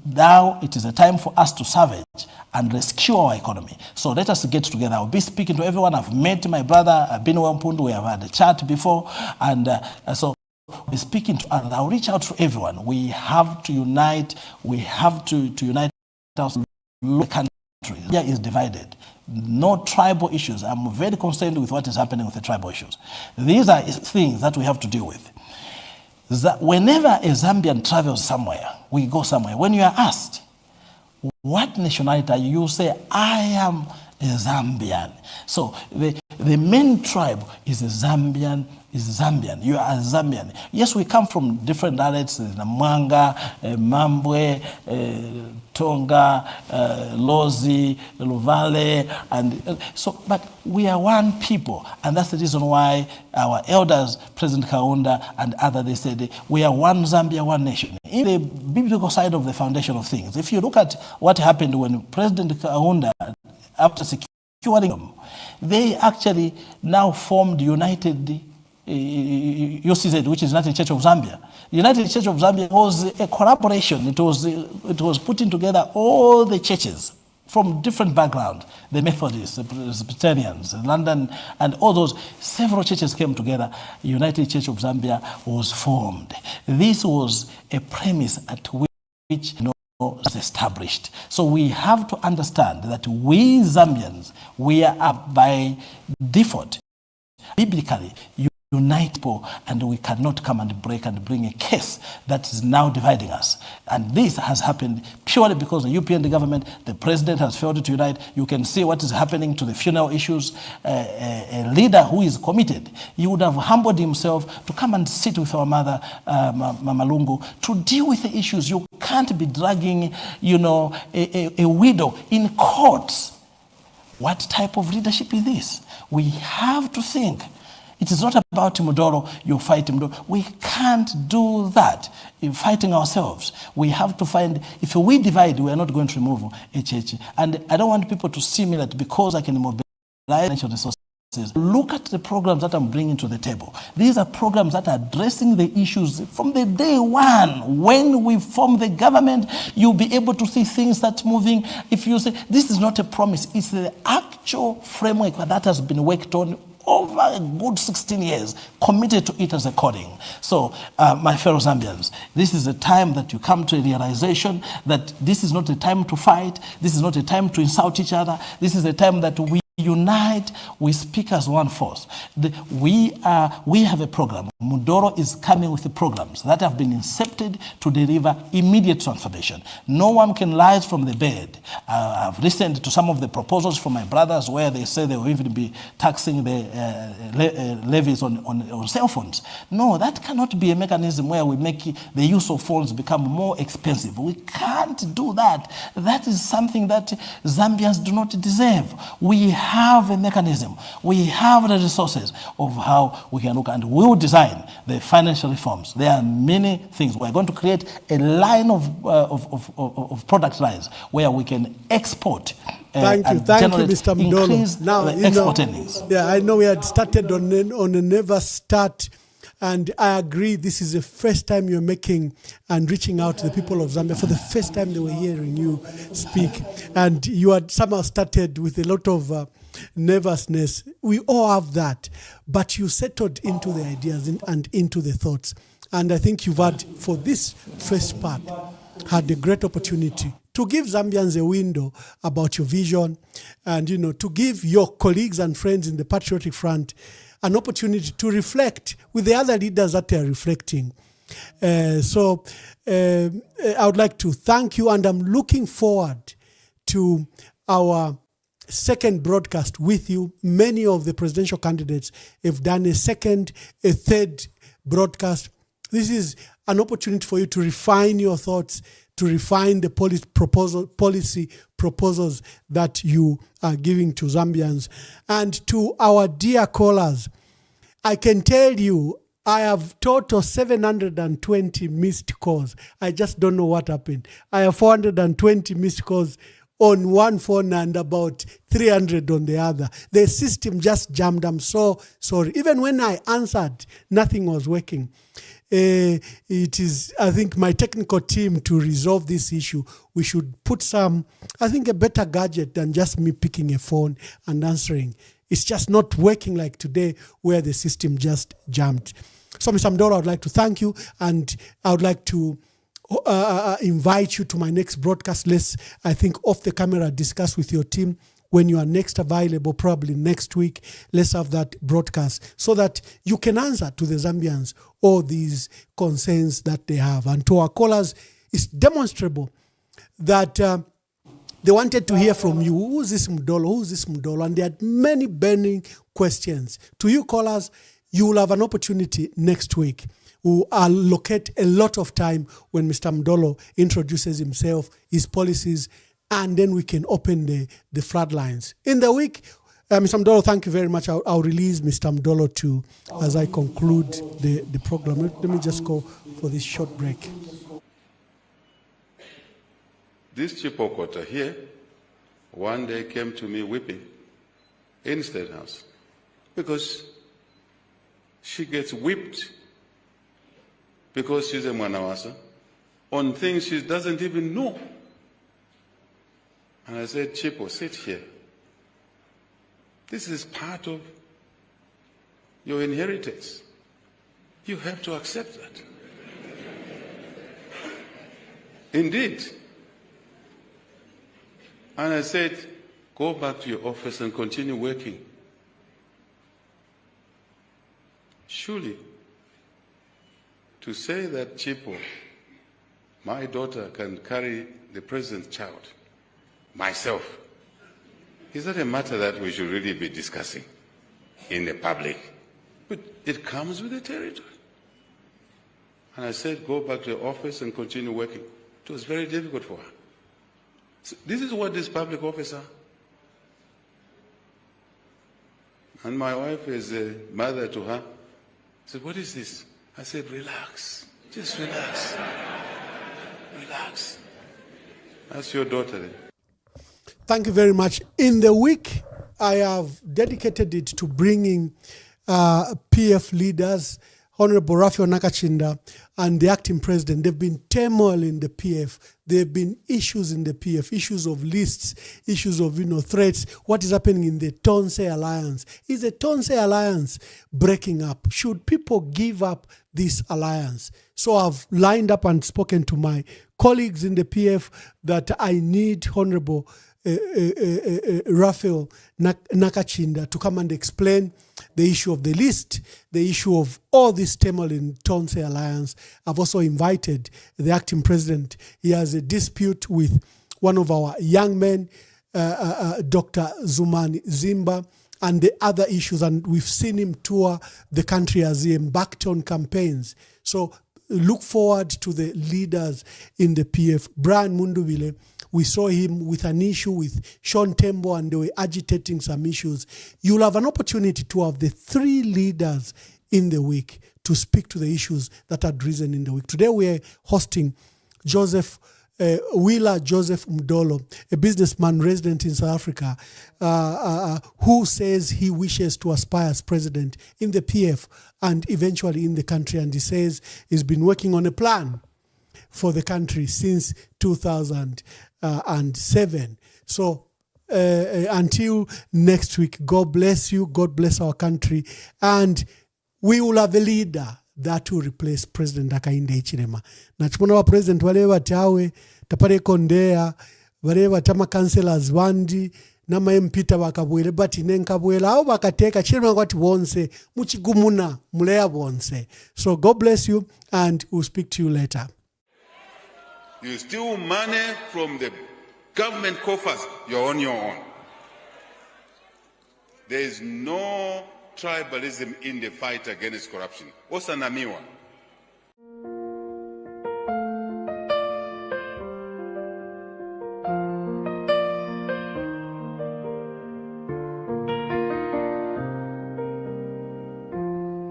Now it is a time for us to salvage and rescue our economy. So let us get together. I'll be speaking to everyone. I've met my brother, Benue Mpundu. We have had a chat before. And so we're speaking to, and I'll reach out to everyone. We have to unite. We have to unite us. The country here is divided. No tribal issues. I'm very concerned with what is happening with the tribal issues. These are things that we have to deal with. Whenever a Zambian travels somewhere, we go somewhere, when you are asked, what nationality are you? You say, I am a Zambian. So the main tribe is the Zambian is Zambian. You are a Zambian. Yes, we come from different dialects, Namwanga, Mambwe, Tonga, Lozi, Luvale, and so, but we are one people, and that's the reason why our elders, President Kaunda and others, they said, we are one Zambia, one nation. In the biblical side of the foundation of things, if you look at what happened when President Kaunda, after securing them, they actually now formed United UCZ, which is United Church of Zambia. United Church of Zambia was a collaboration. It was putting together all the churches from different backgrounds, the Methodists, the Presbyterians, London, and all those. Several churches came together. United Church of Zambia was formed. This was a premise at which was established. So we have to understand that we Zambians, we are by default, biblically, unitable, and we cannot come and break and bring a case that is now dividing us. And this has happened purely because the UPN government, the president has failed to unite. You can see what is happening to the funeral issues. A leader who is committed, he would have humbled himself to come and sit with our mother, Mama Lungu, to deal with the issues. You can't be dragging, a widow in courts. What type of leadership is this? We have to think. It is not about Mudolo, you fight Mudolo. We can't do that in fighting ourselves. We have to find, if we divide, we are not going to remove a church. And I don't want people to see me that because I can mobilize financial resources. Look at the programs that I'm bringing to the table. These are programs that are addressing the issues from the day one. When we form the government, you'll be able to see things that's moving. If you say, this is not a promise, it's the actual framework that has been worked on over a good 16 years, committed to it as a calling. So, my fellow Zambians, this is a time that you come to a realization that this is not a time to fight, this is not a time to insult each other, this is a time that we unite, we speak as one force. We have a program. Mudolo is coming with the programs that have been incepted to deliver immediate transformation. No one can rise from the bed. I've listened to some of the proposals from my brothers where they say they will even be taxing the levies on cell phones. No, that cannot be a mechanism where we make the use of phones become more expensive. We can't do that. That is something that Zambians do not deserve. We have a mechanism. We have the resources of how we can look, and we will design the financial reforms. There are many things. We're going to create a line of product lines where we can export. Thank you, Mr. Mudolo. Now, export earnings. Yeah, I know we had started on a never start. And I agree, this is the first time you're making and reaching out to the people of Zambia. For the first time they were hearing you speak. And you had somehow started with a lot of nervousness. We all have that. But you settled into the ideas and into the thoughts. And I think you've had, for this first part, had a great opportunity to give Zambians a window about your vision and, to give your colleagues and friends in the Patriotic Front an opportunity to reflect with the other leaders that they are reflecting. So I would like to thank you, and I'm looking forward to our second broadcast with you. Many of the presidential candidates have done a second, a third broadcast. This is an opportunity for you to refine your thoughts, to refine the policy proposals that you are giving to Zambians. And to our dear callers, I can tell you, I have total 720 missed calls. I just don't know what happened. I have 420 missed calls on one phone and about 300 on the other. The system just jammed. I'm so sorry. Even when I answered, nothing was working. It is, I think, my technical team to resolve this issue. We should put a better gadget than just me picking a phone and answering. It's just not working like today where the system just jammed. So, Mr. Mudolo, I would like to thank you, and I would like to invite you to my next broadcast. Let's, I think, off the camera, discuss with your team when you are next available, probably next week. Let's have that broadcast so that you can answer to the Zambians all these concerns that they have. And to our callers, it's demonstrable that they wanted to hear from you. Who's this Mudolo? Who's this Mudolo? And they had many burning questions. To you callers, You will have an opportunity next week. We'll allocate a lot of time when Mr. Mudolo introduces himself, his policies, and then we can open the floodlines. In the week, Mr. Mudolo, thank you very much. I'll release Mr. Mudolo to, as I conclude the program. Let me just go for this short break. This Chipokota here one day came to me weeping in State House because she gets whipped because she's a Mwanawasa on things she doesn't even know. And I said, Chipo, sit here. This is part of your inheritance. You have to accept that. Indeed. And I said, go back to your office and continue working. Surely, to say that Chipo, my daughter, can carry the president's child, myself, is that a matter that we should really be discussing in the public? But it comes with the territory. And I said, go back to your office and continue working. It was very difficult for her. So this is what this public office are. And my wife is a mother to her. I said, what is this? I said, relax. Just relax. Relax. That's your daughter then. Thank you very much. In the week, I have dedicated it to bringing PF leaders, Honorable Raphael Nakachinda and the acting president. They've been turmoil in the PF. There have been issues in the PF, issues of lists, issues of threats. What is happening in the Tonse Alliance? Is the Tonse Alliance breaking up? Should people give up this alliance? So I've lined up and spoken to my colleagues in the PF that I need Honorable Raphael Nakachinda to come and explain the issue of the list, the issue of all this turmoil in Tonse Alliance. I've also invited the acting president. He has a dispute with one of our young men, Dr. Zumani Zimba, and the other issues. And we've seen him tour the country as he embarked on campaigns. So look forward to the leaders in the PF. Brian Mundubile, we saw him with an issue with Sean Tembo and they were agitating some issues. You'll have an opportunity to have the three leaders in the week to speak to the issues that had risen in the week. Today we are hosting Willah Joseph Mudolo, a businessman resident in South Africa, who says he wishes to aspire as president in the PF and eventually in the country. And he says he's been working on a plan for the country since 2007. So until next week, God bless you, God bless our country, and we will have a leader that will replace President Hakainde Hichilema. Na chimona wa president wale batawe tapare kondea wale batama councillors wandi nama mpita bakabwele bati nenkabwela au bakateka chilema kwati bonse muchigumuna mulea bonse. So God bless you and we'll speak to you later. You steal money from the government coffers, you're on your own. There is no tribalism in the fight against corruption. Osanamiwa.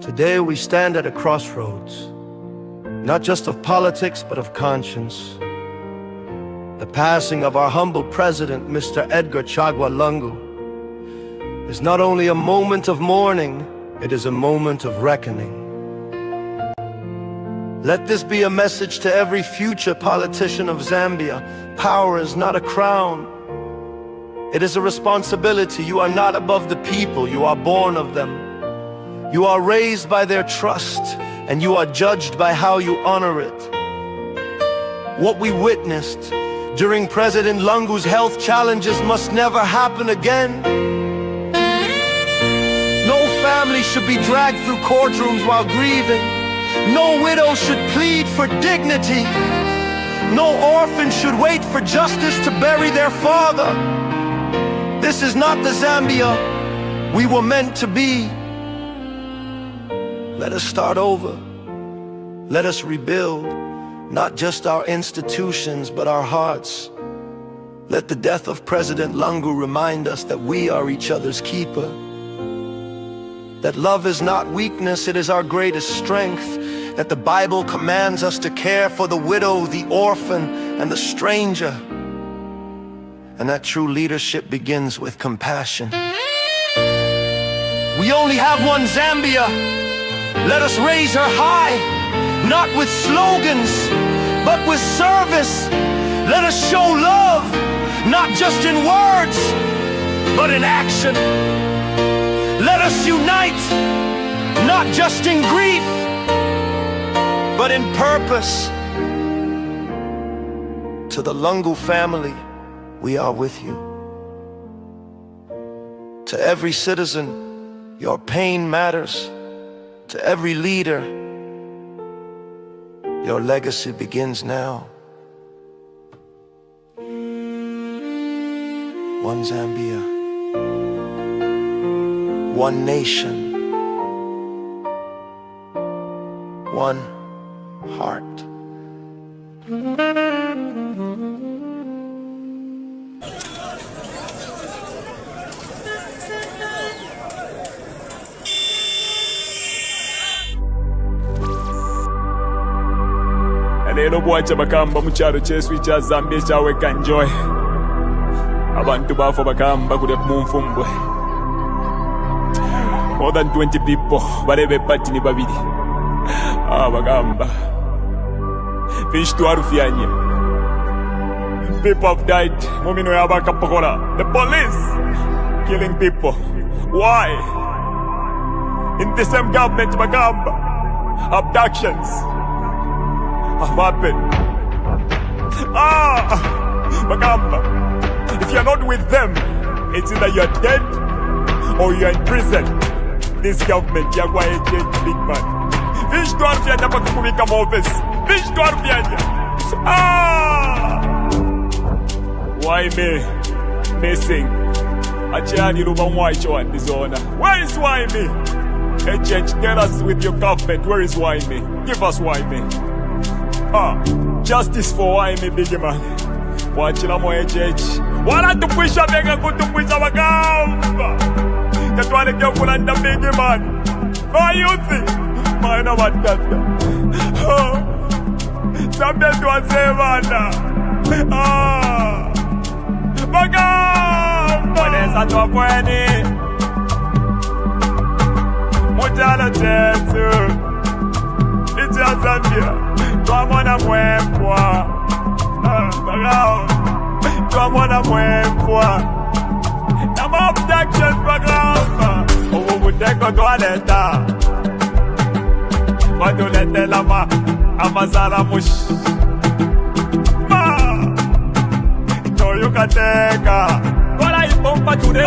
Today we stand at a crossroads, not just of politics, but of conscience. The passing of our humble president, Mr. Edgar Chagwa Lungu, is not only a moment of mourning, it is a moment of reckoning. Let this be a message to every future politician of Zambia. Power is not a crown. It is a responsibility. You are not above the people, you are born of them. You are raised by their trust, and you are judged by how you honor it. What we witnessed during President Lungu's health challenges must never happen again. No family should be dragged through courtrooms while grieving. No widow should plead for dignity. No orphan should wait for justice to bury their father. This is not the Zambia we were meant to be. Let us start over. Let us rebuild, not just our institutions, but our hearts. Let the death of President Lungu remind us that we are each other's keeper. That love is not weakness, it is our greatest strength. That the Bible commands us to care for the widow, the orphan, and the stranger. And that true leadership begins with compassion. We only have one Zambia. Let us raise her high, not with slogans, but with service. Let us show love, not just in words, but in action. Let us unite, not just in grief, but in purpose. To the Lungu family, we are with you. To every citizen, your pain matters. To every leader, your legacy begins now. One Zambia, one nation, one heart. Leero bwaca bakamba mu kyalo ky'esu kya Zambia ekyaweka Njoy. Abantu baafa bakamba kule mu nfumbwe. More than 20 people balebe pati ni babiri. Bagamba. Fish to Arufyanya. People have died. Mumino yabaka pokola. The police killing people. Why? In the same government bagamba. Abductions have happened. Bagamba. If you're not with them, it's either you're dead or you're in prison. This government, you're going to change, big man. Fish to Arufyanya bakubika mu office. Fish to Arufyanya. Why me? Missing. Achani Ruba Mwaicho and Dizona. Where is why me? HH, tell us with your government, where is why me? Give us why me. Justice for why me, big man. Wachila mo HH. Wala tupwisha mega kutupwisha bagamba. Katwale kya kulanda big man. Why you think? Maana watata. Sabia tuwasevana. Bagamba. Wanesa tuwapweni. Mutala chetu. Icha Zambia. Tuamona mwempwa. Bagamba. Tuamona mwempwa. Nama abductions bagamba. Ubuteko tualeta. Wadulete lama. Amazala mush. No you can take her. What I bump today?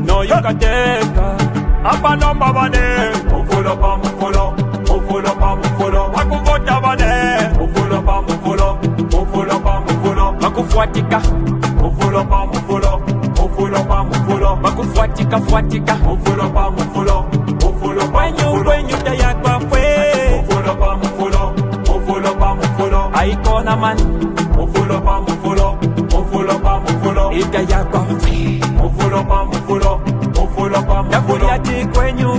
No you can take her. Apa number bane. Mufulo pa mufulo. Mufulo pa mufulo. Wakuvota bane. Mufulo pa mufulo. Mufulo pa mufulo. Wakufuatika. Mufulo pa mufulo. Mufulo pa mufulo. Wakufuatika fuatika. Mufulo pa mufulo. Mufulo pa mufulo. When you die kwa fwe. Mufulo pa mufulo. Mufulo pa mufulo. Aikona man. Mufulo pa mufulo. Mufulo pa mufulo. Ika yakwa fwe. Mufulo pa mufulo. Mufulo pa mufulo. Yakuliati kwenyu.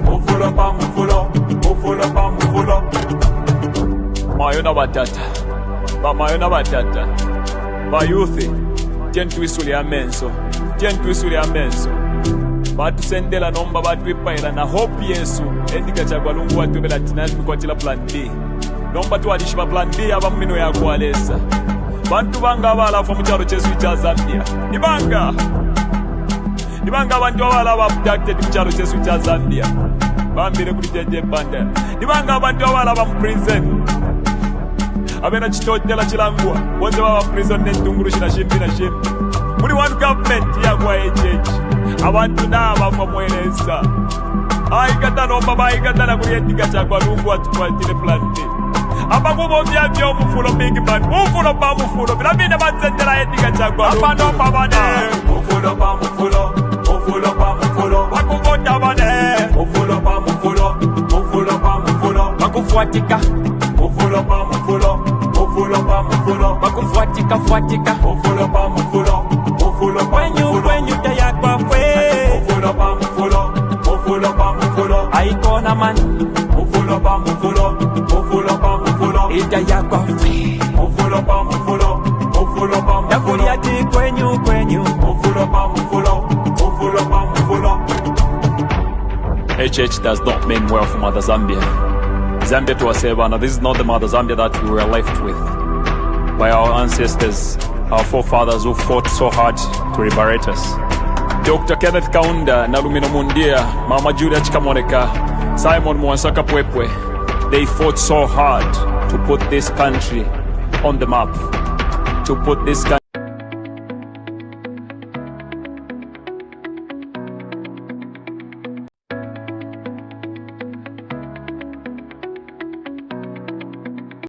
Mufulo pa mufulo. Mufulo pa mufulo. Mayona batata. Mayona batata. Bayuthi. Tyentuisuli amenso. Tyentuisuli amenso. Batusendela nomba batwipaila na hope Yesu. Endika chagwa lungu watubela tinani mkwatila plan B. Nomba tuwadishiba plan B aba mmino ya kualesa. Bantu banga abalafa mu kyalo ky'esu kya Zambia. Nibanga abantu abala abducted mu kyalo ky'esu kya Zambia. Bambire kuli jeje banda. Nibanga abantu abala ba mu prison. Abena chitotela chilangwa. Bonze baba prison n'entunguru shina shimbi na shimbi. Muri one government ya kwa HH. Abantu naba famweleza. Aikata nomba baikata na kuyetika chakwa lungu atukwatile plan B. Apa kubo vya mufulo big man. Mufulo pa mufulo. Bila bine matzendela yetika chakwa lungu. Apa nomba bane. Mufulo pa mufulo. Mufulo pa mufulo. Wakuvota bane. Mufulo pa mufulo. fuatika mufulo pa mufulo mufulo pa mufulo bakufuatika fuatika mufulo pa mufulo mufulo pa mufulo kwenyu tayakwa fwe mufulo pa mufulo mufulo pa mufulo aikona man mufulo pa mufulo mufulo pa mufulo itayakwa fwe mufulo pa mufulo mufulo pa mufulo yakuliati kwenyu mufulo pa mufulo mufulo pa mufulo. HH does not mean well for Mother Zambia. Zambia to Asebana, this is not the Mother Zambia that we were left with by our ancestors, our forefathers who fought so hard to liberate us. Dr. Kenneth Kaunda, Nalumino Mundia, Mama Julia Chikamoneka, Simon Mwansaka Pwepwe, they fought so hard to put this country on the map, to put this country